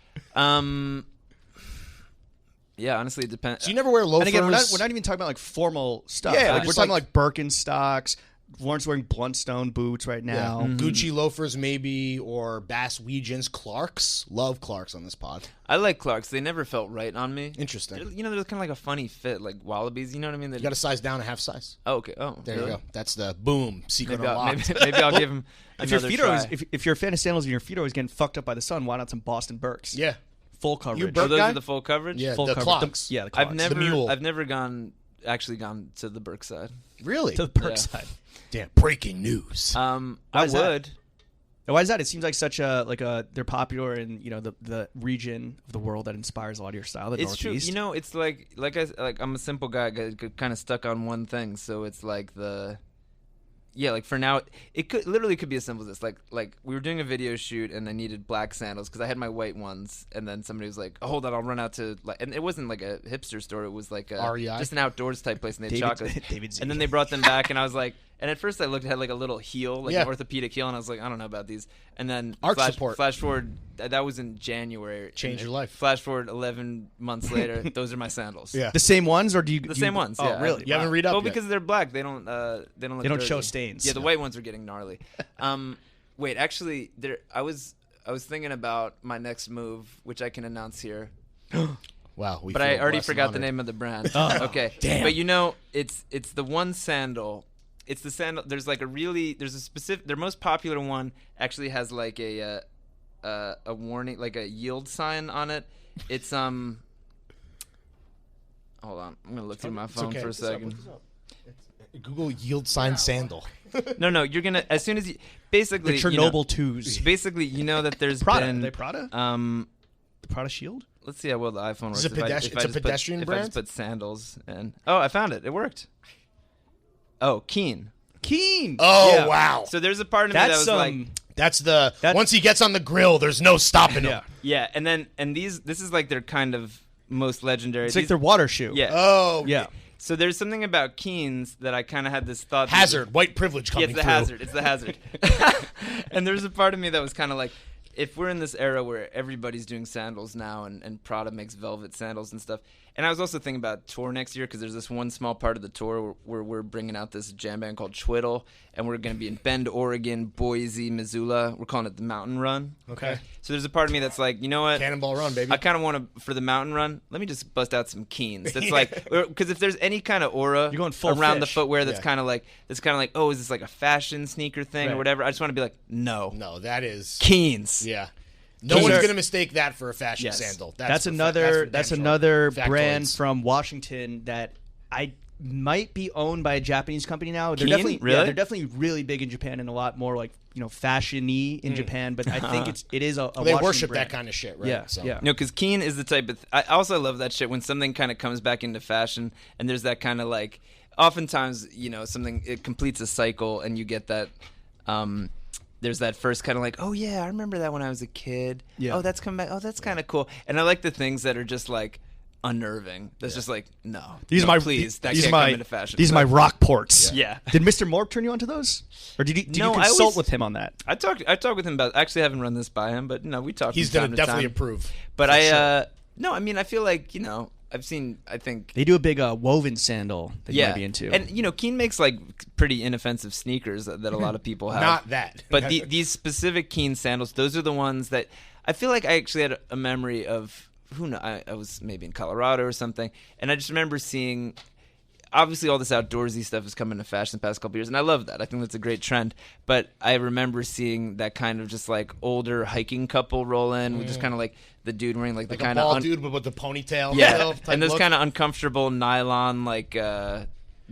Speaker 4: Yeah, honestly, it depends.
Speaker 5: So you never wear loafers.
Speaker 3: and again, we're not even talking about like formal stuff.
Speaker 5: Yeah,
Speaker 3: Like, we're
Speaker 5: just
Speaker 3: talking
Speaker 5: like-
Speaker 3: like Birkenstocks. Lawrence wearing Bluntstone boots right now.
Speaker 5: Gucci loafers maybe, or Bass Weegens. Clarks. Love Clarks on this pod.
Speaker 4: I like Clarks. They never felt right on me.
Speaker 5: Interesting.
Speaker 4: They're kind of like a funny fit, like Wallabies. You know what I mean?
Speaker 5: You got to size down a half size.
Speaker 4: Oh, okay. Oh,
Speaker 5: There
Speaker 4: really?
Speaker 5: you go. That's the boom secret
Speaker 4: Maybe
Speaker 5: unlocked.
Speaker 4: maybe I'll give him
Speaker 3: If your
Speaker 4: another
Speaker 3: feet
Speaker 4: try.
Speaker 3: are always, if you're a fan of sandals and your feet are always getting fucked up by the sun, why not some Boston Birks?
Speaker 5: Yeah.
Speaker 3: Full coverage.
Speaker 5: You
Speaker 4: Oh,
Speaker 5: Burke
Speaker 4: those
Speaker 5: guy?
Speaker 4: are the full coverage.
Speaker 5: Yeah,
Speaker 3: Full
Speaker 5: the
Speaker 3: coverage.
Speaker 5: clogs.
Speaker 3: The clogs.
Speaker 4: I've
Speaker 5: mule.
Speaker 4: never gone to the Burke side.
Speaker 5: Really?
Speaker 3: to the Birk
Speaker 4: Yeah.
Speaker 3: side.
Speaker 5: Damn. Breaking news.
Speaker 4: I
Speaker 3: is that?
Speaker 4: would.
Speaker 3: Now, why is that? It seems like such a they're popular in the region of the world that inspires a lot of your style. The
Speaker 4: It's true.
Speaker 3: Northeast.
Speaker 4: It's like I'm a simple guy. I get kind of stuck on one thing, so it's like like for now, it could be as simple as this. Like we were doing a video shoot and I needed black sandals because I had my white ones, and then somebody was like, "Oh, hold on, I'll run out to," and it wasn't like a hipster store. It was like
Speaker 5: REI?
Speaker 4: just an outdoors type place, and they had
Speaker 3: David-
Speaker 4: chocolates.
Speaker 3: David Z.
Speaker 4: And then they brought them back, and I was like, And at first I looked at like a little heel, like an orthopedic heel, and I was like, I don't know about these. And then
Speaker 5: support.
Speaker 4: Flash forward, that was in January.
Speaker 5: Change your life.
Speaker 4: Flash forward 11 months later, those are my sandals.
Speaker 5: Yeah.
Speaker 3: The same ones, or do you?
Speaker 4: The same ones.
Speaker 3: Oh,
Speaker 4: yeah.
Speaker 3: really?
Speaker 5: You haven't read up
Speaker 4: Well,
Speaker 5: yet.
Speaker 4: because they're black, they don't look
Speaker 3: They don't
Speaker 4: dirty.
Speaker 3: show stains.
Speaker 4: Yeah, the white ones are getting gnarly. Wait, actually, I was thinking about my next move, which I can announce here.
Speaker 5: Wow.
Speaker 4: But I already forgot the name of the brand. Okay.
Speaker 5: damn.
Speaker 4: But it's the one sandal. It's the sandal. There's a specific. Their most popular one actually has like a warning, like a yield sign on it. It's Hold on, I'm gonna look through my phone for a second.
Speaker 5: Google yield sign sandal.
Speaker 4: No, you're gonna as soon as you basically
Speaker 3: The Chernobyl twos.
Speaker 4: Basically, you know that there's
Speaker 3: Prada.
Speaker 4: been
Speaker 3: Are they Prada? The Prada Shield.
Speaker 4: Let's see how well the iPhone works.
Speaker 5: Is it it's a pedestrian
Speaker 4: If I
Speaker 5: brand?
Speaker 4: just put sandals and I found it. It worked. Oh, Keen.
Speaker 5: Oh,
Speaker 4: Yeah.
Speaker 5: wow.
Speaker 4: So there's a part of me that
Speaker 3: That's
Speaker 4: was like,
Speaker 5: That's once he gets on the grill, there's no stopping him.
Speaker 3: Yeah.
Speaker 4: yeah, and this is like their kind of most legendary.
Speaker 3: It's like
Speaker 4: These-
Speaker 3: their water shoe.
Speaker 4: yeah.
Speaker 5: Oh,
Speaker 3: Yeah.
Speaker 4: So there's something about Keens that I kind of had this thought.
Speaker 5: Hazard, white privilege
Speaker 4: Yeah,
Speaker 5: coming
Speaker 4: it's the
Speaker 5: through.
Speaker 4: hazard. It's the hazard. And there's a part of me that was kind of like, if we're in this era where everybody's doing sandals now and Prada makes velvet sandals and stuff. And I was also thinking about tour next year because there's this one small part of the tour where we're bringing out this jam band called Chwiddle, and we're going to be in Bend, Oregon, Boise, Missoula. We're calling it the Mountain Run.
Speaker 5: Okay.
Speaker 4: So there's a part of me that's like, you know what?
Speaker 5: Cannonball Run, baby.
Speaker 4: I kind of want to, for the Mountain Run, let me just bust out some Keens. That's like, because if there's any kind of aura
Speaker 3: You're going full
Speaker 4: around the
Speaker 3: fish.
Speaker 4: footwear that's
Speaker 5: Yeah.
Speaker 4: kind of like, oh, is this like a fashion sneaker thing or
Speaker 3: Right.
Speaker 4: whatever? I just want to be like, no.
Speaker 5: No, that is.
Speaker 4: Keens.
Speaker 5: Yeah. No
Speaker 3: These
Speaker 5: one's
Speaker 3: are-
Speaker 5: going to mistake that for a fashion
Speaker 4: Yes.
Speaker 5: sandal.
Speaker 3: That's
Speaker 5: for
Speaker 3: another.
Speaker 5: for
Speaker 3: That's
Speaker 5: damn sure.
Speaker 3: another
Speaker 5: Factoids.
Speaker 3: brand from Washington that I might be owned by a Japanese company now. They're
Speaker 4: Keen?
Speaker 3: definitely
Speaker 4: Really?
Speaker 3: they're definitely really big in Japan and a lot more like fashion-y in Japan. But I think it is a
Speaker 5: They
Speaker 3: Washington
Speaker 5: worship
Speaker 3: brand.
Speaker 5: that kind of shit, right?
Speaker 3: Yeah,
Speaker 5: So.
Speaker 3: yeah.
Speaker 4: No, because Keen is the type of. I also love that shit when something kind of comes back into fashion, and there's that kind of like. Oftentimes, something it completes a cycle, and you get that. There's that first kind of like, oh yeah, I remember that when I was a kid.
Speaker 3: Yeah.
Speaker 4: Oh, that's come back. Oh, that's kind of cool. And I like the things that are just like unnerving. That's just like, no.
Speaker 3: These
Speaker 4: no,
Speaker 3: are my
Speaker 4: please. That
Speaker 3: these
Speaker 4: can't
Speaker 3: are my
Speaker 4: come into fashion.
Speaker 3: these are my Rockports.
Speaker 4: Yeah.
Speaker 3: Did Mr. Mork turn you onto those, or did you
Speaker 4: No, I
Speaker 3: consult
Speaker 4: always-
Speaker 3: with him on that?
Speaker 4: I talked with him about. Actually, haven't run this by him, but no, we talked.
Speaker 5: He's
Speaker 4: from
Speaker 5: going
Speaker 4: time
Speaker 5: to
Speaker 4: to
Speaker 5: definitely
Speaker 4: time.
Speaker 5: approve.
Speaker 4: But
Speaker 5: For sure.
Speaker 4: no, I mean, I feel like I've seen. I think
Speaker 3: They do a big woven sandal that you might be into.
Speaker 4: And Keen makes like pretty inoffensive sneakers that a lot of people have.
Speaker 5: Not that.
Speaker 4: But these specific Keen sandals, those are the ones that I feel like I actually had a memory of. Who knows? I was maybe in Colorado or something, and I just remember seeing. Obviously, all this outdoorsy stuff has come into fashion the past couple years, and I love that. I think that's a great trend. But I remember seeing that kind of just like older hiking couple roll in with just kind of like the dude wearing like the
Speaker 5: Like a
Speaker 4: kind
Speaker 5: bald
Speaker 4: of
Speaker 5: dude, but with the ponytail.
Speaker 4: yeah,
Speaker 5: type
Speaker 4: and those
Speaker 5: look.
Speaker 4: kind of uncomfortable nylon like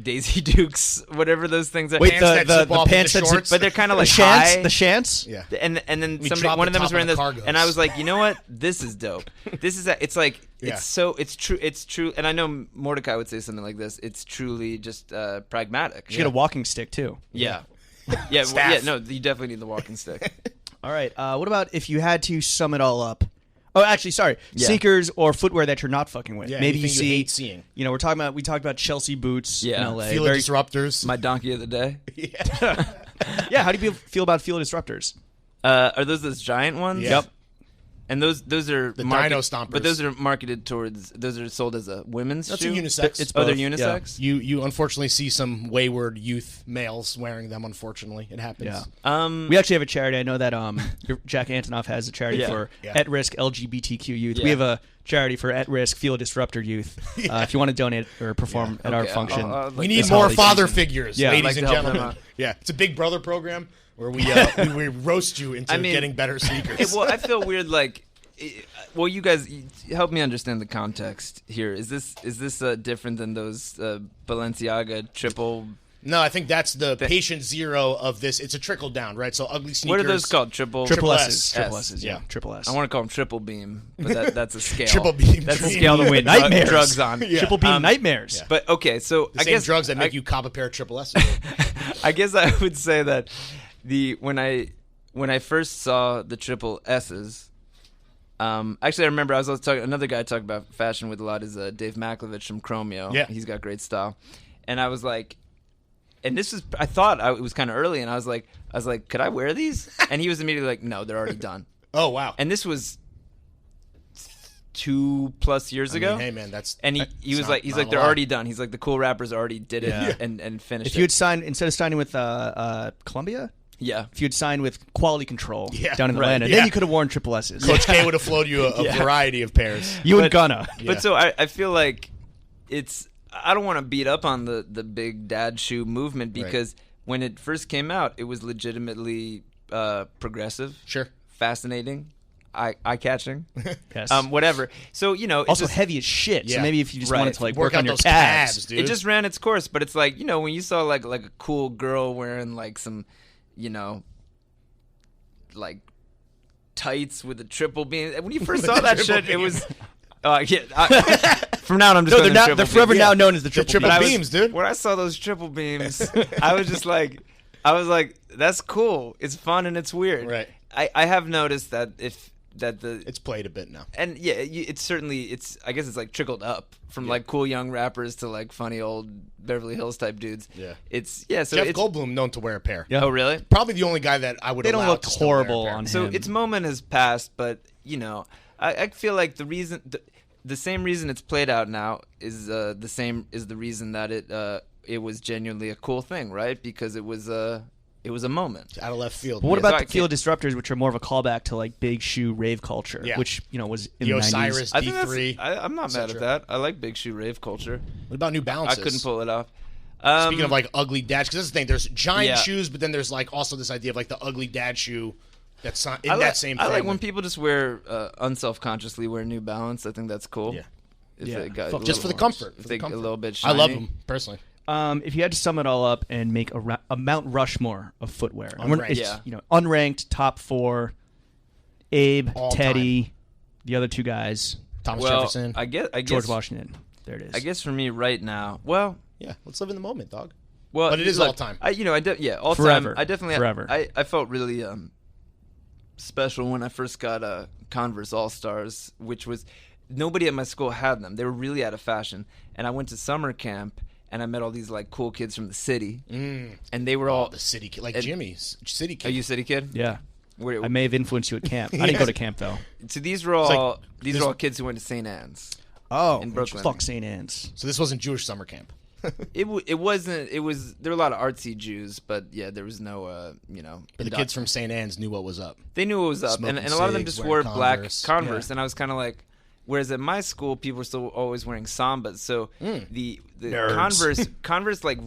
Speaker 4: Daisy Dukes, whatever those things are.
Speaker 3: Wait,
Speaker 5: pants that zip
Speaker 3: the
Speaker 5: off
Speaker 3: pants
Speaker 5: into
Speaker 3: that zip,
Speaker 5: shorts.
Speaker 4: but they're kind of
Speaker 3: the
Speaker 4: like
Speaker 3: shants,
Speaker 4: high.
Speaker 3: the shants.
Speaker 5: Yeah.
Speaker 4: And then
Speaker 5: We
Speaker 4: somebody,
Speaker 5: drop
Speaker 4: one of
Speaker 5: the
Speaker 4: them was
Speaker 5: top
Speaker 4: wearing
Speaker 5: of
Speaker 4: this,
Speaker 5: the
Speaker 4: and I
Speaker 5: cargos.
Speaker 4: was like, you know what? This is dope. This is it's like
Speaker 5: Yeah.
Speaker 4: it's true. And I know Mordecai would say something like this. It's truly just pragmatic.
Speaker 3: She had a walking stick too.
Speaker 4: Yeah, yeah,
Speaker 5: Staff.
Speaker 4: yeah. No, you definitely need the walking stick.
Speaker 3: All right. What about if you had to sum it all up? Oh, actually, sorry.
Speaker 4: Yeah.
Speaker 3: Sneakers or footwear that you're not fucking with.
Speaker 5: Yeah,
Speaker 3: Maybe you
Speaker 5: anything you
Speaker 3: see.
Speaker 5: hate seeing.
Speaker 3: We talked about Chelsea boots
Speaker 4: Yeah.
Speaker 3: in LA.
Speaker 5: Feel
Speaker 3: Very-
Speaker 5: disruptors.
Speaker 4: My donkey of the day.
Speaker 3: yeah. How do you feel about Feel Disruptors?
Speaker 4: Are those giant ones?
Speaker 5: Yeah.
Speaker 3: Yep.
Speaker 4: And those are
Speaker 5: The Dino Stompers.
Speaker 4: but those are marketed towards. Those are sold as a women's
Speaker 5: That's
Speaker 4: shoe.
Speaker 5: a unisex.
Speaker 3: It's
Speaker 4: Oh, they're
Speaker 3: both, yeah.
Speaker 4: unisex.
Speaker 5: You unfortunately see some wayward youth males wearing them. Unfortunately, it happens.
Speaker 3: Yeah. We actually have a charity. I know that Jack Antonoff has a charity
Speaker 4: Yeah.
Speaker 3: for
Speaker 5: Yeah.
Speaker 3: at-risk LGBTQ youth.
Speaker 4: Yeah.
Speaker 3: We have a charity for at-risk Feel Disruptor youth. If you want to donate or perform at our
Speaker 4: Okay,
Speaker 3: function,
Speaker 4: I'll
Speaker 5: We
Speaker 4: like
Speaker 5: need
Speaker 3: this
Speaker 5: more
Speaker 3: holiday
Speaker 5: father
Speaker 3: season.
Speaker 5: figures,
Speaker 3: Yeah.
Speaker 5: ladies
Speaker 4: Like
Speaker 5: and
Speaker 4: to help them
Speaker 5: gentlemen.
Speaker 4: out.
Speaker 5: Yeah, it's a Big Brother program where we we roast you into
Speaker 4: I mean-
Speaker 5: getting better sneakers.
Speaker 4: Well, I feel weird. Like, well, you guys help me understand the context here. Is this different than those Balenciaga triple?
Speaker 5: No, I think that's the patient zero of this. It's a trickle down, right? So ugly sneakers.
Speaker 4: What are those called? Triple
Speaker 3: Triple
Speaker 5: S.
Speaker 3: S's. Triple
Speaker 4: S.
Speaker 3: S's. Yeah.
Speaker 5: Yeah.
Speaker 3: Triple S.
Speaker 4: I want to call them triple beam, but that's a scale.
Speaker 5: Triple beam
Speaker 4: That's a
Speaker 5: dream.
Speaker 4: scale to win
Speaker 3: Nightmares.
Speaker 4: drugs on.
Speaker 5: Yeah.
Speaker 3: Triple beam
Speaker 4: Um,
Speaker 3: nightmares.
Speaker 5: yeah.
Speaker 4: But okay, so
Speaker 5: The
Speaker 4: I
Speaker 5: same
Speaker 4: guess
Speaker 5: drugs that make you cop a pair of triple S.
Speaker 4: I guess I would say that when I first saw the triple S's. Actually, I remember I was talking. Another guy I talk about fashion with a lot is Dave Maklovich from Chromeo.
Speaker 5: Yeah.
Speaker 4: He's got great style, and I was like, and this was I thought it was kind of early, and I was like, could I wear these? And he was immediately like, no, they're already done.
Speaker 5: Oh wow.
Speaker 4: And this was 2+ years ago.
Speaker 5: Hey man, that's
Speaker 4: and he was like, they're already done. He's like, the cool rappers already did it and finished.
Speaker 3: If you had signed instead of signing with Columbia,
Speaker 4: yeah,
Speaker 3: if you had signed with Quality Control
Speaker 5: Yeah,
Speaker 3: down in
Speaker 5: right.
Speaker 3: Atlanta,
Speaker 5: Yeah.
Speaker 3: then you could have worn Triple S's.
Speaker 5: Coach K would have flown you a variety of pairs.
Speaker 3: You and Gunna.
Speaker 4: But so I feel like I don't want to beat up on the big dad shoe movement because when it first came out, it was legitimately progressive,
Speaker 5: Sure,
Speaker 4: fascinating, eye-catching,
Speaker 3: Yes.
Speaker 4: Whatever. So it
Speaker 3: Also
Speaker 4: just,
Speaker 3: heavy as shit. So
Speaker 5: Yeah.
Speaker 3: maybe if you just
Speaker 4: Right.
Speaker 3: wanted to like
Speaker 5: work
Speaker 3: work on
Speaker 5: out
Speaker 3: your
Speaker 5: those
Speaker 3: calves.
Speaker 5: dude.
Speaker 4: it just ran its course. But it's like when you saw like a cool girl wearing like some like tights with a triple beam. When you first saw that shit, it was. From now on, I'm just.
Speaker 3: No,
Speaker 4: calling them triple
Speaker 3: they're forever
Speaker 4: beams.
Speaker 3: now known as the triple,
Speaker 5: triple
Speaker 3: beams.
Speaker 5: beams, dude.
Speaker 4: When I saw those triple beams, I was just like, that's cool. It's fun and it's weird.
Speaker 5: Right.
Speaker 4: I have noticed that
Speaker 5: It's played a bit now.
Speaker 4: and yeah, it's certainly I guess it's like trickled up from like cool young rappers to like funny old Beverly Hills type dudes.
Speaker 5: Yeah.
Speaker 4: So
Speaker 5: Jeff
Speaker 4: it's
Speaker 5: Goldblum known to wear a pair.
Speaker 3: Yeah.
Speaker 4: Oh really?
Speaker 5: Probably the only guy that I would.
Speaker 3: They don't
Speaker 5: allow
Speaker 3: look
Speaker 5: to still wear a
Speaker 3: horrible
Speaker 5: pair.
Speaker 3: on
Speaker 4: So
Speaker 3: him.
Speaker 4: its moment has passed, but I feel like the same reason it's played out now is the reason that it was genuinely a cool thing, right? Because it was a moment.
Speaker 5: Out of left field.
Speaker 3: But what
Speaker 4: Yeah, so
Speaker 3: about
Speaker 4: I
Speaker 3: the Field Disruptors, which are more of a callback to like big shoe rave culture,
Speaker 5: Yeah.
Speaker 3: which was in
Speaker 5: the
Speaker 3: the
Speaker 5: Osiris
Speaker 3: 90s.
Speaker 4: I think
Speaker 5: D3?
Speaker 4: I'm not mad at
Speaker 5: cetera.
Speaker 4: that. I like big shoe rave culture.
Speaker 5: What about New
Speaker 4: I
Speaker 5: Balances?
Speaker 4: couldn't pull it off.
Speaker 5: Speaking of like ugly dad, because that's the thing. There's giant
Speaker 4: Yeah.
Speaker 5: shoes, but then there's like also this idea of like the ugly dad shoe that's in
Speaker 4: I like,
Speaker 5: that same.
Speaker 4: I like
Speaker 5: family.
Speaker 4: when people just wear unself-consciously wear New Balance. I think that's cool.
Speaker 5: Yeah.
Speaker 4: If
Speaker 3: Yeah.
Speaker 4: it got
Speaker 3: Fuck,
Speaker 4: a
Speaker 5: just for
Speaker 4: little
Speaker 5: the
Speaker 4: more-
Speaker 5: comfort.
Speaker 4: if
Speaker 5: For
Speaker 4: they
Speaker 5: the comfort.
Speaker 4: a little bit
Speaker 5: I
Speaker 4: shiny.
Speaker 5: love them personally.
Speaker 3: If you had to sum it all up and make a Mount Rushmore of footwear,
Speaker 5: Unranked.
Speaker 3: it's, unranked top 4, Abe,
Speaker 5: All
Speaker 3: Teddy, the other 2 guys,
Speaker 5: Thomas
Speaker 4: Well,
Speaker 5: Jefferson.
Speaker 4: I guess
Speaker 3: George Washington. There it is.
Speaker 4: I guess for me right now, well,
Speaker 5: Yeah, let's live in the moment, dog.
Speaker 4: well,
Speaker 5: But it is
Speaker 4: look,
Speaker 5: all time.
Speaker 4: All
Speaker 3: Forever.
Speaker 4: time. I definitely,
Speaker 3: Forever.
Speaker 4: I felt really special when I first got Converse All Stars, which was nobody at my school had them. They were really out of fashion, and I went to summer camp and I met all these like cool kids from the city, and they were all
Speaker 5: The city kid, like
Speaker 4: and-
Speaker 5: Jimmy's city kid.
Speaker 4: Are you a city kid?
Speaker 3: Yeah.
Speaker 4: Where,
Speaker 3: I may have influenced you at camp. I didn't go to camp, though.
Speaker 4: so these were all
Speaker 5: like-
Speaker 4: these are all kids who went to St. Anne's.
Speaker 3: Oh,
Speaker 4: in Brooklyn.
Speaker 3: fuck St. Anne's.
Speaker 5: So this wasn't Jewish summer camp.
Speaker 4: It wasn't. It was. There were a lot of artsy Jews, but yeah, there was no.
Speaker 5: But the kids from St. Anne's knew what was up.
Speaker 4: They knew what was up, and
Speaker 5: Smoking
Speaker 4: a lot of them
Speaker 5: cigs,
Speaker 4: just wore
Speaker 5: wearing
Speaker 4: black
Speaker 5: Converse.
Speaker 4: Converse, and I was kind of like. Whereas at my school, people were still always wearing Sambas, so the
Speaker 5: Nerds.
Speaker 4: Converse like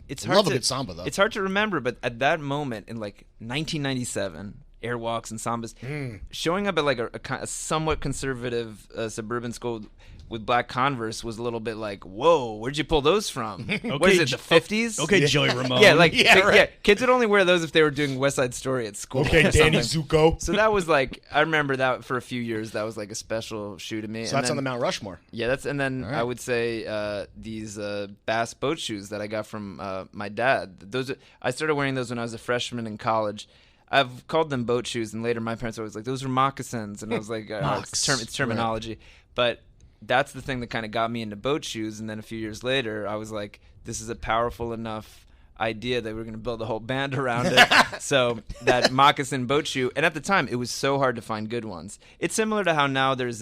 Speaker 4: it's hard
Speaker 5: Love
Speaker 4: to
Speaker 5: a good Samba though.
Speaker 4: it's hard to remember, but at that moment in like 1997, Airwalks and Sambas showing up at like a somewhat conservative suburban school with black Converse was a little bit like, whoa, where'd you pull those from? What is it, the 50s?
Speaker 3: Okay, Joey Ramone.
Speaker 4: Yeah, like
Speaker 5: Yeah, right.
Speaker 4: yeah, kids would only wear those if they were doing West Side Story at school.
Speaker 5: Okay,
Speaker 4: or
Speaker 5: Danny
Speaker 4: something.
Speaker 5: Zuko.
Speaker 4: So that was like I remember that for a few years. That was like a special shoe to me.
Speaker 5: So that's on the Mount Rushmore.
Speaker 4: Yeah, and then
Speaker 5: right.
Speaker 4: I would say these Bass boat shoes that I got from my dad. I started wearing those when I was a freshman in college. I've called them boat shoes, and later my parents were always like, "Those are moccasins," and I was like, "It's terminology." But that's the thing that kind of got me into boat shoes. And then a few years later, I was like, "This is a powerful enough idea that we're going to build a whole band around it." So that moccasin boat shoe, and at the time, it was so hard to find good ones. It's similar to how now there's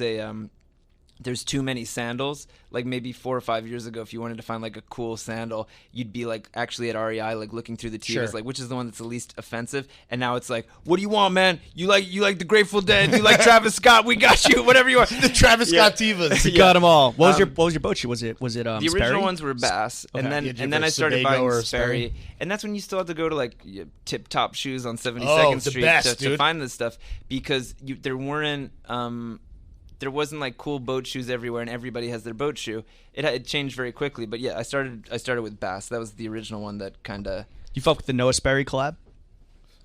Speaker 4: there's too many sandals. Like maybe 4 or 5 years ago, if you wanted to find like a cool sandal, you'd be like actually at REI, like looking through the tiers,
Speaker 5: Sure.
Speaker 4: like which is the one that's the least offensive. And now it's like, what do you want, man? You like the Grateful Dead? You like Travis Scott? We got you. Whatever you want.
Speaker 5: The Travis Scott Tivas.
Speaker 3: You got them all. What was your boat shoe? Was it
Speaker 4: The original
Speaker 3: Sperry?
Speaker 4: ones were Bass,
Speaker 3: Okay.
Speaker 4: and then
Speaker 5: Yeah, did you
Speaker 4: and then
Speaker 5: ever
Speaker 4: I started
Speaker 5: Sebago
Speaker 4: buying
Speaker 5: or
Speaker 4: Sperry,
Speaker 5: Sperry?
Speaker 4: and that's when you still had to go to like Tip Top Shoes on 72nd
Speaker 5: Oh, the
Speaker 4: Street
Speaker 5: best,
Speaker 4: to
Speaker 5: dude.
Speaker 4: find this stuff because there wasn't like cool boat shoes everywhere, and everybody has their boat shoe. It changed very quickly, but yeah, I started with Bass. That was the original one that kind of.
Speaker 3: You fuck with the Noah Sperry collab?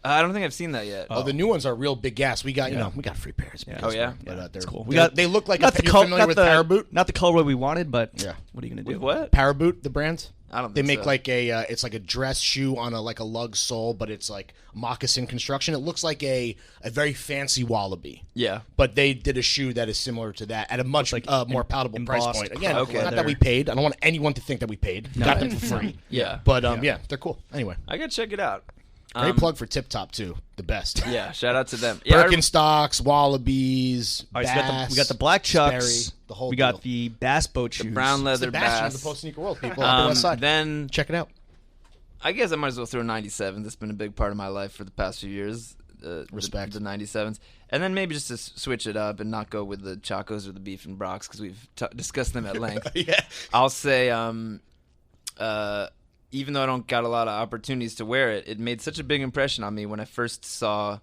Speaker 4: I don't think I've seen that yet.
Speaker 5: Oh, the new ones are real big gas. We got
Speaker 3: Yeah.
Speaker 5: we got free pairs.
Speaker 3: Yeah.
Speaker 4: Oh, yeah?
Speaker 5: But, they're
Speaker 3: It's cool.
Speaker 5: They look like
Speaker 3: not
Speaker 5: you're familiar with Paraboot.
Speaker 3: Not the colorway we wanted, but
Speaker 5: Yeah.
Speaker 3: what are you gonna
Speaker 4: With
Speaker 3: do?
Speaker 4: what?
Speaker 5: Paraboot, the brand.
Speaker 4: I don't.
Speaker 5: They
Speaker 4: think
Speaker 5: make
Speaker 4: so.
Speaker 5: like it's like a dress shoe on a lug sole, but it's like moccasin construction. It looks like a very fancy wallaby.
Speaker 4: Yeah.
Speaker 5: But they did a shoe that is similar to that at a much more palatable price
Speaker 3: embossed
Speaker 5: point. Again,
Speaker 4: Okay.
Speaker 5: not that we paid. I don't want anyone to think that we paid. Got them for free.
Speaker 4: Yeah.
Speaker 5: But yeah, they're cool. Anyway,
Speaker 4: I gotta check it out.
Speaker 5: great plug for Tip Top too. The best.
Speaker 4: Yeah, shout out to them. Yeah,
Speaker 5: Birkenstocks, Wallabies,
Speaker 3: All right, so
Speaker 5: Bass.
Speaker 3: we got the black chucks.
Speaker 5: Sperry, the whole
Speaker 3: we
Speaker 5: deal.
Speaker 3: got the bass boat shoes.
Speaker 4: brown
Speaker 5: It's
Speaker 4: leather
Speaker 5: the bastion of
Speaker 4: bass.
Speaker 5: the post sneaker world. People up the west side.
Speaker 4: Then
Speaker 5: Check it out.
Speaker 4: I guess I might as well throw 97. That's been a big part of my life for the past few years.
Speaker 5: Respect.
Speaker 4: The 97s. And then maybe just to switch it up and not go with the Chacos or the Beef and Brocks because we've discussed them at length.
Speaker 5: Yeah.
Speaker 4: I'll say, even though I don't got a lot of opportunities to wear it, it made such a big impression on me when I first saw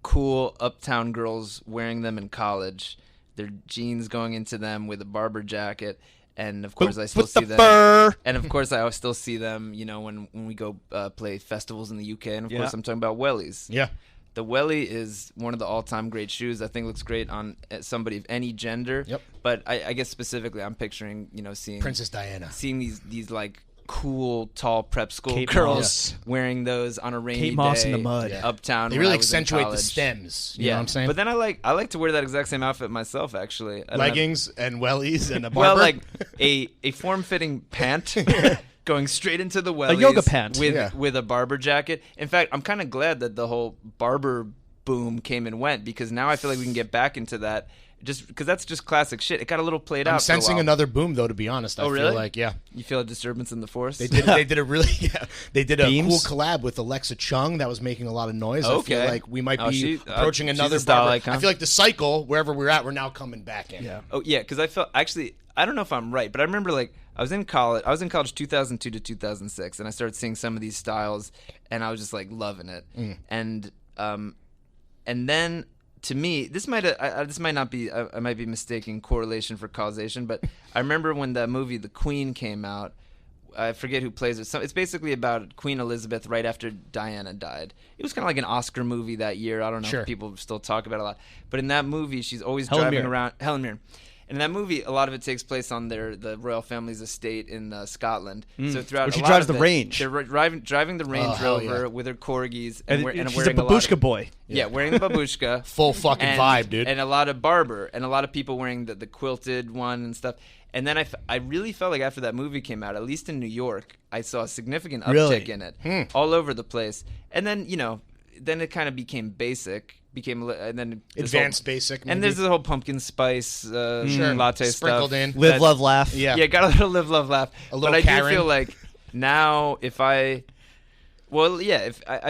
Speaker 4: cool uptown girls wearing them in college. Their jeans going into them with a Barber jacket. And of course, I still
Speaker 3: with
Speaker 4: see
Speaker 3: the
Speaker 4: them.
Speaker 3: fur.
Speaker 4: And of course, I still see them. You know, when we go play festivals in the UK. And of
Speaker 3: Yeah.
Speaker 4: course, I'm talking about wellies.
Speaker 5: Yeah.
Speaker 4: The welly is one of the all-time great shoes. I think it looks great on somebody of any gender.
Speaker 5: Yep.
Speaker 4: But I guess specifically, I'm picturing seeing
Speaker 5: Princess Diana.
Speaker 4: seeing these like cool tall prep school
Speaker 3: Kate
Speaker 4: girls
Speaker 3: Moss.
Speaker 4: wearing those on a rainy
Speaker 3: Kate Moss
Speaker 4: day
Speaker 3: in the mud.
Speaker 5: Yeah.
Speaker 4: uptown.
Speaker 5: They
Speaker 4: when
Speaker 5: really
Speaker 4: I was in
Speaker 5: accentuate the
Speaker 4: college.
Speaker 5: stems. You
Speaker 4: Yeah,
Speaker 5: know what I'm saying?
Speaker 4: But then I like to wear that exact same outfit myself. Actually, I don't have-
Speaker 5: leggings and wellies and a barber.
Speaker 4: well, like a form-fitting pant going straight into the wellies.
Speaker 3: yoga pant.
Speaker 4: with a Barber jacket. In fact, I'm kind of glad that the whole Barber boom came and went because now I feel like we can get back into that. Just because that's just classic shit. It got a little played out.
Speaker 5: I'm
Speaker 4: for a
Speaker 5: sensing
Speaker 4: while.
Speaker 5: another boom, though. To be honest, I feel
Speaker 4: really?
Speaker 5: like
Speaker 4: You feel a disturbance in the force?
Speaker 5: they did a really they did a
Speaker 3: Beams?
Speaker 5: cool collab with Alexa Chung that was making a lot of noise. I feel
Speaker 4: Okay.
Speaker 5: like we might
Speaker 4: Oh,
Speaker 5: be
Speaker 4: she-
Speaker 5: approaching
Speaker 4: she's
Speaker 5: another
Speaker 4: a style
Speaker 5: barber.
Speaker 4: icon.
Speaker 5: I feel like the cycle wherever we're at, we're now coming back in.
Speaker 3: Yeah.
Speaker 4: Oh yeah, because I felt actually I don't know if I'm right, but I remember like I was in college 2002 to 2006, and I started seeing some of these styles, and I was just like loving it, and then. To me, this might not be. I might be mistaking correlation for causation, but I remember when that movie The Queen came out. I forget who plays it. So it's basically about Queen Elizabeth right after Diana died. It was kind of like an Oscar movie that year. I don't know
Speaker 5: Sure.
Speaker 4: if people still talk about it a lot. But in that movie, she's always
Speaker 3: Helen
Speaker 4: driving
Speaker 3: Mirren.
Speaker 4: around. Helen Mirren. And in that movie, a lot of it takes place on the royal family's estate in Scotland. So throughout,
Speaker 3: Where she
Speaker 4: a lot
Speaker 3: drives
Speaker 4: of
Speaker 3: the
Speaker 4: it,
Speaker 3: Range.
Speaker 4: They're driving the Range
Speaker 5: hell
Speaker 4: Rover
Speaker 5: yeah.
Speaker 4: with her corgis
Speaker 3: And,
Speaker 4: and
Speaker 3: she's
Speaker 4: wearing
Speaker 3: a
Speaker 4: a lot of-
Speaker 3: babushka boy.
Speaker 4: yeah, wearing the babushka.
Speaker 5: Full fucking vibe, dude.
Speaker 4: And a lot of Barber, and a lot of people wearing the quilted one and stuff. And then I really felt like after that movie came out, at least in New York, I saw a significant uptick
Speaker 3: Really?
Speaker 4: in it, all over the place. And then then it kind of became basic, and then this
Speaker 5: Advanced
Speaker 4: whole,
Speaker 5: basic.
Speaker 4: and
Speaker 5: maybe.
Speaker 4: there's the whole pumpkin spice latte
Speaker 5: sprinkled
Speaker 4: stuff
Speaker 5: in.
Speaker 3: Live,
Speaker 4: that-
Speaker 3: love, laugh.
Speaker 5: Yeah.
Speaker 4: Yeah, got a little live, love, laugh.
Speaker 5: A little
Speaker 4: but I
Speaker 5: Karen.
Speaker 4: do feel like now if I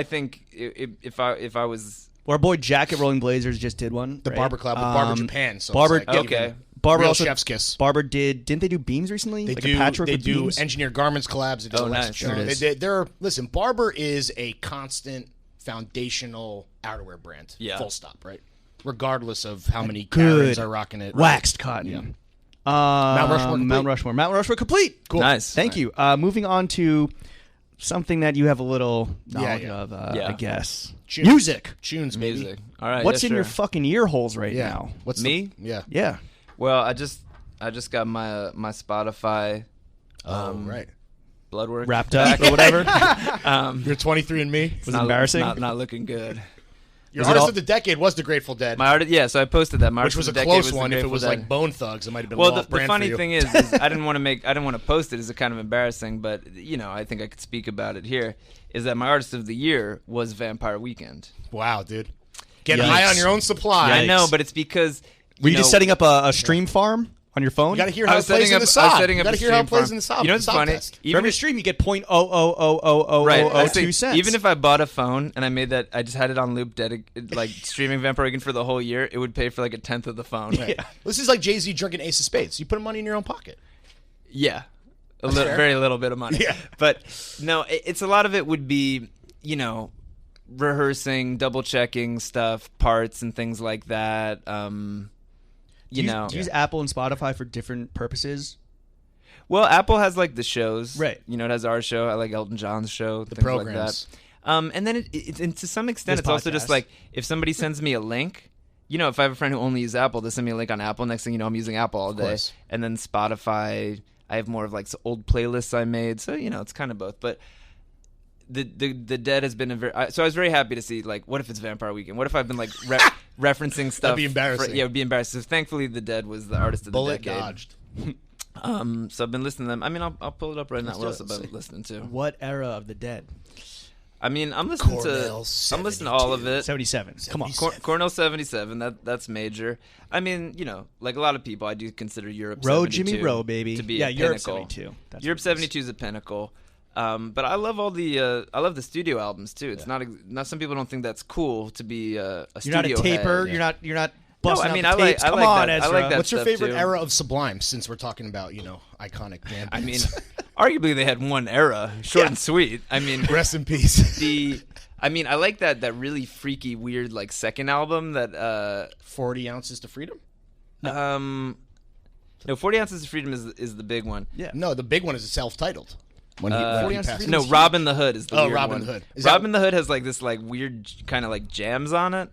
Speaker 4: think if I was.
Speaker 3: Well, our boy Jacket Rolling Blazers just did one.
Speaker 5: the
Speaker 3: right?
Speaker 5: Barber Club with Barber Japan. So
Speaker 3: Barber-
Speaker 5: it's like,
Speaker 4: Okay.
Speaker 3: Barber
Speaker 5: real
Speaker 3: also
Speaker 5: chef's kiss.
Speaker 3: Barber didn't they do beams recently?
Speaker 5: They
Speaker 3: like
Speaker 5: do.
Speaker 3: a patchwork
Speaker 5: They
Speaker 3: with
Speaker 5: do
Speaker 3: beams?
Speaker 5: engineered garments collabs. They do
Speaker 4: Oh,
Speaker 5: Alexa
Speaker 4: nice.
Speaker 5: Chung.
Speaker 3: There it is.
Speaker 5: They're listen. Barber is a constant foundational outerwear brand.
Speaker 4: Yeah.
Speaker 5: Full stop. Right. Regardless of how many
Speaker 3: Good.
Speaker 5: Karens are rocking it.
Speaker 3: Waxed cotton. Mount
Speaker 5: Rushmore complete.
Speaker 3: Mount Rushmore complete.
Speaker 5: Cool.
Speaker 4: Nice.
Speaker 3: Thank you. Moving on to something that you have a little knowledge
Speaker 5: yeah.
Speaker 3: of,
Speaker 4: Yeah.
Speaker 3: I guess.
Speaker 5: Tunes.
Speaker 3: Music.
Speaker 5: Tunes, baby.
Speaker 4: Music. All right.
Speaker 3: What's
Speaker 4: yeah,
Speaker 3: in your
Speaker 4: sure.
Speaker 3: fucking ear holes right
Speaker 5: Yeah.
Speaker 3: now?
Speaker 5: What's
Speaker 4: Me?
Speaker 5: Yeah.
Speaker 3: Yeah.
Speaker 4: Well, I just got my Spotify
Speaker 5: Right.
Speaker 4: blood work
Speaker 3: Wrapped up or whatever.
Speaker 5: You're 23 and me.
Speaker 3: Was it embarrassing?
Speaker 4: Not looking good.
Speaker 5: Your
Speaker 3: Was it
Speaker 5: artist
Speaker 3: all-
Speaker 5: of the decade was the Grateful Dead,
Speaker 4: My art, yeah. So I posted that. My
Speaker 5: which
Speaker 4: Artist
Speaker 5: was a
Speaker 4: of the Decade
Speaker 5: close
Speaker 4: was the
Speaker 5: one. If it
Speaker 4: Grateful
Speaker 5: was
Speaker 4: Dead.
Speaker 5: like Bone Thugs, it might have been
Speaker 4: Well,
Speaker 5: a little
Speaker 4: the
Speaker 5: off brand
Speaker 4: funny
Speaker 5: for you.
Speaker 4: thing is I didn't want to post it. It's kind of embarrassing, but I think I could speak about it here. Is that my artist of the year was Vampire Weekend?
Speaker 5: Wow, dude. Get
Speaker 3: Yikes.
Speaker 5: high on your own supply.
Speaker 4: I know,
Speaker 3: Yikes.
Speaker 4: but it's because
Speaker 3: Were you just setting up a stream farm on your phone?
Speaker 5: You got to hear
Speaker 4: I
Speaker 5: how it
Speaker 4: was
Speaker 5: plays
Speaker 4: setting
Speaker 5: in
Speaker 4: up.
Speaker 5: the
Speaker 4: I was
Speaker 5: sob.
Speaker 4: setting
Speaker 5: You
Speaker 4: up
Speaker 5: got
Speaker 4: a
Speaker 5: to hear how it
Speaker 4: stream
Speaker 5: plays
Speaker 4: farm.
Speaker 5: in the sob.
Speaker 4: You know what's
Speaker 5: sob
Speaker 4: funny?
Speaker 5: test.
Speaker 3: For every stream, you get
Speaker 4: Right. I was
Speaker 3: 0.00002
Speaker 4: saying,
Speaker 3: cents.
Speaker 4: even if I bought a phone and I made that, I just had it on loop, like streaming Vampire Weekend for the whole year, it would pay for like a tenth of the phone.
Speaker 3: Yeah.
Speaker 5: This is like Jay-Z drinking Ace of Spades. You put money in your own pocket.
Speaker 4: Yeah,
Speaker 5: fair.
Speaker 4: very little bit of money.
Speaker 5: Yeah.
Speaker 4: But no, it's a lot of it would be rehearsing, double checking stuff, parts and things like that.
Speaker 3: Do you use Apple and Spotify for different purposes?
Speaker 4: Well, Apple has like the shows,
Speaker 3: Right.
Speaker 4: It has our show. I like Elton John's show,
Speaker 5: The
Speaker 4: things
Speaker 5: programs.
Speaker 4: like that. And then and to some extent,
Speaker 3: This
Speaker 4: it's also just
Speaker 3: podcast.
Speaker 4: like if somebody sends me a link. If I have a friend who only uses Apple, they send me a link on Apple. Next thing you know, I'm using Apple all day.
Speaker 5: course.
Speaker 4: And then Spotify, I have more of like old playlists I made. So it's kind of both. But the Dead has been so I was very happy to see like, what if it's Vampire Weekend? What if I've been like referencing stuff?
Speaker 5: That'd be embarrassing.
Speaker 4: Yeah, it would be embarrassing. So thankfully, the Dead was the artist of the
Speaker 5: Bullet
Speaker 4: decade.
Speaker 5: dodged.
Speaker 4: So I've been listening to them. I mean, I'll pull it up right now. What else have I been listening to?
Speaker 3: What era of the Dead?
Speaker 4: I mean, I'm listening
Speaker 5: Cornell
Speaker 4: to all of it.
Speaker 3: 77. Come on.
Speaker 4: Cornell 77. That's major. I mean, like a lot of people, I do consider Europe
Speaker 3: Row
Speaker 4: 72
Speaker 3: Jimmy Row, baby.
Speaker 4: to be
Speaker 3: Yeah,
Speaker 4: a
Speaker 3: Europe
Speaker 4: pinnacle.
Speaker 3: 72. That's
Speaker 4: Europe
Speaker 3: what it is.
Speaker 4: 72 is a pinnacle. But I love all the I love the studio albums too. It's not some people don't think that's cool to be a
Speaker 3: You're not a
Speaker 4: studio
Speaker 3: taper.
Speaker 4: head.
Speaker 3: You're not
Speaker 4: No,
Speaker 3: busting
Speaker 4: I mean,
Speaker 3: out the tapes.
Speaker 4: I
Speaker 3: Come
Speaker 4: like
Speaker 3: on,
Speaker 4: that. I
Speaker 3: Ezra.
Speaker 4: like that.
Speaker 5: What's your
Speaker 4: stuff,
Speaker 5: favorite
Speaker 4: too.
Speaker 5: era of Sublime? Since we're talking about iconic band.
Speaker 4: I mean, arguably they had one era, short and sweet. I mean,
Speaker 5: rest in peace.
Speaker 4: I like that really freaky, weird like second album that
Speaker 5: 40 Ounces to Freedom.
Speaker 4: no, 40 Ounces of Freedom is the big one.
Speaker 3: Yeah.
Speaker 5: No, the big one is self-titled. When he
Speaker 3: 40
Speaker 5: passed.
Speaker 3: Ounces of Freedom
Speaker 4: No,
Speaker 3: is
Speaker 4: Robin the Hood is the weird
Speaker 5: Robin
Speaker 4: one.
Speaker 5: the Hood.
Speaker 4: Robin the Hood has like this like weird kind of like jams on it.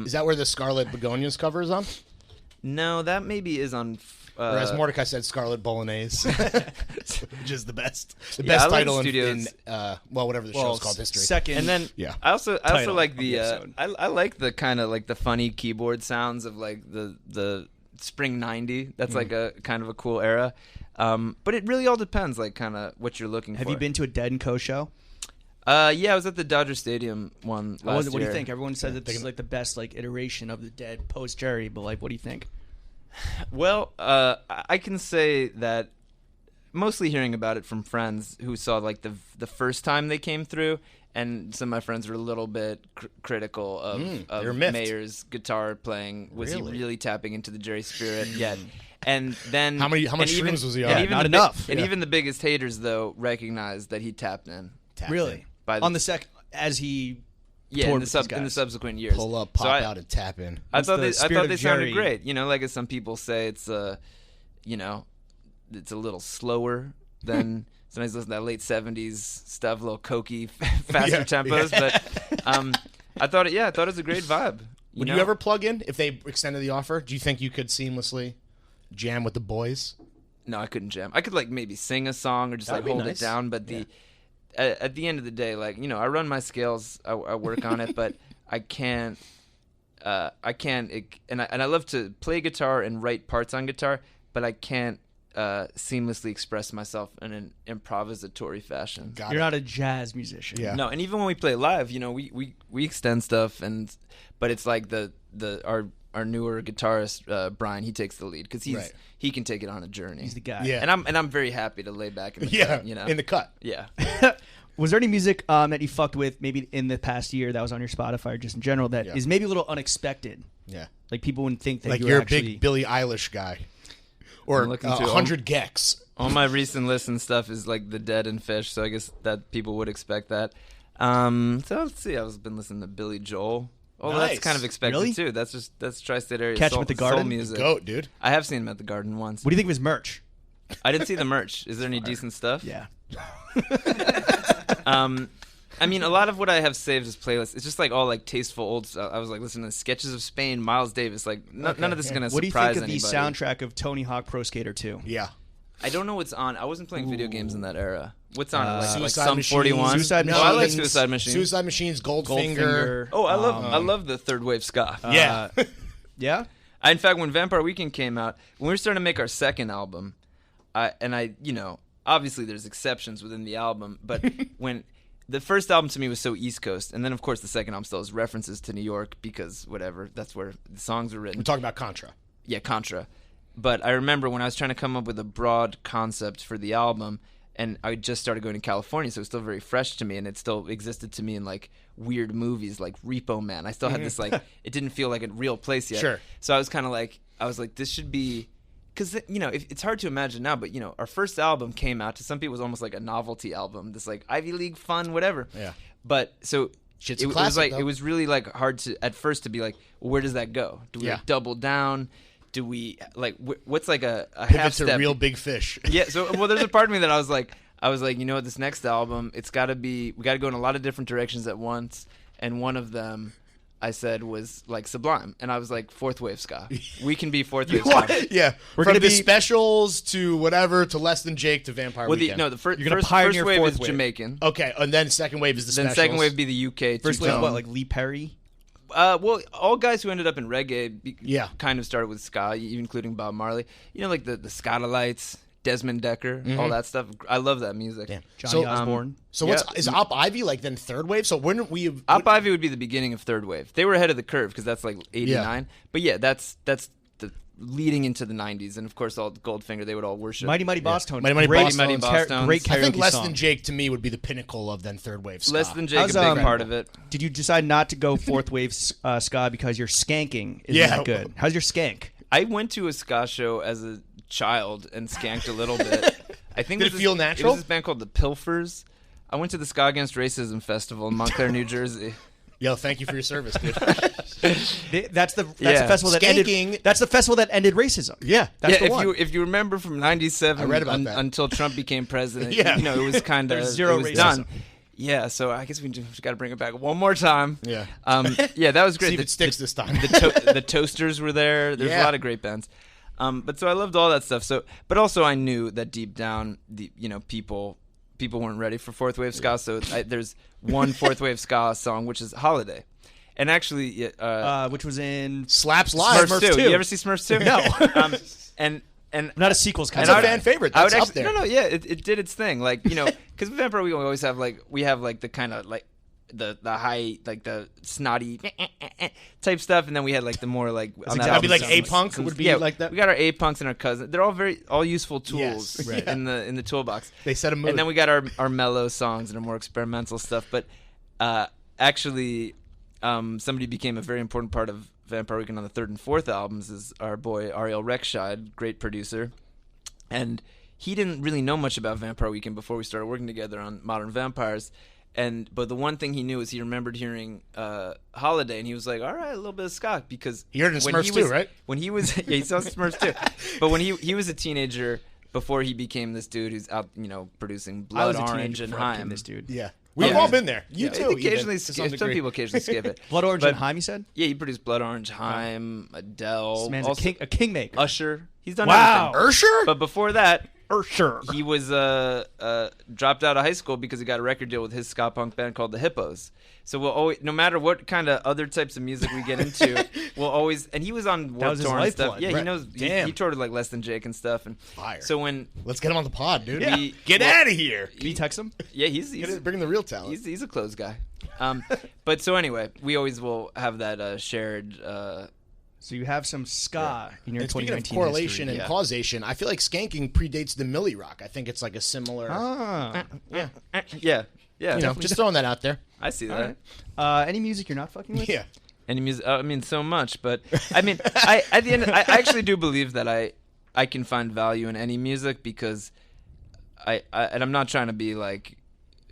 Speaker 5: Is that where the Scarlet Begonias cover is on?
Speaker 4: No, that maybe is on.
Speaker 5: Or as Mordecai said, Scarlet Bolognese, which is the best. The
Speaker 4: Yeah,
Speaker 5: best
Speaker 4: I like
Speaker 5: title in
Speaker 4: Studios.
Speaker 5: whatever the show's called, History.
Speaker 3: Second.
Speaker 4: And then
Speaker 5: Yeah.
Speaker 4: I also
Speaker 3: Title
Speaker 4: like
Speaker 3: of
Speaker 4: the
Speaker 3: the episode.
Speaker 4: I like the kind of like the funny keyboard sounds of like the Spring '90. That's like a kind of a cool era. But it really all depends, like kind of what you're looking for.
Speaker 3: Have you been to a Dead & Co. show?
Speaker 4: Yeah, I was at the Dodger Stadium one last
Speaker 3: What do
Speaker 4: year.
Speaker 3: you think? Everyone says that this is like the best like iteration of the Dead post Jerry, but like, what do you think?
Speaker 4: Well, I can say that mostly hearing about it from friends who saw like the first time they came through, and some of my friends were a little bit critical
Speaker 5: they were
Speaker 4: of
Speaker 5: miffed.
Speaker 4: Mayer's guitar playing. Was
Speaker 5: Really?
Speaker 4: he really tapping into the Jerry spirit yet? And then
Speaker 5: How much
Speaker 4: and
Speaker 5: shrooms was he on?
Speaker 4: and
Speaker 5: Yeah,
Speaker 4: even
Speaker 3: not
Speaker 4: the
Speaker 3: enough.
Speaker 4: And
Speaker 5: Yeah.
Speaker 4: even the biggest haters though recognized that he tapped in.
Speaker 3: Really?
Speaker 4: By
Speaker 3: On the second, as he
Speaker 4: Yeah,
Speaker 3: toured
Speaker 4: in
Speaker 3: with
Speaker 4: the
Speaker 3: these guys.
Speaker 4: subsequent years.
Speaker 5: Pull up,
Speaker 4: So
Speaker 5: pop
Speaker 4: I-
Speaker 5: out, and tap in.
Speaker 4: I
Speaker 3: It's
Speaker 4: thought
Speaker 3: the
Speaker 4: they
Speaker 3: spirit of
Speaker 4: sounded
Speaker 3: Jerry.
Speaker 4: great. Like as some people say, it's it's a little slower than sometimes listen to that late '70s stuff, a little cokey, faster
Speaker 5: Yeah,
Speaker 4: tempos.
Speaker 5: yeah.
Speaker 4: But I thought it was a great vibe.
Speaker 5: Would you ever plug in if they extended the offer? Do you think you could seamlessly jam with the boys?
Speaker 4: No, I couldn't jam. I could like maybe sing a song or just
Speaker 5: That'd
Speaker 4: like
Speaker 5: be
Speaker 4: hold
Speaker 5: nice.
Speaker 4: it down. But at the end of the day, like I run my scales, I work on it, but I can't. And I love to play guitar and write parts on guitar, but I can't seamlessly express myself in an improvisatory fashion.
Speaker 5: Got
Speaker 3: You're
Speaker 5: it.
Speaker 3: not a jazz musician.
Speaker 5: Yeah.
Speaker 4: No, and even when we play live, we extend stuff, but it's like our newer guitarist Brian, he takes the lead because
Speaker 5: Right.
Speaker 4: he can take it on a journey.
Speaker 3: He's the guy.
Speaker 5: Yeah.
Speaker 4: and I'm very happy to lay back in the
Speaker 5: Yeah,
Speaker 4: cut,
Speaker 5: in the cut.
Speaker 4: yeah.
Speaker 3: Was there any music that you fucked with maybe in the past year that was on your Spotify or just in general that is
Speaker 5: Yeah.
Speaker 3: maybe a little unexpected?
Speaker 5: Yeah.
Speaker 3: Like people wouldn't think that
Speaker 5: Like
Speaker 3: you were
Speaker 5: you're a
Speaker 3: actually...
Speaker 5: big Billie Eilish guy. Or
Speaker 4: I'm looking to
Speaker 5: 100 Gex.
Speaker 4: All my recent listen stuff is like the Dead and Fish, so I guess that people would expect that. So let's see. I've been listening to Billy Joel. Oh,
Speaker 5: Nice.
Speaker 4: that's kind of expected
Speaker 3: Really?
Speaker 4: too. That's tri-state area
Speaker 3: Catch him
Speaker 4: soul,
Speaker 3: at the
Speaker 4: soul
Speaker 3: Garden?
Speaker 4: music.
Speaker 5: Goat, dude.
Speaker 4: I have seen him at the Garden once.
Speaker 3: What do you think of his merch?
Speaker 4: I didn't see the merch. Is there any decent stuff?
Speaker 3: Yeah.
Speaker 4: I mean, a lot of what I have saved as playlists, it's just like all like tasteful old stuff. I was like listening to Sketches of Spain, Miles Davis. Like none of this is gonna
Speaker 3: What do you
Speaker 4: surprise
Speaker 3: think of the
Speaker 4: anybody.
Speaker 3: soundtrack of Tony Hawk Pro Skater 2?
Speaker 5: Yeah.
Speaker 4: I don't know what's on. I wasn't playing video games in that era. What's on it? Like
Speaker 5: Suicide
Speaker 4: some
Speaker 5: Machines.
Speaker 4: 41.
Speaker 3: Suicide
Speaker 4: Oh, I like
Speaker 3: Machines.
Speaker 4: Suicide Machines.
Speaker 5: Suicide Machines, Goldfinger.
Speaker 4: Oh, I love the third wave ska.
Speaker 5: Yeah.
Speaker 3: Yeah?
Speaker 4: In fact, when Vampire Weekend came out, when we were starting to make our second album, obviously there's exceptions within the album, but when the first album to me was so East Coast, and then of course the second album still has references to New York because whatever, that's where the songs were written.
Speaker 5: We're talking about Contra.
Speaker 4: Yeah, Contra. But I remember when I was trying to come up with a broad concept for the album, and I just started going to California, so it was still very fresh to me, and it still existed to me in like weird movies like Repo Man. I still had this like, it didn't feel like a real place yet.
Speaker 5: Sure.
Speaker 4: So I was kind of like, this should be, because it's hard to imagine now, but our first album came out, to some people it was almost like a novelty album, this like Ivy League fun, whatever.
Speaker 5: Yeah.
Speaker 4: But so
Speaker 5: Shit's
Speaker 4: it
Speaker 5: a
Speaker 4: was
Speaker 5: classic,
Speaker 4: like
Speaker 5: though.
Speaker 4: it was really like hard to at first to be like, well, where does that go? Do we
Speaker 5: Yeah.
Speaker 4: like, double down? Do we like what's like a
Speaker 5: Pivot
Speaker 4: half
Speaker 5: to
Speaker 4: step?
Speaker 5: Real Big Fish.
Speaker 4: Yeah. So there's a part of me that I was like, this next album, we got to go in a lot of different directions at once, and one of them, I said was like Sublime, and I was like fourth wave ska. We can be fourth wave ska.
Speaker 5: Yeah,
Speaker 3: We're
Speaker 5: from
Speaker 3: gonna
Speaker 5: the
Speaker 3: be-
Speaker 5: specials to whatever to Less Than Jake to Vampire
Speaker 4: Well,
Speaker 5: Weekend.
Speaker 4: the
Speaker 3: You're gonna
Speaker 4: first
Speaker 3: pioneer
Speaker 4: wave
Speaker 3: fourth
Speaker 4: is
Speaker 3: wave.
Speaker 4: Jamaican.
Speaker 5: Okay, and then second wave is the
Speaker 4: Then
Speaker 5: specials.
Speaker 4: second wave be the UK.
Speaker 3: First wave,
Speaker 4: two-tone.
Speaker 3: what, like Lee Perry?
Speaker 4: Well, all guys who ended up in reggae
Speaker 5: Yeah.
Speaker 4: kind of started with ska, including Bob Marley. You know, like the Scatolites, Desmond Decker, all that stuff. I love that music.
Speaker 5: Damn.
Speaker 3: Johnny
Speaker 5: So,
Speaker 3: Osborne.
Speaker 5: So
Speaker 4: Yeah.
Speaker 5: is Op Ivy like then third wave? So wouldn't we have?
Speaker 4: Op Ivy would be the beginning of third wave. They were ahead of the curve because that's like 89. But yeah, that's the leading into the 90s, and of course all Goldfinger they would all worship.
Speaker 3: Mighty Mighty Boss Tones.
Speaker 5: Mighty Mighty
Speaker 3: great,
Speaker 5: Boss
Speaker 4: Tones.
Speaker 3: great karaoke
Speaker 5: I think Less
Speaker 3: song.
Speaker 5: Than Jake to me would be the pinnacle of then third wave. Ska.
Speaker 4: Less Than Jake,
Speaker 3: How's,
Speaker 4: a big part of it.
Speaker 3: Did you decide not to go fourth wave ska because your skanking isn't
Speaker 5: Yeah.
Speaker 3: that good? How's your skank?
Speaker 4: I went to a ska show as a child and skanked a little bit. I think
Speaker 5: Did it
Speaker 4: was
Speaker 5: feel
Speaker 4: this,
Speaker 5: natural?
Speaker 4: It was this band called the Pilfers. I went to the Ska Against Racism Festival in Montclair, New Jersey.
Speaker 5: Yo, thank you for your service, dude.
Speaker 3: That's the
Speaker 4: Yeah.
Speaker 3: festival that
Speaker 5: Skanking-
Speaker 3: ended. That's the festival that ended racism.
Speaker 5: Yeah.
Speaker 3: That's
Speaker 4: yeah,
Speaker 3: the
Speaker 4: if
Speaker 3: one.
Speaker 4: you remember from '97
Speaker 5: I read about that.
Speaker 4: until Trump became president,
Speaker 5: Yeah.
Speaker 4: you know, it was kind of
Speaker 3: There's zero
Speaker 4: it was
Speaker 3: racism.
Speaker 4: done. Yeah, so I guess we just got to bring it back one more time.
Speaker 5: Yeah.
Speaker 4: Yeah, that was great.
Speaker 5: See if it sticks this time.
Speaker 4: The Toasters were there. There's
Speaker 5: Yeah.
Speaker 4: a lot of great bands. But so I loved all that stuff. So, but also I knew that deep down, people weren't ready for fourth wave ska. So there's one fourth wave ska song, which is Holiday, and actually,
Speaker 3: which was in
Speaker 5: Slaps Live.
Speaker 4: Smurfs 2. You ever see Smurfs 2?
Speaker 3: No.
Speaker 4: And
Speaker 3: not a sequels kind
Speaker 5: That's
Speaker 3: of
Speaker 5: a fan favorite.
Speaker 4: I would
Speaker 5: That's up
Speaker 4: actually,
Speaker 5: there.
Speaker 4: No, yeah, it did its thing. Like, because Vampire we always have we have the kind of like the high, like the snotty type stuff, and then we had like the more like on that
Speaker 5: That'd be
Speaker 4: album,
Speaker 5: like
Speaker 4: some-
Speaker 5: A-Punk
Speaker 4: some-
Speaker 5: would be
Speaker 4: yeah,
Speaker 5: like that?
Speaker 4: We got our A-Punks and our cousins. They're all useful tools
Speaker 5: Yes, right.
Speaker 4: in the toolbox.
Speaker 5: They set a mood.
Speaker 4: And then we got our mellow songs and our more experimental stuff. But actually, somebody became a very important part of Vampire Weekend on the third and fourth albums is our boy Ariel Rekscheid, great producer. And he didn't really know much about Vampire Weekend before we started working together on Modern Vampires. But the one thing he knew is he remembered hearing Holiday, and he was like, all right, a little bit of ska. Because
Speaker 5: He heard it in
Speaker 4: when
Speaker 5: Smurfs
Speaker 4: he
Speaker 5: too,
Speaker 4: was-
Speaker 5: right?
Speaker 4: When he was, yeah, he saw Smurfs too. But when he was a teenager, before he became this dude who's out, producing
Speaker 3: I
Speaker 4: Blood
Speaker 3: was a
Speaker 4: Orange
Speaker 3: teenager
Speaker 4: and
Speaker 3: before I became
Speaker 4: Haim.
Speaker 3: this dude.
Speaker 5: Yeah. We've
Speaker 4: Yeah.
Speaker 5: all been there. You
Speaker 4: Yeah.
Speaker 5: too.
Speaker 4: Occasionally,
Speaker 5: even, to some
Speaker 4: some
Speaker 5: degree.
Speaker 4: people occasionally skip it.
Speaker 3: Blood Orange
Speaker 4: But-
Speaker 3: and Haim, you said?
Speaker 4: Yeah, he produced Blood Orange, Haim, Adele,
Speaker 3: This man's
Speaker 4: also
Speaker 3: a kingmaker.
Speaker 4: Usher. He's done
Speaker 3: Wow.
Speaker 4: everything.
Speaker 5: Ursher?
Speaker 4: But before that,
Speaker 3: Sure.
Speaker 4: he was dropped out of high school because he got a record deal with his ska punk band called the Hippos. So we'll always, no matter what kind of other types of music we get into, we'll always. And he was on
Speaker 3: was
Speaker 4: Warped
Speaker 3: his
Speaker 4: Tour and stuff.
Speaker 3: lifeblood.
Speaker 4: Yeah,
Speaker 5: Right.
Speaker 4: he knows.
Speaker 5: Damn.
Speaker 4: He toured like Less Than Jake and stuff. And
Speaker 5: Fire.
Speaker 4: so when
Speaker 5: Let's get him on the pod, dude.
Speaker 4: Yeah.
Speaker 5: Get
Speaker 4: Well-
Speaker 5: out of here.
Speaker 3: Can you text him?
Speaker 4: yeah, he's
Speaker 5: Bring in the real talent.
Speaker 4: he's a close guy. But so anyway, we always will have that shared.
Speaker 3: So you have some ska in your
Speaker 5: And speaking of
Speaker 3: 2019
Speaker 5: correlation
Speaker 3: history.
Speaker 5: and causation, I feel like skanking predates the Millie Rock. I think it's like a similar.
Speaker 3: Ah.
Speaker 4: Yeah,
Speaker 5: Just throwing that out there.
Speaker 4: I see that.
Speaker 3: Any music you're not fucking with?
Speaker 5: Yeah.
Speaker 4: Any music? I mean, so much, but I mean, I at the end, I actually do believe that I can find value in any music because and I'm not trying to be like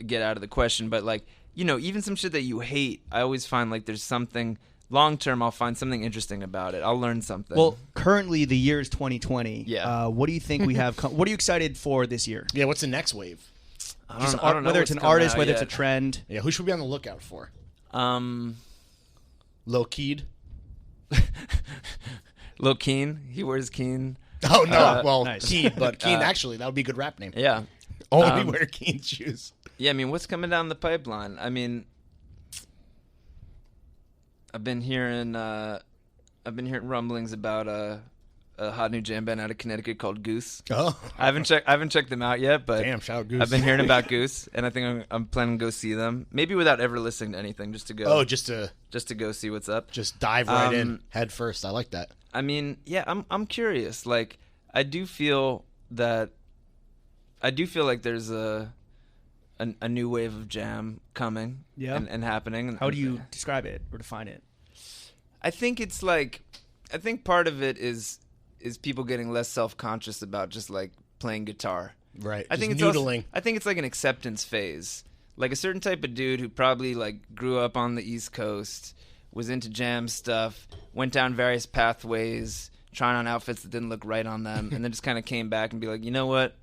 Speaker 4: get out of the question, but like even some shit that you hate, I always find like there's something long term. I'll find something interesting about it. I'll learn something.
Speaker 3: Well, currently the year is 2020.
Speaker 4: Yeah.
Speaker 3: What do you think we have? What are you excited for this year?
Speaker 5: Yeah, what's the next wave?
Speaker 4: I
Speaker 3: Just
Speaker 4: don't know
Speaker 3: whether
Speaker 4: what's
Speaker 3: it's an
Speaker 4: coming
Speaker 3: artist,
Speaker 4: out
Speaker 3: whether it's a
Speaker 4: yet.
Speaker 3: trend.
Speaker 5: Yeah, who should we be on the lookout for?
Speaker 4: Um,
Speaker 5: Low Keyed?
Speaker 4: Lil Keen, he wears Keen.
Speaker 5: Oh, no. well,
Speaker 3: nice.
Speaker 5: Keen, but Keen, actually, that would be a good rap name.
Speaker 4: Yeah,
Speaker 5: Only wear Keen shoes.
Speaker 4: yeah. I mean, what's coming down the pipeline? I mean, I've been hearing rumblings about a hot new jam band out of Connecticut called Goose.
Speaker 5: Oh.
Speaker 4: I haven't checked them out yet, but
Speaker 5: Damn, shout out Goose.
Speaker 4: I've been hearing about Goose, and I think I'm planning to go see them. Maybe without ever listening to anything, just to go.
Speaker 5: Oh, just to
Speaker 4: go see what's up.
Speaker 5: just dive right in
Speaker 4: Um,
Speaker 5: head first. I like that.
Speaker 4: I mean, yeah, I'm curious. Like, I do feel like there's a new wave of jam coming,
Speaker 3: Yeah.
Speaker 4: and happening.
Speaker 3: How do you describe it or define it?
Speaker 4: I think it's like, I think part of it is people getting less self-conscious about just like playing guitar.
Speaker 5: Right.
Speaker 4: I think
Speaker 5: Just
Speaker 4: it's
Speaker 5: noodling.
Speaker 4: also, I think it's like an acceptance phase. Like a certain type of dude who probably like grew up on the East Coast, was into jam stuff, went down various pathways, trying on outfits that didn't look right on them, and then just kind of came back and be like, you know what?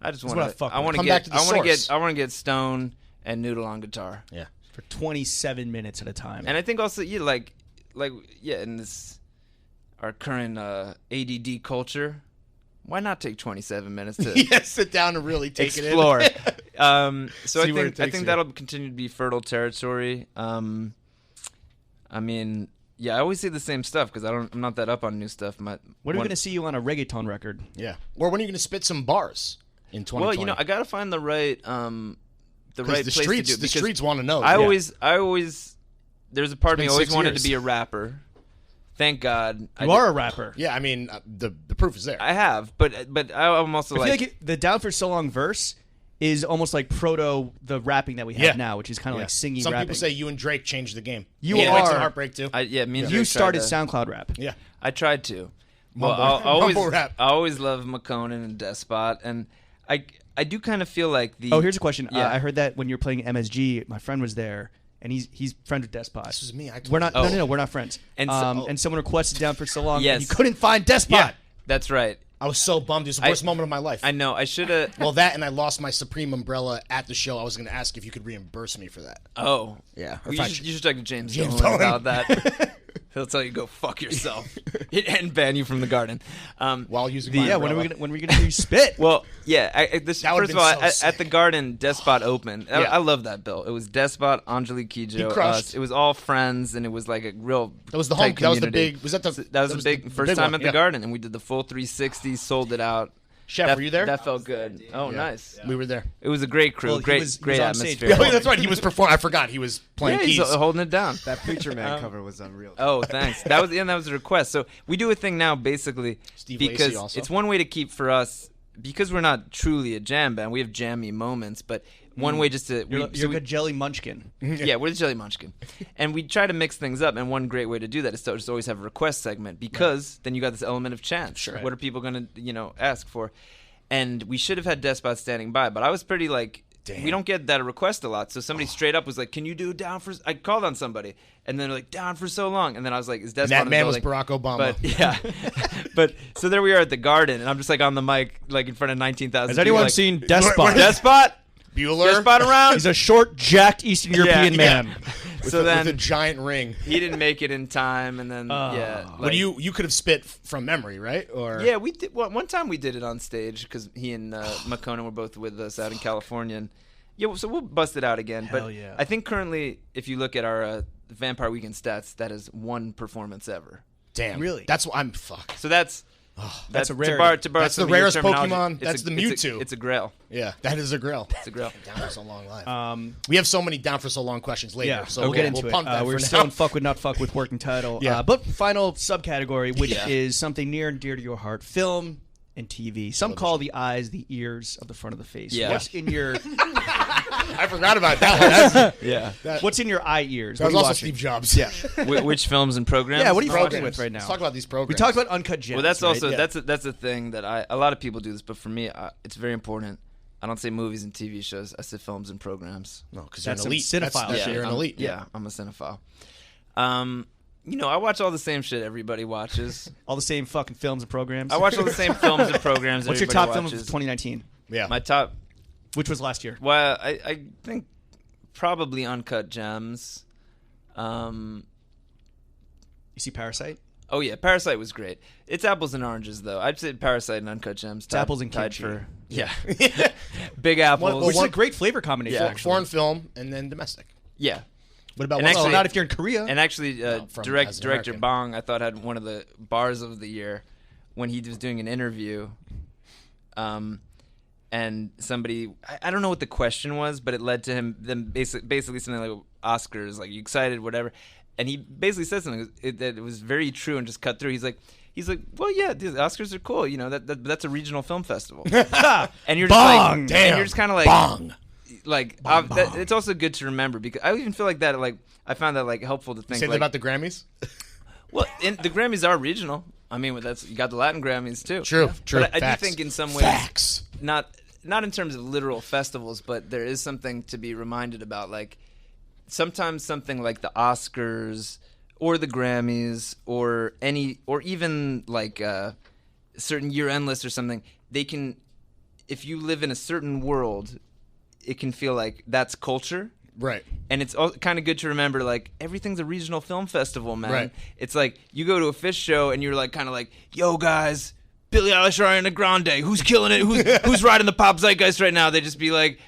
Speaker 4: I just want
Speaker 3: what I
Speaker 4: to.
Speaker 3: fuck
Speaker 4: I
Speaker 3: with.
Speaker 4: want to
Speaker 5: Come
Speaker 4: get.
Speaker 5: back to the
Speaker 4: I want to
Speaker 5: source.
Speaker 4: get. I want to get stoned and noodle on guitar.
Speaker 5: Yeah.
Speaker 3: for 27 minutes at a time.
Speaker 4: And I think also, in this our current ADD culture, why not take 27 minutes to
Speaker 5: sit down and really take
Speaker 4: explore?
Speaker 5: it in.
Speaker 4: So
Speaker 5: See where it
Speaker 4: I
Speaker 5: takes
Speaker 4: think
Speaker 5: you.
Speaker 4: that'll continue to be fertile territory. I always say the same stuff because I'm not that up on new stuff.
Speaker 3: When are we going to see you on a reggaeton record?
Speaker 5: Yeah. Or when are you going to spit some bars in 2020?
Speaker 4: Well, I got to find the right place
Speaker 5: the
Speaker 4: to
Speaker 5: streets,
Speaker 4: do it.
Speaker 5: the
Speaker 4: because
Speaker 5: streets want to know.
Speaker 4: I always, there's a part of me
Speaker 5: been
Speaker 4: always
Speaker 5: 6
Speaker 4: wanted
Speaker 5: years.
Speaker 4: to be a rapper. Thank God.
Speaker 3: You are a rapper.
Speaker 5: Yeah, I mean, the proof is there.
Speaker 4: I have, but I'm also
Speaker 3: I feel like the Down for So Long verse is almost like proto the rapping that we have now, which is kind of like singing
Speaker 5: Some
Speaker 3: rapping.
Speaker 5: people say you and Drake changed the game.
Speaker 3: You
Speaker 5: Drake's
Speaker 3: are-
Speaker 5: and Heartbreak too.
Speaker 4: me and
Speaker 3: you
Speaker 4: Drake
Speaker 3: started
Speaker 4: tried to-
Speaker 3: SoundCloud rap.
Speaker 5: Yeah.
Speaker 4: I tried to. Well,
Speaker 5: Mumble rap.
Speaker 4: I always love McConan and Despot, and I do kind of feel like the.
Speaker 3: Oh, here's a question.
Speaker 4: Yeah.
Speaker 3: I heard that when you were playing MSG, my friend was there, and he's friends with Despot.
Speaker 5: This was me. I told
Speaker 3: We're not.
Speaker 5: you.
Speaker 3: No, we're not friends.
Speaker 4: And
Speaker 3: And
Speaker 4: so-
Speaker 3: and someone requested Down for So Long.
Speaker 4: Yes.
Speaker 3: And you couldn't find Despot.
Speaker 5: Yeah.
Speaker 4: That's right.
Speaker 5: I was so bummed. It was the worst moment of my life.
Speaker 4: I know. I should have.
Speaker 5: Well, that and I lost my Supreme umbrella at the show. I was going to ask if you could reimburse me for that.
Speaker 4: Oh.
Speaker 5: Yeah.
Speaker 4: Well, you should talk to James
Speaker 5: James
Speaker 4: Dolan
Speaker 5: Dolan.
Speaker 4: about that. He'll tell you go fuck yourself and ban you from the garden.
Speaker 5: While using my
Speaker 3: Yeah. When
Speaker 5: umbrella.
Speaker 3: are we gonna do spit?
Speaker 4: Well, yeah.
Speaker 5: That would've
Speaker 4: First of
Speaker 5: been
Speaker 4: all,
Speaker 5: so
Speaker 4: at
Speaker 5: sick.
Speaker 4: the Garden, Despot opened.
Speaker 5: Yeah.
Speaker 4: I love that bill. It was Despot, Angelique Kidjo,
Speaker 5: crushed.
Speaker 4: us. It was all friends, and it was like a real.
Speaker 5: That was the
Speaker 4: tight
Speaker 5: home. That was the
Speaker 4: community.
Speaker 5: big. Was that the?
Speaker 4: That was the big first
Speaker 5: big
Speaker 4: time
Speaker 5: one,
Speaker 4: at the Garden, and we did the full 360, sold it out.
Speaker 5: Chef, were you there?
Speaker 4: That felt good. Oh, nice.
Speaker 5: We were there.
Speaker 4: It was a great crew,
Speaker 3: Well, he
Speaker 4: great
Speaker 3: was
Speaker 4: great
Speaker 3: on stage.
Speaker 4: atmosphere.
Speaker 5: Yeah, that's right. He was performing. I forgot he was playing
Speaker 4: Yeah, he's
Speaker 5: keys.
Speaker 4: holding it down.
Speaker 6: That Preacher Man cover was unreal.
Speaker 4: Oh, thanks. That was a request. So we do a thing now, basically,
Speaker 5: Steve Lacy
Speaker 4: because
Speaker 5: also.
Speaker 4: it's one way to keep for us because we're not truly a jam band. We have jammy moments, but one way just to
Speaker 3: You're a good jelly munchkin.
Speaker 4: yeah, we're the Jelly Munchkin, and we try to mix things up. And one great way to do that is to just always have a request segment because then you got this element of chance.
Speaker 5: Sure.
Speaker 4: What are people going to ask for? And we should have had Despot standing by, but I was pretty like.
Speaker 5: Damn.
Speaker 4: We don't get that request a lot, so somebody straight up was like, "Can you do Down for?" I called on somebody, and then they're like, "Down for So Long," and then I was like, "Is Despot?"
Speaker 5: that
Speaker 4: in the
Speaker 5: man was
Speaker 4: building?
Speaker 5: Barack Obama.
Speaker 4: But yeah, but so there we are at the Garden, and I'm just like on the mic, like in front of 19,000.
Speaker 3: Has anyone
Speaker 4: like,
Speaker 3: seen Despot?
Speaker 4: Despot?
Speaker 5: Bueller.
Speaker 4: Despot around?
Speaker 3: He's a short, jacked Eastern European
Speaker 4: yeah.
Speaker 3: man.
Speaker 4: So
Speaker 5: with
Speaker 4: then
Speaker 5: a giant ring.
Speaker 4: he didn't make it in time, and then yeah.
Speaker 5: But you could have spit from memory, right? Or
Speaker 4: Yeah, we did. Well, one time we did it on stage because he and McConan were both with us out in California. And yeah, so we'll bust it out again.
Speaker 3: Hell
Speaker 4: but
Speaker 3: yeah.
Speaker 4: I think currently, if you look at our Vampire Weekend stats, that is one performance ever.
Speaker 5: damn,
Speaker 3: Really?
Speaker 5: That's what I'm. Fuck.
Speaker 4: So that's
Speaker 3: That's a
Speaker 4: to
Speaker 3: rarity.
Speaker 4: borrow
Speaker 5: That's
Speaker 4: some
Speaker 5: the
Speaker 4: of your
Speaker 5: rarest
Speaker 4: terminology,
Speaker 5: Pokemon.
Speaker 4: it's
Speaker 5: That's
Speaker 4: a-
Speaker 5: the
Speaker 4: it's a-
Speaker 5: Mewtwo.
Speaker 4: It's a grail.
Speaker 5: Yeah, that is a grill.
Speaker 4: It's a grail.
Speaker 5: Down for so long live.
Speaker 3: Um,
Speaker 5: We have so many down for so long questions later.
Speaker 3: yeah,
Speaker 5: so
Speaker 3: we'll
Speaker 5: we'll,
Speaker 3: get into
Speaker 5: we'll
Speaker 3: it.
Speaker 5: pump that
Speaker 3: We're
Speaker 5: for
Speaker 3: still
Speaker 5: now.
Speaker 3: in fuck with not fuck with working title.
Speaker 5: Yeah.
Speaker 3: But final subcategory, which
Speaker 4: Yeah.
Speaker 3: is something near and dear to your heart: film and TV. Some call the eyes the ears of the front of the face.
Speaker 4: Yeah.
Speaker 3: What's in your
Speaker 5: I forgot about that one. That's,
Speaker 4: Yeah.
Speaker 3: What's in your eye ears?
Speaker 5: that
Speaker 3: What
Speaker 5: was
Speaker 3: are you
Speaker 5: also
Speaker 3: watching?
Speaker 5: Steve Jobs.
Speaker 3: Yeah.
Speaker 4: Which films and programs?
Speaker 3: Yeah, what are you
Speaker 5: Programs.
Speaker 3: fucking with right now?
Speaker 5: Let's talk about these programs.
Speaker 3: We talked about Uncut Gems.
Speaker 4: Well, that's
Speaker 3: right?
Speaker 4: also
Speaker 5: Yeah.
Speaker 4: that's a thing that a lot of people do this, but for me, it's very important. I don't say movies and TV shows. I say films and programs.
Speaker 5: no, because you're
Speaker 3: That's
Speaker 5: an
Speaker 3: some
Speaker 5: elite.
Speaker 3: cinephile shit.
Speaker 5: You're an elite.
Speaker 4: Yeah, I'm a cinephile. I watch all the same shit everybody watches.
Speaker 3: all the same fucking films and programs.
Speaker 4: I watch all the same films and programs.
Speaker 3: What's your
Speaker 4: everybody
Speaker 3: top film of
Speaker 4: watches.
Speaker 3: 2019?
Speaker 5: Yeah.
Speaker 4: My top.
Speaker 3: Which was last year?
Speaker 4: Well, I think probably Uncut Gems.
Speaker 3: You see Parasite?
Speaker 4: Oh yeah, Parasite was great. It's apples and oranges though. I'd say Parasite and Uncut Gems. Tied,
Speaker 3: apples and
Speaker 4: tied
Speaker 3: kimchi.
Speaker 4: for yeah. Big apples.
Speaker 3: Which is a great flavor combination,
Speaker 4: Yeah.
Speaker 3: actually.
Speaker 5: Foreign film and then domestic.
Speaker 4: yeah.
Speaker 5: What about
Speaker 4: And
Speaker 5: what's-
Speaker 3: Well,
Speaker 4: actually-
Speaker 3: not if you're in Korea.
Speaker 4: And actually,
Speaker 5: from-
Speaker 4: director
Speaker 5: as an American.
Speaker 4: Bong, I thought had one of the bars of the year when he was doing an interview. And somebody, I don't know what the question was, but it led to him then basically something like Oscars, like you excited, whatever. And he basically said something that it was very true and just cut through. He's like, well, yeah, the Oscars are cool. That's a regional film festival. And you're just
Speaker 3: Bong!
Speaker 4: like,
Speaker 5: Damn.
Speaker 4: and you're just kind of like,
Speaker 5: Bong.
Speaker 4: like it's also good to remember because I even feel like that. Like I found that like helpful to think.
Speaker 5: Say that
Speaker 4: Like,
Speaker 5: about the Grammys.
Speaker 4: well, the Grammys are regional. I mean, you got the Latin Grammys too.
Speaker 5: True. True.
Speaker 4: But I do
Speaker 5: Facts.
Speaker 4: think in some ways,
Speaker 5: Facts.
Speaker 4: not in terms of literal festivals, but there is something to be reminded about. Like sometimes something like the Oscars or the Grammys or even like a certain year-end list or something. They can, if you live in a certain world, it can feel like that's culture.
Speaker 5: Right.
Speaker 4: And it's all kind of good to remember, like, everything's a regional film festival, man.
Speaker 5: Right.
Speaker 4: It's like, you go to a Fish show and you're like, kind of like, yo, guys, Billie Eilish, Ariana Grande, who's killing it? Who's riding the pop zeitgeist right now? They just be like,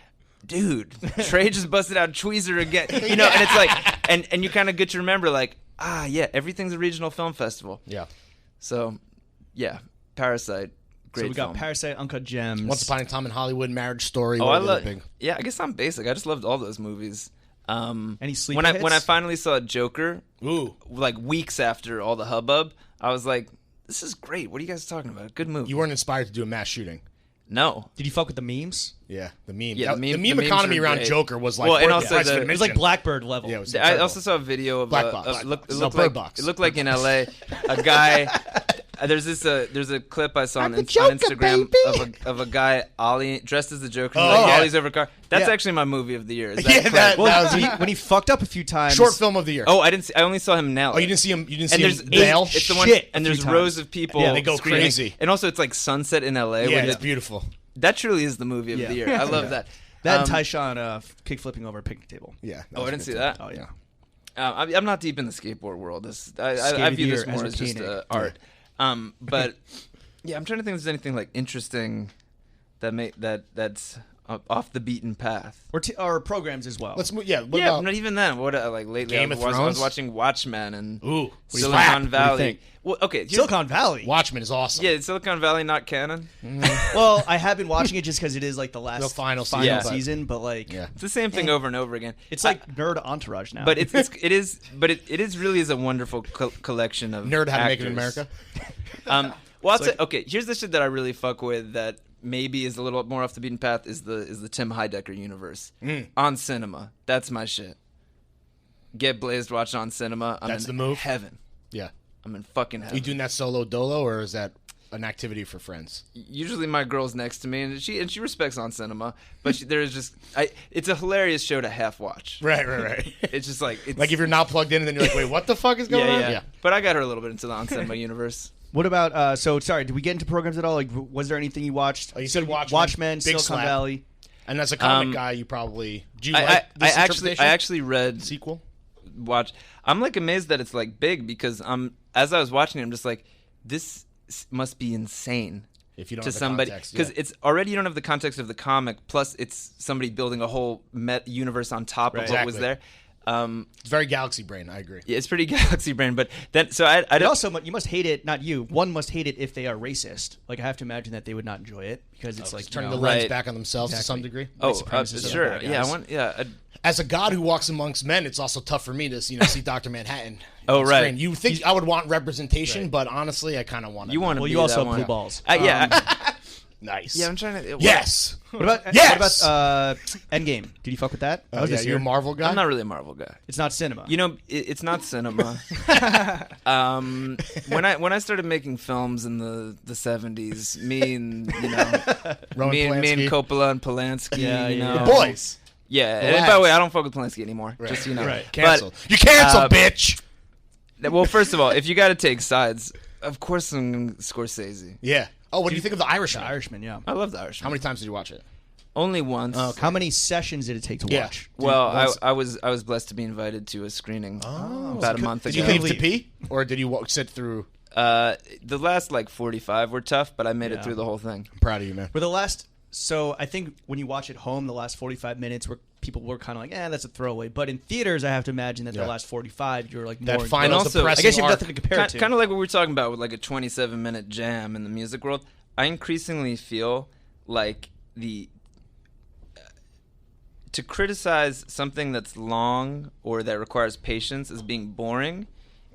Speaker 4: dude, Trey just busted out Tweezer again. You know, and it's like, and you kind of get to remember, like, yeah, everything's a regional film festival.
Speaker 5: Yeah.
Speaker 4: So, yeah, Parasite, great
Speaker 3: So we got
Speaker 4: film.
Speaker 3: Parasite, Uncut Gems.
Speaker 5: Once Upon a Time in Hollywood, Marriage Story.
Speaker 4: Oh,
Speaker 5: what
Speaker 4: I
Speaker 5: are the
Speaker 4: love.
Speaker 5: big?
Speaker 4: Yeah, I guess I'm basic. I just loved all those movies.
Speaker 3: Any sleeper
Speaker 4: when I
Speaker 3: hits?
Speaker 4: finally saw Joker,
Speaker 5: Ooh.
Speaker 4: like weeks after all the hubbub, I was like, this is great. What are you guys talking about? Good movie.
Speaker 5: You weren't inspired to do a mass shooting.
Speaker 4: No.
Speaker 3: Did you fuck with the memes?
Speaker 5: Yeah, the meme.
Speaker 4: Yeah,
Speaker 5: the
Speaker 4: the
Speaker 5: meme
Speaker 4: memes
Speaker 5: economy
Speaker 4: were
Speaker 5: around
Speaker 4: great.
Speaker 5: Joker was like,
Speaker 4: Well, and
Speaker 5: worth
Speaker 4: also
Speaker 5: the price
Speaker 4: the-
Speaker 5: of
Speaker 3: It was
Speaker 5: admission.
Speaker 3: like Blackbird level.
Speaker 5: Yeah, it was
Speaker 4: I
Speaker 5: incredible.
Speaker 4: also saw a video of
Speaker 5: Black Box.
Speaker 4: it looked
Speaker 5: No,
Speaker 4: like
Speaker 5: Bird Box.
Speaker 4: it looked like in LA a guy. There's a clip I saw on
Speaker 5: the Joker,
Speaker 4: Instagram
Speaker 5: baby.
Speaker 4: of a guy ollie dressed as the Joker.
Speaker 5: Oh,
Speaker 4: like,
Speaker 5: yeah.
Speaker 4: ollies over a car. That's
Speaker 3: Yeah.
Speaker 4: actually my movie of the year. Is
Speaker 5: Yeah,
Speaker 4: clip.
Speaker 5: that
Speaker 3: Well,
Speaker 5: was
Speaker 3: when he fucked up a few times.
Speaker 5: short film of the year.
Speaker 4: Oh, I didn't. I only saw him nail.
Speaker 5: Oh, you
Speaker 4: it.
Speaker 5: didn't see him. You didn't
Speaker 4: And
Speaker 5: see
Speaker 4: there's
Speaker 5: him bail.
Speaker 4: It's the one.
Speaker 3: Shit
Speaker 4: And
Speaker 3: a few
Speaker 4: there's
Speaker 3: times.
Speaker 4: rows of people.
Speaker 3: Yeah,
Speaker 5: they go
Speaker 4: screaming.
Speaker 5: crazy.
Speaker 4: And also, it's like sunset in LA.
Speaker 5: Yeah,
Speaker 4: when
Speaker 5: it's beautiful.
Speaker 4: that truly is the movie of
Speaker 3: Yeah.
Speaker 4: the year. I love that.
Speaker 3: That and Tyshawn kick flipping over a picnic table.
Speaker 5: Yeah.
Speaker 4: Oh, I didn't see that.
Speaker 3: Oh, yeah.
Speaker 4: I'm not deep in the skateboard world. I
Speaker 3: Skate
Speaker 4: view
Speaker 3: of the
Speaker 4: this
Speaker 3: year,
Speaker 4: more
Speaker 3: Ezra
Speaker 4: as just
Speaker 3: Koenig.
Speaker 4: art. But yeah, I'm trying to think if there's anything like interesting that's off the beaten path.
Speaker 3: Or programs as well.
Speaker 5: Let's move. Yeah. What
Speaker 4: Yeah,
Speaker 5: about
Speaker 4: not even then. What like lately?
Speaker 5: Game
Speaker 4: I
Speaker 5: of
Speaker 4: was
Speaker 5: Thrones?
Speaker 4: watching Watchmen and
Speaker 5: Ooh,
Speaker 4: Silicon Valley.
Speaker 3: What do you think?
Speaker 4: Well, okay, here's-
Speaker 3: Silicon Valley.
Speaker 5: Watchmen is awesome.
Speaker 4: Yeah, is Silicon Valley not canon?
Speaker 3: Well, I have been watching it just because it is like the last
Speaker 5: The final
Speaker 4: season,
Speaker 5: but-
Speaker 3: season, but like
Speaker 5: Yeah.
Speaker 4: It's the same thing over and over again.
Speaker 3: it's like nerd entourage now.
Speaker 4: But it is really is a wonderful collection of
Speaker 5: Nerd How to Make It in
Speaker 4: actors.
Speaker 5: America.
Speaker 4: Well, I'll say, okay, here's the shit that I really fuck with that maybe is a little more off the beaten path is the Tim Heidecker universe on cinema. That's my shit. Get blazed, watch on cinema. I'm
Speaker 5: That's
Speaker 4: in
Speaker 5: the move?
Speaker 4: Heaven.
Speaker 5: Yeah.
Speaker 4: I'm in fucking heaven.
Speaker 5: You doing that solo dolo, or is that an activity for friends?
Speaker 4: Usually my girl's next to me and she respects on cinema, but there's just it's a hilarious show to half watch.
Speaker 5: Right.
Speaker 4: It's just like it's,
Speaker 5: Like if you're not plugged in, and then you're like, wait, what the fuck is going on?
Speaker 4: yeah. But I got her a little bit into the on cinema universe.
Speaker 3: what about so sorry, did we get into programs at all? Like was there anything you watched?
Speaker 5: Oh, you said Watchmen.
Speaker 3: Watchmen,
Speaker 5: Big
Speaker 3: Silicon
Speaker 5: slap.
Speaker 3: Valley.
Speaker 5: And as a comic guy, you probably do you
Speaker 4: I
Speaker 5: like this
Speaker 4: actually
Speaker 5: interpretation?
Speaker 4: read
Speaker 5: sequel.
Speaker 4: I'm like amazed that it's like big because as I was watching it, I'm just like, this must be insane
Speaker 5: If you don't
Speaker 4: to
Speaker 5: have the
Speaker 4: somebody
Speaker 5: context,
Speaker 4: because
Speaker 5: yeah.
Speaker 4: it's already you don't have the context of the comic, plus it's somebody building a whole universe on top of what was
Speaker 5: Exactly.
Speaker 4: there.
Speaker 5: It's very Galaxy Brain. I agree.
Speaker 4: Yeah, it's pretty Galaxy Brain, but then so I
Speaker 3: But
Speaker 4: don't.
Speaker 3: also, you must hate it. Not you. One must hate it if they are racist. Like I have to imagine that they would not enjoy it because it's like you
Speaker 5: Turning
Speaker 3: know,
Speaker 5: the lens
Speaker 4: Right.
Speaker 5: back on themselves to some
Speaker 3: Exactly.
Speaker 5: degree.
Speaker 4: Oh,
Speaker 3: supremacists are
Speaker 4: sure.
Speaker 3: bad
Speaker 4: Yeah,
Speaker 3: guys.
Speaker 5: As a god who walks amongst men, it's also tough for me to see Dr. Manhattan.
Speaker 4: Oh,
Speaker 5: on
Speaker 4: right.
Speaker 5: screen. You think I would want representation, but honestly, I kind of want
Speaker 4: You want to
Speaker 3: Well,
Speaker 4: be
Speaker 3: you also
Speaker 4: that
Speaker 3: have
Speaker 4: one.
Speaker 3: blue balls.
Speaker 5: nice.
Speaker 4: Yeah, I'm trying to.
Speaker 5: Yes.
Speaker 3: What about
Speaker 5: Yes!
Speaker 3: What about Endgame? Did you fuck with that? That was
Speaker 5: Yeah,
Speaker 3: this
Speaker 5: you're a
Speaker 3: year.
Speaker 5: Marvel guy.
Speaker 4: I'm not really a Marvel guy.
Speaker 3: It's not cinema.
Speaker 4: You know, it's not cinema. When I started making films in the 70s, me and
Speaker 5: Roman
Speaker 4: me and
Speaker 5: Polanski.
Speaker 4: Coppola and Polanski,
Speaker 3: Yeah,
Speaker 4: you
Speaker 3: yeah.
Speaker 4: know.
Speaker 5: The boys.
Speaker 4: Yeah,
Speaker 5: The
Speaker 4: and by the
Speaker 5: lads.
Speaker 4: way, I don't fuck with Polanski anymore. Just so you know.
Speaker 3: Right.
Speaker 5: Cancelled.
Speaker 4: But,
Speaker 5: You canceled,
Speaker 4: uh,
Speaker 5: bitch.
Speaker 4: well, first of all, if you got to take sides, of course I'm Scorsese.
Speaker 5: Yeah. Oh, what do you think of The
Speaker 3: The
Speaker 5: Irishman?
Speaker 3: Irishman. Yeah.
Speaker 4: I love the Irishman.
Speaker 5: How many times did you watch it?
Speaker 4: Only once.
Speaker 3: How many sessions did it take to
Speaker 5: Yeah.
Speaker 3: watch?
Speaker 4: Well,
Speaker 5: once-
Speaker 4: I was blessed to be invited to a screening about a month
Speaker 5: Did
Speaker 4: ago.
Speaker 5: you leave to pee, or did you sit through?
Speaker 4: The last like 45 were tough, but I made
Speaker 3: Yeah.
Speaker 4: it through the whole thing.
Speaker 5: I'm proud of you, man.
Speaker 3: For the last, so I think when you watch at home, the last 45 minutes where people were kind of like, that's a throwaway. But in theaters, I have to imagine that
Speaker 5: Yeah.
Speaker 3: the last 45, you're like
Speaker 5: That
Speaker 3: more.
Speaker 5: final
Speaker 4: And also-
Speaker 5: depressing
Speaker 3: I guess you have
Speaker 5: arc.
Speaker 3: nothing to compare it to.
Speaker 4: Kind of like what we were talking about with like a 27-minute jam in the music world. I increasingly feel like to criticize something that's long or that requires patience as being boring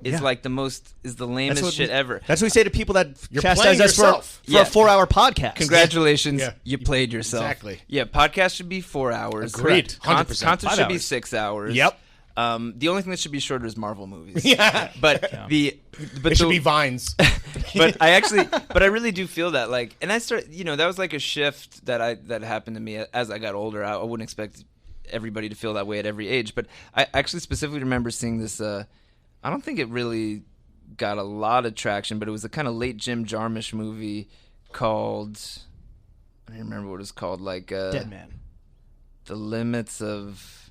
Speaker 4: is
Speaker 3: Yeah.
Speaker 4: like the lamest shit ever.
Speaker 3: That's what we say to people that
Speaker 5: You're
Speaker 3: chastise
Speaker 5: playing
Speaker 3: us for
Speaker 5: yourself.
Speaker 3: a 4-hour podcast.
Speaker 4: Congratulations,
Speaker 5: Yeah.
Speaker 4: you played yourself.
Speaker 5: Exactly.
Speaker 4: Yeah, podcast should be 4 hours.
Speaker 5: Agreed. 100%.
Speaker 4: Concert
Speaker 3: 5
Speaker 4: should be
Speaker 3: hours.
Speaker 4: 6 hours.
Speaker 5: Yep.
Speaker 4: The only thing that should be shorter is Marvel movies.
Speaker 5: Yeah.
Speaker 4: But
Speaker 5: It should be Vines.
Speaker 4: but I really do feel that like, and I started, that was like a shift that happened to me as I got older. I wouldn't expect everybody to feel that way at every age, but I actually specifically remember seeing this. I don't think it really got a lot of traction, but it was a kind of late Jim Jarmusch movie called, I don't remember what it was called, like
Speaker 3: Dead Man.
Speaker 4: The Limits of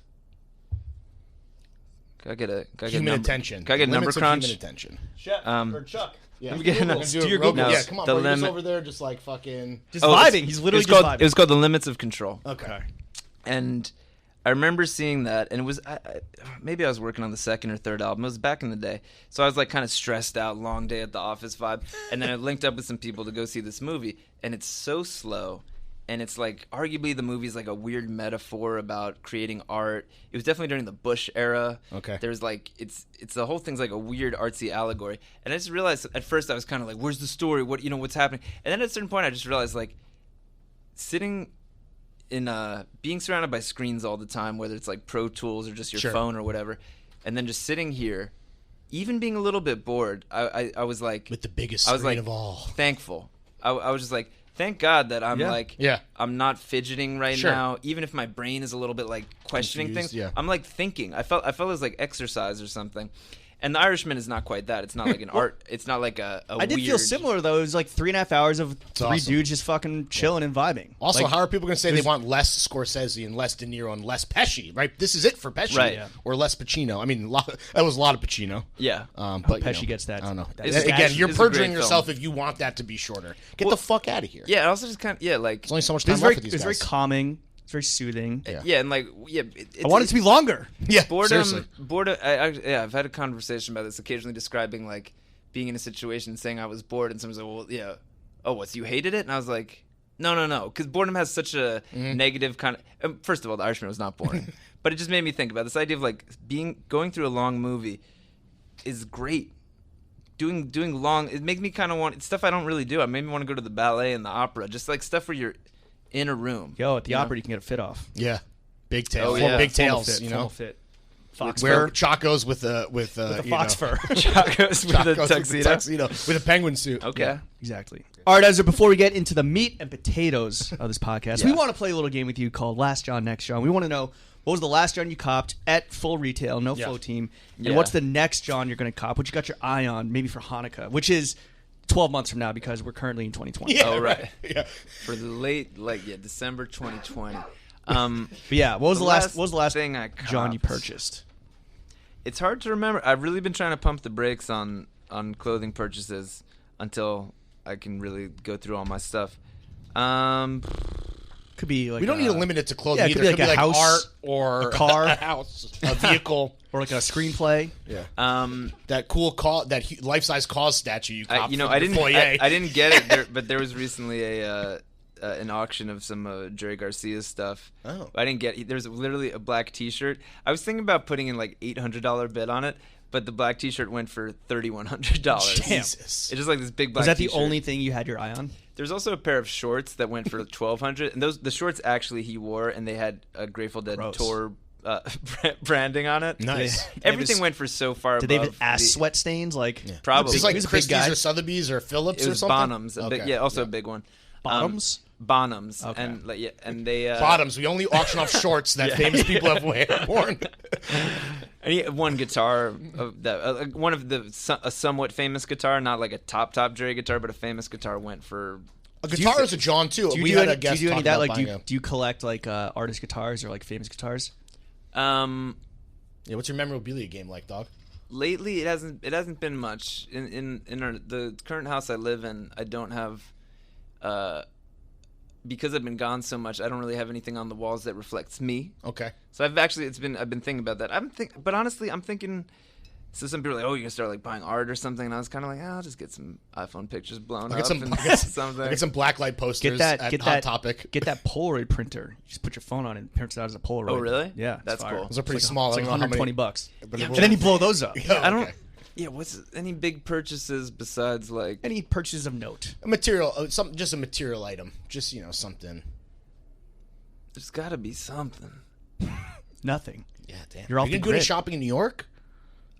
Speaker 4: Gotta get a
Speaker 5: Human attention.
Speaker 4: Gotta get a number
Speaker 5: Limits of
Speaker 4: crunch.
Speaker 5: Human attention.
Speaker 3: Chef
Speaker 4: Um,
Speaker 3: or Chuck.
Speaker 5: Yeah.
Speaker 4: Let me get
Speaker 5: We'll
Speaker 4: a-
Speaker 5: do
Speaker 3: do
Speaker 5: it
Speaker 3: your
Speaker 5: real
Speaker 3: Google.
Speaker 5: quick.
Speaker 4: No,
Speaker 5: Yeah, come on,
Speaker 4: the
Speaker 5: bro. You're just
Speaker 4: limit-
Speaker 5: over there just like fucking...
Speaker 3: Just
Speaker 4: Oh,
Speaker 3: vibing.
Speaker 4: it's-
Speaker 3: He's literally
Speaker 4: it was
Speaker 3: just
Speaker 4: called,
Speaker 3: vibing.
Speaker 4: It was called The Limits of Control.
Speaker 5: Okay.
Speaker 4: And I remember seeing that, and it was maybe I was working on the second or third album. It was back in the day, so I was like kind of stressed out, long day at the office vibe. And then I linked up with some people to go see this movie, and it's so slow, and it's like arguably the movie's like a weird metaphor about creating art. It was definitely during the Bush era.
Speaker 5: Okay.
Speaker 4: There's like it's the whole thing's like a weird artsy allegory, and I just realized at first I was kind of like, where's the story? What's happening? And then at a certain point I just realized like sitting in being surrounded by screens all the time, whether it's like Pro Tools or just your
Speaker 5: Sure.
Speaker 4: phone or whatever, and then just sitting here, even being a little bit bored, I was like,
Speaker 5: With the biggest
Speaker 4: I was
Speaker 5: screen
Speaker 4: like
Speaker 5: of all.
Speaker 4: thankful. I was just like, thank God that I'm like,
Speaker 5: Yeah.
Speaker 4: I'm not fidgeting right
Speaker 5: Sure.
Speaker 4: now, even if my brain is a little bit like questioning
Speaker 5: Confused,
Speaker 4: things.
Speaker 5: yeah.
Speaker 4: I'm like thinking. I felt it was like exercise or something. And The Irishman is not quite that. It's not like an art. It's not like a
Speaker 3: I did feel
Speaker 4: weird-
Speaker 3: similar though. It was like 3.5 hours of three
Speaker 5: awesome.
Speaker 3: dudes just fucking chilling and vibing.
Speaker 5: Also,
Speaker 3: Like,
Speaker 5: how are people going to say they want less Scorsese and less De Niro and less Pesci, right? This is it for Pesci.
Speaker 4: Right. Yeah.
Speaker 5: Or less Pacino. I mean, that was a lot of Pacino.
Speaker 4: Yeah.
Speaker 5: But
Speaker 3: Pesci
Speaker 5: you know,
Speaker 3: gets that.
Speaker 5: I don't know.
Speaker 3: It's
Speaker 5: Again,
Speaker 3: actually-
Speaker 5: you're
Speaker 4: it's a great
Speaker 5: perjuring
Speaker 4: film.
Speaker 5: yourself if you want that to be shorter. Get the fuck out of here.
Speaker 4: Yeah. And also just kind of like
Speaker 5: There's only so much
Speaker 3: It
Speaker 5: time
Speaker 3: was very,
Speaker 5: left with
Speaker 3: it
Speaker 5: these
Speaker 3: was very
Speaker 5: guys.
Speaker 3: calming. It's very soothing.
Speaker 4: yeah, and like
Speaker 3: I want it to be longer.
Speaker 5: Yeah,
Speaker 4: boredom.
Speaker 5: seriously.
Speaker 4: Boredom. I've had a conversation about this, occasionally describing like being in a situation, and saying I was bored, and someone's like, "Well, yeah, oh, what? So you hated it?" And I was like, "No, because boredom has such a negative kind of." First of all, The Irishman was not boring, but it just made me think about this idea of like going through a long movie is great. Doing long, it makes me kind of want. It's stuff I don't really do. I made me want to go to the ballet and the opera, just like stuff where you're in a room.
Speaker 3: Yo, at the
Speaker 4: you know?
Speaker 3: opera, you can get a fit off.
Speaker 5: Yeah. Big tails.
Speaker 4: Oh, yeah.
Speaker 5: Big
Speaker 3: Formal
Speaker 5: tails,
Speaker 3: fit,
Speaker 5: you
Speaker 3: formal
Speaker 5: know?
Speaker 3: fit. Fox
Speaker 5: Wear
Speaker 3: fur.
Speaker 5: chacos with a
Speaker 3: Fox fur.
Speaker 4: Chacos with a tuxedo.
Speaker 5: With a penguin suit.
Speaker 4: Okay.
Speaker 3: Exactly. All right, Ezra, before we get into the meat and potatoes of this podcast, we want to play a little game with you called Last John, Next John. We want to know what was the last John you copped at full retail, no flow team, and
Speaker 4: Yeah.
Speaker 3: what's the next John you're going to cop, what you got your eye on, maybe for Hanukkah, which is 12 months from now because we're currently in 2020.
Speaker 5: Yeah,
Speaker 4: Oh, right.
Speaker 5: Yeah.
Speaker 4: For the late, December 2020.
Speaker 3: But yeah, what was the last
Speaker 4: thing I
Speaker 3: John you
Speaker 4: copped?
Speaker 3: purchased?
Speaker 4: It's hard to remember. I've really been trying to pump the brakes on clothing purchases until I can really go through all my stuff.
Speaker 3: Could be like
Speaker 5: We don't need to limit it to clothing
Speaker 3: yeah, it
Speaker 5: either.
Speaker 3: could be
Speaker 5: It could
Speaker 3: like
Speaker 5: be
Speaker 3: a
Speaker 5: like
Speaker 3: house,
Speaker 5: art or
Speaker 3: a car.
Speaker 5: a house, a vehicle.
Speaker 3: or like a screenplay.
Speaker 5: Yeah. That cool life-size cause statue you copped
Speaker 4: I
Speaker 5: for
Speaker 4: didn't.
Speaker 5: the foyer.
Speaker 4: I didn't get it, there, but there was recently an auction of some Jerry Garcia's stuff.
Speaker 5: Oh.
Speaker 4: I didn't get. There's literally a black T-shirt. I was thinking about putting in like $800 bid on it, but the black T-shirt went for $3,100.
Speaker 5: Jesus.
Speaker 4: It's just like this big black.
Speaker 3: Was that the
Speaker 4: T-shirt.
Speaker 3: only thing you had your eye on?
Speaker 4: There's also a pair of shorts that went for $1,200, and the shorts actually he wore, and they had a Grateful Dead
Speaker 3: Gross.
Speaker 4: tour branding on it.
Speaker 5: Nice.
Speaker 4: Everything went for so far
Speaker 3: Did they have
Speaker 4: above
Speaker 3: ass
Speaker 4: the-
Speaker 3: sweat stains? Like
Speaker 4: Probably.
Speaker 5: It's like
Speaker 3: He was a big
Speaker 5: Christie's
Speaker 3: guy.
Speaker 5: or Sotheby's or Phillips
Speaker 4: It
Speaker 5: or
Speaker 4: was
Speaker 5: something.
Speaker 4: Bonhams, a big,
Speaker 5: Okay.
Speaker 4: also a big one.
Speaker 3: Bottoms?
Speaker 4: Bonhams,
Speaker 3: Okay.
Speaker 4: and like, yeah, and they
Speaker 5: Bottoms. We only auction off shorts that famous people have worn.
Speaker 4: And he had one guitar, one of a somewhat famous guitar, not like a top Jerry guitar, but a famous guitar went for.
Speaker 5: A guitar is a John too.
Speaker 3: Do you
Speaker 5: we
Speaker 3: do
Speaker 5: had
Speaker 3: any,
Speaker 5: a guest
Speaker 3: do you do any
Speaker 5: talk
Speaker 3: of that?
Speaker 5: about
Speaker 3: Like,
Speaker 5: buying
Speaker 3: do you collect like artist guitars or like famous guitars?
Speaker 5: Yeah, what's your memorabilia game like, dog?
Speaker 4: Lately, it hasn't been much. In the current house I live in, I don't have. Because I've been gone so much, I don't really have anything on the walls that reflects me.
Speaker 5: Okay.
Speaker 4: So I've been thinking about that. But honestly, I'm thinking. So some people are like, oh, you can start like buying art or something, and I was kind of like, I'll just get some iPhone pictures blown
Speaker 5: I'll
Speaker 4: up
Speaker 5: get
Speaker 4: and something.
Speaker 5: Get some blacklight posters
Speaker 3: Get
Speaker 5: at
Speaker 3: that
Speaker 5: Hot Topic.
Speaker 3: Get that Polaroid printer. You just put your phone on it and print it out as a Polaroid.
Speaker 4: Oh, really?
Speaker 3: Yeah,
Speaker 4: That's
Speaker 3: it's fire.
Speaker 4: cool.
Speaker 5: Those are pretty
Speaker 3: It's like
Speaker 5: small.
Speaker 3: It's
Speaker 5: I
Speaker 3: like
Speaker 5: don't know how many-
Speaker 3: $120.
Speaker 5: But
Speaker 3: And then you blow those up.
Speaker 5: Yeah,
Speaker 4: I don't.
Speaker 5: okay.
Speaker 4: Yeah, what's any big purchases besides like?
Speaker 3: Any purchases of note?
Speaker 5: A material, just a material item, just something.
Speaker 4: There's got to be something.
Speaker 3: Nothing.
Speaker 5: Yeah, damn.
Speaker 3: You're off
Speaker 5: you
Speaker 3: the
Speaker 5: gonna do any
Speaker 3: grid.
Speaker 5: shopping in New York?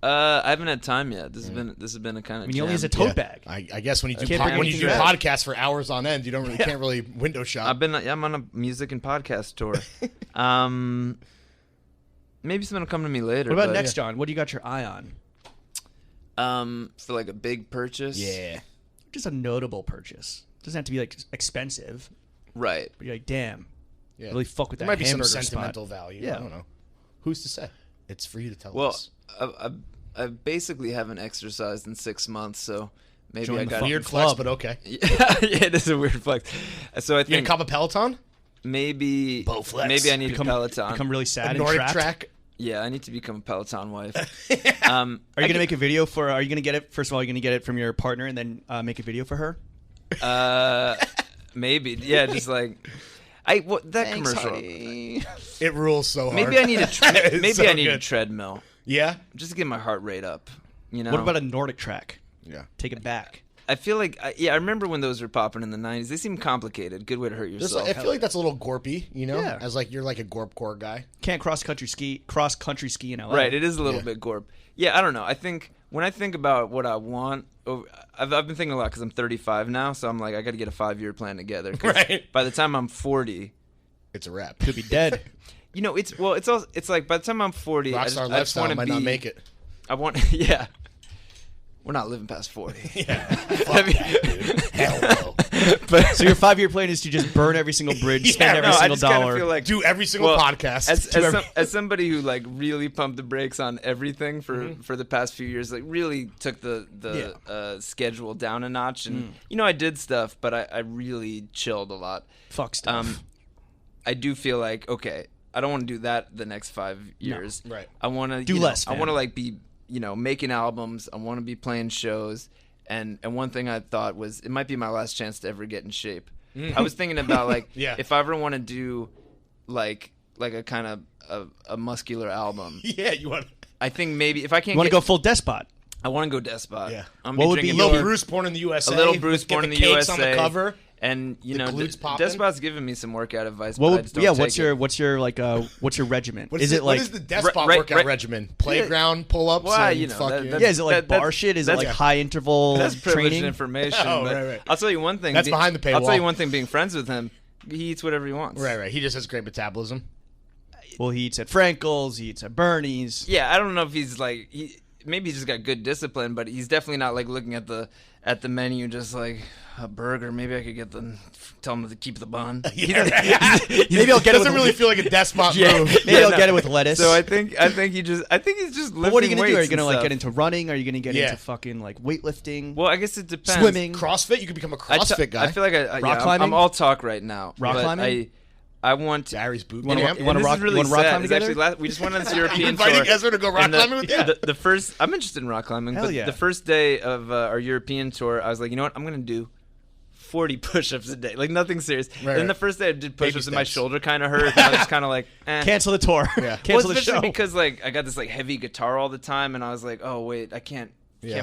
Speaker 4: I haven't had time yet. This has been a kind of.
Speaker 3: I mean, he only has a tote bag.
Speaker 5: I guess when you do
Speaker 3: Can't bring
Speaker 5: when you do
Speaker 3: anything back.
Speaker 5: podcasts for hours on end, you can't really window shop.
Speaker 4: I'm on a music and podcast tour. Maybe something will come to me later.
Speaker 3: What about
Speaker 4: but,
Speaker 3: next, John? What do you got your eye on?
Speaker 4: For like a big purchase.
Speaker 5: Yeah.
Speaker 3: Just a notable purchase. Doesn't have to be like expensive,
Speaker 4: Right.
Speaker 3: but you're like, damn,
Speaker 5: Yeah.
Speaker 3: really fuck with
Speaker 5: There
Speaker 3: that
Speaker 5: might be some
Speaker 3: hamburger
Speaker 5: sentimental
Speaker 3: spot.
Speaker 5: value.
Speaker 3: Yeah.
Speaker 5: I don't know. Who's to say? It's for you to tell
Speaker 4: Well,
Speaker 5: us.
Speaker 4: I basically haven't exercised in 6 months, so maybe
Speaker 3: Join
Speaker 4: I
Speaker 3: the
Speaker 4: got
Speaker 5: Weird flex, but okay.
Speaker 4: Yeah, it is a weird flex. So I
Speaker 5: You gonna
Speaker 4: think
Speaker 5: cop a Peloton?
Speaker 4: maybe
Speaker 5: Bow flex.
Speaker 4: maybe I need a Peloton.
Speaker 3: Become really
Speaker 5: A
Speaker 3: sad and
Speaker 5: Nordic
Speaker 3: trapped.
Speaker 5: track?
Speaker 4: Yeah, I need to become a Peloton wife.
Speaker 3: Are you gonna make a video for? Are you gonna get it? First of all, are you gonna get it from your partner and then make a video for her?
Speaker 4: Maybe, yeah, just like that commercial.
Speaker 5: It rules so hard.
Speaker 4: Maybe I need
Speaker 5: It's
Speaker 4: maybe
Speaker 5: so
Speaker 4: I need a
Speaker 5: good.
Speaker 4: treadmill
Speaker 5: Yeah?
Speaker 4: just to get my heart rate up. You know,
Speaker 3: What about a Nordic track?
Speaker 5: Yeah.
Speaker 3: Take it back.
Speaker 4: I feel like I remember when those were popping in the 90s. They seem complicated. Good way to hurt
Speaker 5: There's
Speaker 4: yourself.
Speaker 5: I feel like that's a little gorpy, you know?
Speaker 3: Yeah.
Speaker 5: As like you're like a gorp core guy.
Speaker 3: Can't cross country ski in LA.
Speaker 4: Right, it is a little
Speaker 5: Yeah.
Speaker 4: bit gorp. Yeah, I don't know. I think when I think about what I want, I've been thinking a lot because I'm 35 now, so I'm like I got to get a 5-year plan together. 'Cause
Speaker 5: Right.
Speaker 4: By the time I'm 40,
Speaker 5: It's a wrap.
Speaker 3: Could be dead.
Speaker 4: you know, it's also it's like by the time I'm 40, I
Speaker 5: Rockstar
Speaker 4: just want
Speaker 5: lifestyle
Speaker 4: to
Speaker 5: might
Speaker 4: be.
Speaker 5: not make it.
Speaker 4: I want, yeah. We're not living past 40.
Speaker 5: Hell no.
Speaker 3: So your 5-year plan is to just burn every single bridge, spend every
Speaker 4: I
Speaker 3: single
Speaker 4: just kinda
Speaker 3: dollar.
Speaker 4: feel like
Speaker 5: Do every single
Speaker 4: Well,
Speaker 5: podcast.
Speaker 4: as somebody who like really pumped the brakes on everything for the past few years, like really took the schedule down a notch, and you know I did stuff, but I really chilled a lot.
Speaker 3: Fuck stuff.
Speaker 4: I do feel like okay, I don't want to do that the next 5 years.
Speaker 5: Right.
Speaker 4: I want to
Speaker 3: Do less,
Speaker 4: I
Speaker 3: man.
Speaker 4: want to like be making albums. I want to be playing shows. And one thing I thought was it might be my last chance to ever get in shape. I was thinking about like
Speaker 5: Yeah.
Speaker 4: if I ever want to do like a kind of a muscular album.
Speaker 5: yeah, you want
Speaker 4: I think maybe if I can't
Speaker 3: You want to
Speaker 4: get,
Speaker 3: go full despot?
Speaker 4: I want to go despot.
Speaker 5: Yeah.
Speaker 4: I'm
Speaker 3: What would be
Speaker 4: drinking
Speaker 3: your-
Speaker 5: Little
Speaker 4: beer.
Speaker 5: Bruce born in the USA.
Speaker 4: A little Bruce
Speaker 5: Get
Speaker 4: born in the
Speaker 5: cakes
Speaker 4: USA
Speaker 5: on the cover.
Speaker 4: And you
Speaker 5: The
Speaker 4: know,
Speaker 5: glutes popping.
Speaker 4: Despot's giving me some workout advice.
Speaker 3: What
Speaker 4: but I
Speaker 3: would,
Speaker 4: just don't
Speaker 3: yeah,
Speaker 4: take
Speaker 3: what's
Speaker 4: it.
Speaker 3: your what's your regimen?
Speaker 5: What
Speaker 3: is
Speaker 5: is
Speaker 3: it like
Speaker 5: what is the Despot
Speaker 4: Right,
Speaker 5: workout
Speaker 4: right.
Speaker 5: regimen? Playground pull-ups
Speaker 4: Well,
Speaker 5: and
Speaker 4: you know,
Speaker 5: fucking...
Speaker 3: yeah, is it like
Speaker 4: that's-
Speaker 3: bar shit? Is it
Speaker 4: that's-
Speaker 3: like high interval
Speaker 4: That's privileged
Speaker 3: training?
Speaker 4: information.
Speaker 5: Oh,
Speaker 4: but
Speaker 5: right.
Speaker 4: I'll tell you one thing.
Speaker 5: That's behind the
Speaker 4: I'll tell
Speaker 5: paywall.
Speaker 4: you one thing. Being friends with him, he eats whatever he wants.
Speaker 5: Right. He just has great metabolism.
Speaker 3: Well, he eats at Frankel's, he eats at Bernie's.
Speaker 4: Yeah, I don't know if he's like maybe he's just got good discipline, but he's definitely not like looking at the menu just like a burger. Maybe I could get tell him to keep the bun.
Speaker 3: Maybe I'll get it
Speaker 5: Doesn't
Speaker 3: with
Speaker 5: really feel like a Despot
Speaker 4: Yeah.
Speaker 5: move.
Speaker 3: Maybe I'll
Speaker 4: no.
Speaker 3: get it with lettuce.
Speaker 4: So I think he's just lifting
Speaker 3: But what are you gonna do? Are you
Speaker 4: weights
Speaker 3: gonna
Speaker 4: and
Speaker 3: like
Speaker 4: stuff.
Speaker 3: get into running? Are you gonna get
Speaker 5: Yeah.
Speaker 3: into fucking like weightlifting?
Speaker 4: Well, I guess it depends.
Speaker 3: Swimming?
Speaker 5: CrossFit? You could become a
Speaker 4: I
Speaker 5: CrossFit guy.
Speaker 4: I feel like
Speaker 3: Rock climbing?
Speaker 4: I'm all talk right now.
Speaker 3: Rock
Speaker 4: but
Speaker 3: climbing?
Speaker 4: I want
Speaker 5: Gary's boot
Speaker 3: wanna
Speaker 5: camp.
Speaker 3: You wanna
Speaker 4: and this
Speaker 3: rock-
Speaker 4: is really
Speaker 3: you wanna rock
Speaker 4: sad.
Speaker 3: climb
Speaker 4: It's
Speaker 3: together?
Speaker 4: actually we just went on this European
Speaker 5: Inviting
Speaker 4: tour.
Speaker 5: Ezra to go rock
Speaker 4: and
Speaker 5: climbing with you?
Speaker 4: The first, I'm interested in rock climbing.
Speaker 3: Hell
Speaker 4: but
Speaker 3: yeah.
Speaker 4: the first day of our European tour, I was like, you know what? I'm gonna do 40 push-ups a day, like nothing serious.
Speaker 5: Right,
Speaker 4: Then
Speaker 5: right.
Speaker 4: the first day I did push-ups and my
Speaker 5: steps.
Speaker 4: shoulder kind of hurt. And I was kind of like, eh.
Speaker 3: Cancel the tour.
Speaker 5: Yeah.
Speaker 3: Cancel
Speaker 4: Well,
Speaker 3: the
Speaker 4: especially
Speaker 3: show.
Speaker 4: because like I got this like heavy guitar all the time, and I was like, oh wait, I can't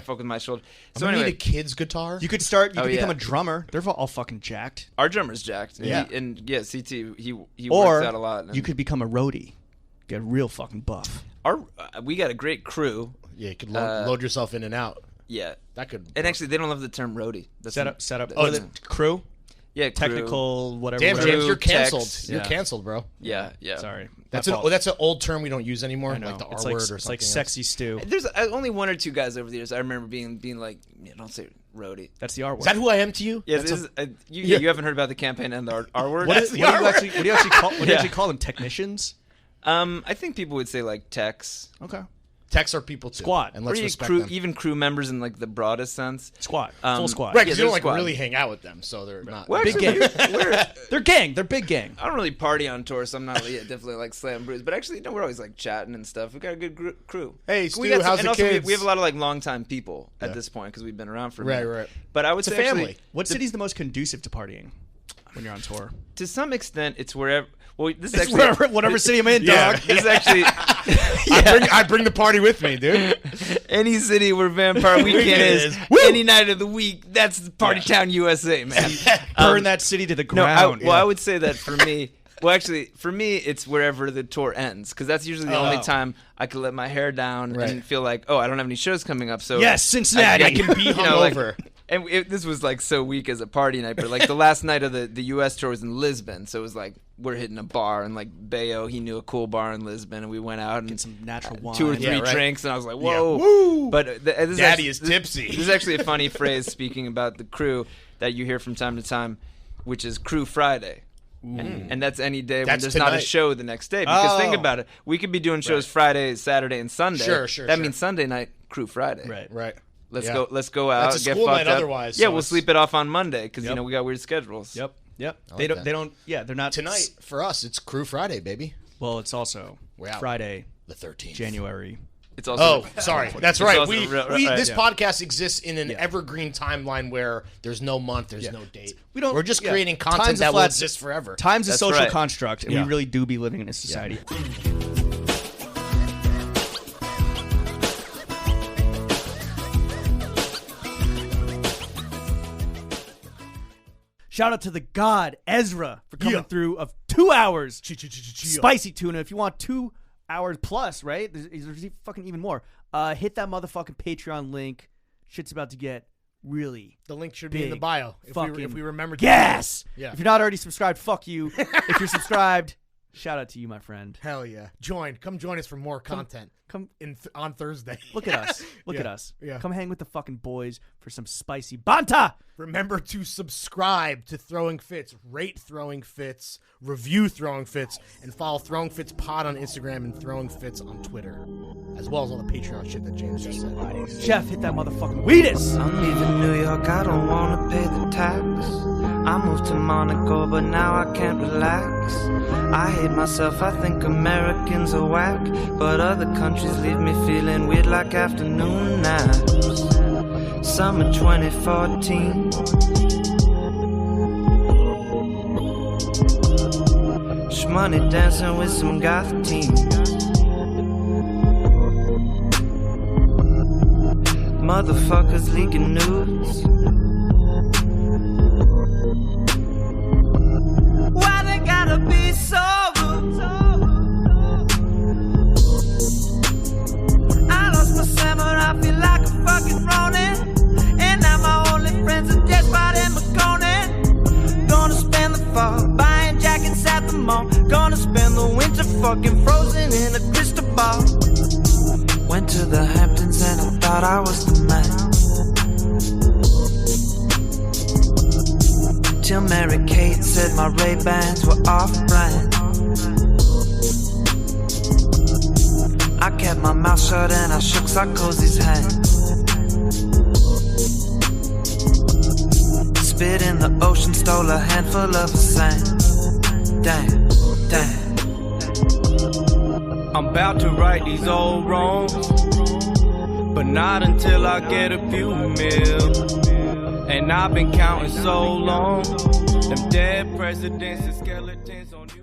Speaker 4: fuck with my shoulder. So
Speaker 5: I'm gonna
Speaker 4: anyway,
Speaker 5: need a kid's guitar.
Speaker 3: You could start. You
Speaker 4: Oh,
Speaker 3: could become
Speaker 4: yeah.
Speaker 3: a drummer. They're all fucking jacked.
Speaker 4: our drummer's jacked. And
Speaker 5: Yeah.
Speaker 4: CT, he
Speaker 3: Or
Speaker 4: works out a lot. and
Speaker 3: you could become a roadie. Get real fucking buff.
Speaker 4: we got a great crew.
Speaker 5: Yeah, you could load yourself in and out.
Speaker 4: Yeah.
Speaker 5: That could.
Speaker 4: And actually, they don't love the term roadie. That's
Speaker 3: Set up.
Speaker 5: Oh,
Speaker 3: What is it? Crew.
Speaker 4: Yeah, crew.
Speaker 3: Technical. Whatever.
Speaker 5: Damn,
Speaker 3: whatever.
Speaker 5: James, you're
Speaker 4: Text.
Speaker 5: canceled. You're
Speaker 3: Yeah.
Speaker 5: canceled, bro.
Speaker 4: Yeah.
Speaker 3: Sorry.
Speaker 5: That's
Speaker 3: My
Speaker 5: an
Speaker 3: fault.
Speaker 5: that's an old term we don't use anymore,
Speaker 3: I know.
Speaker 5: like the R
Speaker 3: it's
Speaker 5: word
Speaker 3: like,
Speaker 5: or
Speaker 3: it's
Speaker 5: something.
Speaker 3: like
Speaker 5: else.
Speaker 3: sexy stew.
Speaker 4: There's only one or two guys over the years I remember being like, yeah, don't say roadie.
Speaker 3: That's the R word.
Speaker 5: Is that who I am to you?
Speaker 4: Yeah,
Speaker 5: That's
Speaker 4: you haven't heard about the campaign and the R word?
Speaker 3: What
Speaker 5: That's
Speaker 3: do
Speaker 5: the
Speaker 3: you
Speaker 5: R word.
Speaker 3: actually? What do you actually call? What do you
Speaker 4: Yeah.
Speaker 3: actually call them? Technicians.
Speaker 4: I think people would say like techs.
Speaker 3: Okay.
Speaker 5: Techs are people too.
Speaker 3: Squad.
Speaker 5: And
Speaker 4: Or
Speaker 5: let's
Speaker 4: you
Speaker 5: respect
Speaker 4: crew,
Speaker 5: them.
Speaker 4: even crew members in like the broadest sense.
Speaker 3: Squad. Full squad.
Speaker 5: Right, because
Speaker 4: Yeah,
Speaker 5: you don't
Speaker 4: there's
Speaker 5: like
Speaker 4: squad.
Speaker 5: really hang out with them, so they're not.
Speaker 4: Well,
Speaker 3: Big
Speaker 4: actually,
Speaker 3: gang. They're gang. They're big gang.
Speaker 4: I don't really party on tour, so I'm not definitely like slam brews. But actually, no, we're always like chatting and stuff. We got a good crew.
Speaker 5: Hey,
Speaker 4: We
Speaker 5: Stu,
Speaker 4: got
Speaker 5: how's
Speaker 4: and
Speaker 5: the
Speaker 4: also
Speaker 5: kids?
Speaker 4: we have a lot of like longtime people at
Speaker 5: Yeah.
Speaker 4: this point because we've been around for a
Speaker 5: Right,
Speaker 4: minute.
Speaker 5: right.
Speaker 4: But I would
Speaker 5: It's a
Speaker 4: say actually,
Speaker 5: family.
Speaker 3: What city's the most conducive to partying when you're on tour?
Speaker 4: to some extent, it's wherever. Well, this is
Speaker 3: It's
Speaker 4: actually
Speaker 3: whatever city I'm in,
Speaker 5: Yeah.
Speaker 3: dog.
Speaker 4: this is actually
Speaker 5: I bring the party with me, dude.
Speaker 4: any city where Vampire Weekend is any night of the week. That's Party Town, USA, man.
Speaker 3: Burn that city to the
Speaker 4: No,
Speaker 3: ground.
Speaker 4: I would say that for me. Well, actually, for me, it's wherever the tour ends because that's usually the only time I could let my hair down
Speaker 5: Right.
Speaker 4: and feel like, oh, I don't have any shows coming up. So
Speaker 3: Yes, Cincinnati.
Speaker 4: I can be
Speaker 5: hungover.
Speaker 4: and this was like so weak as a party night, but like the last night of the U.S. tour was in Lisbon, so it was like we're hitting a bar and like Bayo, he knew a cool bar in Lisbon, and we went out and
Speaker 3: Get some natural wine.
Speaker 4: 2 or 3
Speaker 5: Yeah, right.
Speaker 4: drinks, and I was like, whoa.
Speaker 5: Woo!
Speaker 4: But this is
Speaker 5: Daddy
Speaker 4: actually-
Speaker 5: is tipsy.
Speaker 4: This is actually a funny phrase speaking about the crew that you hear from time to time, which is Crew Friday. And that's any day when
Speaker 5: That's
Speaker 4: there's not a
Speaker 5: tonight.
Speaker 4: show the next day. Because think
Speaker 3: Oh.
Speaker 4: about it. We could be doing shows Friday, Saturday, and Sunday.
Speaker 5: Sure.
Speaker 4: That means Sunday night, Crew Friday.
Speaker 5: Right.
Speaker 4: Let's
Speaker 5: Yeah.
Speaker 4: go out,
Speaker 5: That's a
Speaker 4: get
Speaker 5: school
Speaker 4: fucked
Speaker 5: night
Speaker 4: up.
Speaker 5: otherwise,
Speaker 4: Yeah,
Speaker 5: so
Speaker 4: we'll
Speaker 5: it's-
Speaker 4: sleep it off on Monday because,
Speaker 3: Yep.
Speaker 4: we got weird schedules.
Speaker 3: Yep.
Speaker 5: like that.
Speaker 3: They don't. Yeah, they're not
Speaker 5: Tonight, for us, it's Crew Friday, baby.
Speaker 3: Well, it's also
Speaker 5: We're out.
Speaker 3: Friday,
Speaker 5: The 13th.
Speaker 3: January.
Speaker 4: It's also
Speaker 5: Oh, sorry. That's right.
Speaker 4: also
Speaker 5: We,
Speaker 4: real-
Speaker 5: we
Speaker 4: right,
Speaker 5: this
Speaker 4: yeah.
Speaker 5: podcast exists in an evergreen timeline where there's no month, there's no date. We're just creating content
Speaker 3: Time's a
Speaker 5: that will
Speaker 3: flat-
Speaker 5: exist forever.
Speaker 3: Time's a
Speaker 4: That's
Speaker 3: social
Speaker 4: right.
Speaker 3: construct, and
Speaker 5: Yeah.
Speaker 3: we really do be living in a society. Shout out to the god Ezra for coming through of 2 hours. Spicy tuna. If you want 2 hours plus, right? There's fucking even more. Hit that motherfucking Patreon link. Shit's about to get really
Speaker 2: The link should be in the
Speaker 3: big
Speaker 2: bio. If
Speaker 3: fucking
Speaker 2: we remember to
Speaker 3: gas.
Speaker 2: Yeah.
Speaker 3: If you're not already subscribed, fuck you. If you're subscribed, shout out to you, my friend.
Speaker 2: Hell yeah. Come join us for more content.
Speaker 3: Come
Speaker 2: On Thursday.
Speaker 3: look at us. Look at
Speaker 2: Yeah,
Speaker 3: us.
Speaker 2: yeah.
Speaker 3: Come hang with the fucking boys for some spicy banta.
Speaker 2: Remember to subscribe to Throwing Fits, rate Throwing Fits, review Throwing Fits, and follow Throwing Fits Pod on Instagram and Throwing Fits on Twitter, as well as all the Patreon shit that James just said.
Speaker 3: Jeff, hit that motherfucking weedus.
Speaker 7: I'm leaving New York, I don't wanna pay the tax. I moved to Monaco, but now I can't relax. I hate myself, I think Americans are whack. But other countries leave me feeling weird like afternoon naps. Summer 2014. Shmoney dancing with some goth teens. Motherfuckers leaking news. Why they gotta be so rude? I lost my summer, I feel like a fucking Ronin. And now my only friends are Jet Spot and McConan. Gonna spend the fall buying jackets at the mall. Gonna spend the winter fucking frozen in a crystal ball. Went to the Hamptons and I thought I was the man. Till Mary Kate said my Ray-Bans were off-brand. I kept my mouth shut and I shook Sarkozy's hand. Spit in the ocean, stole a handful of sand. Damn, damn. I'm about to right these old wrongs, but not until I get a few mil. And I've been counting so long, them dead presidents and skeletons on you.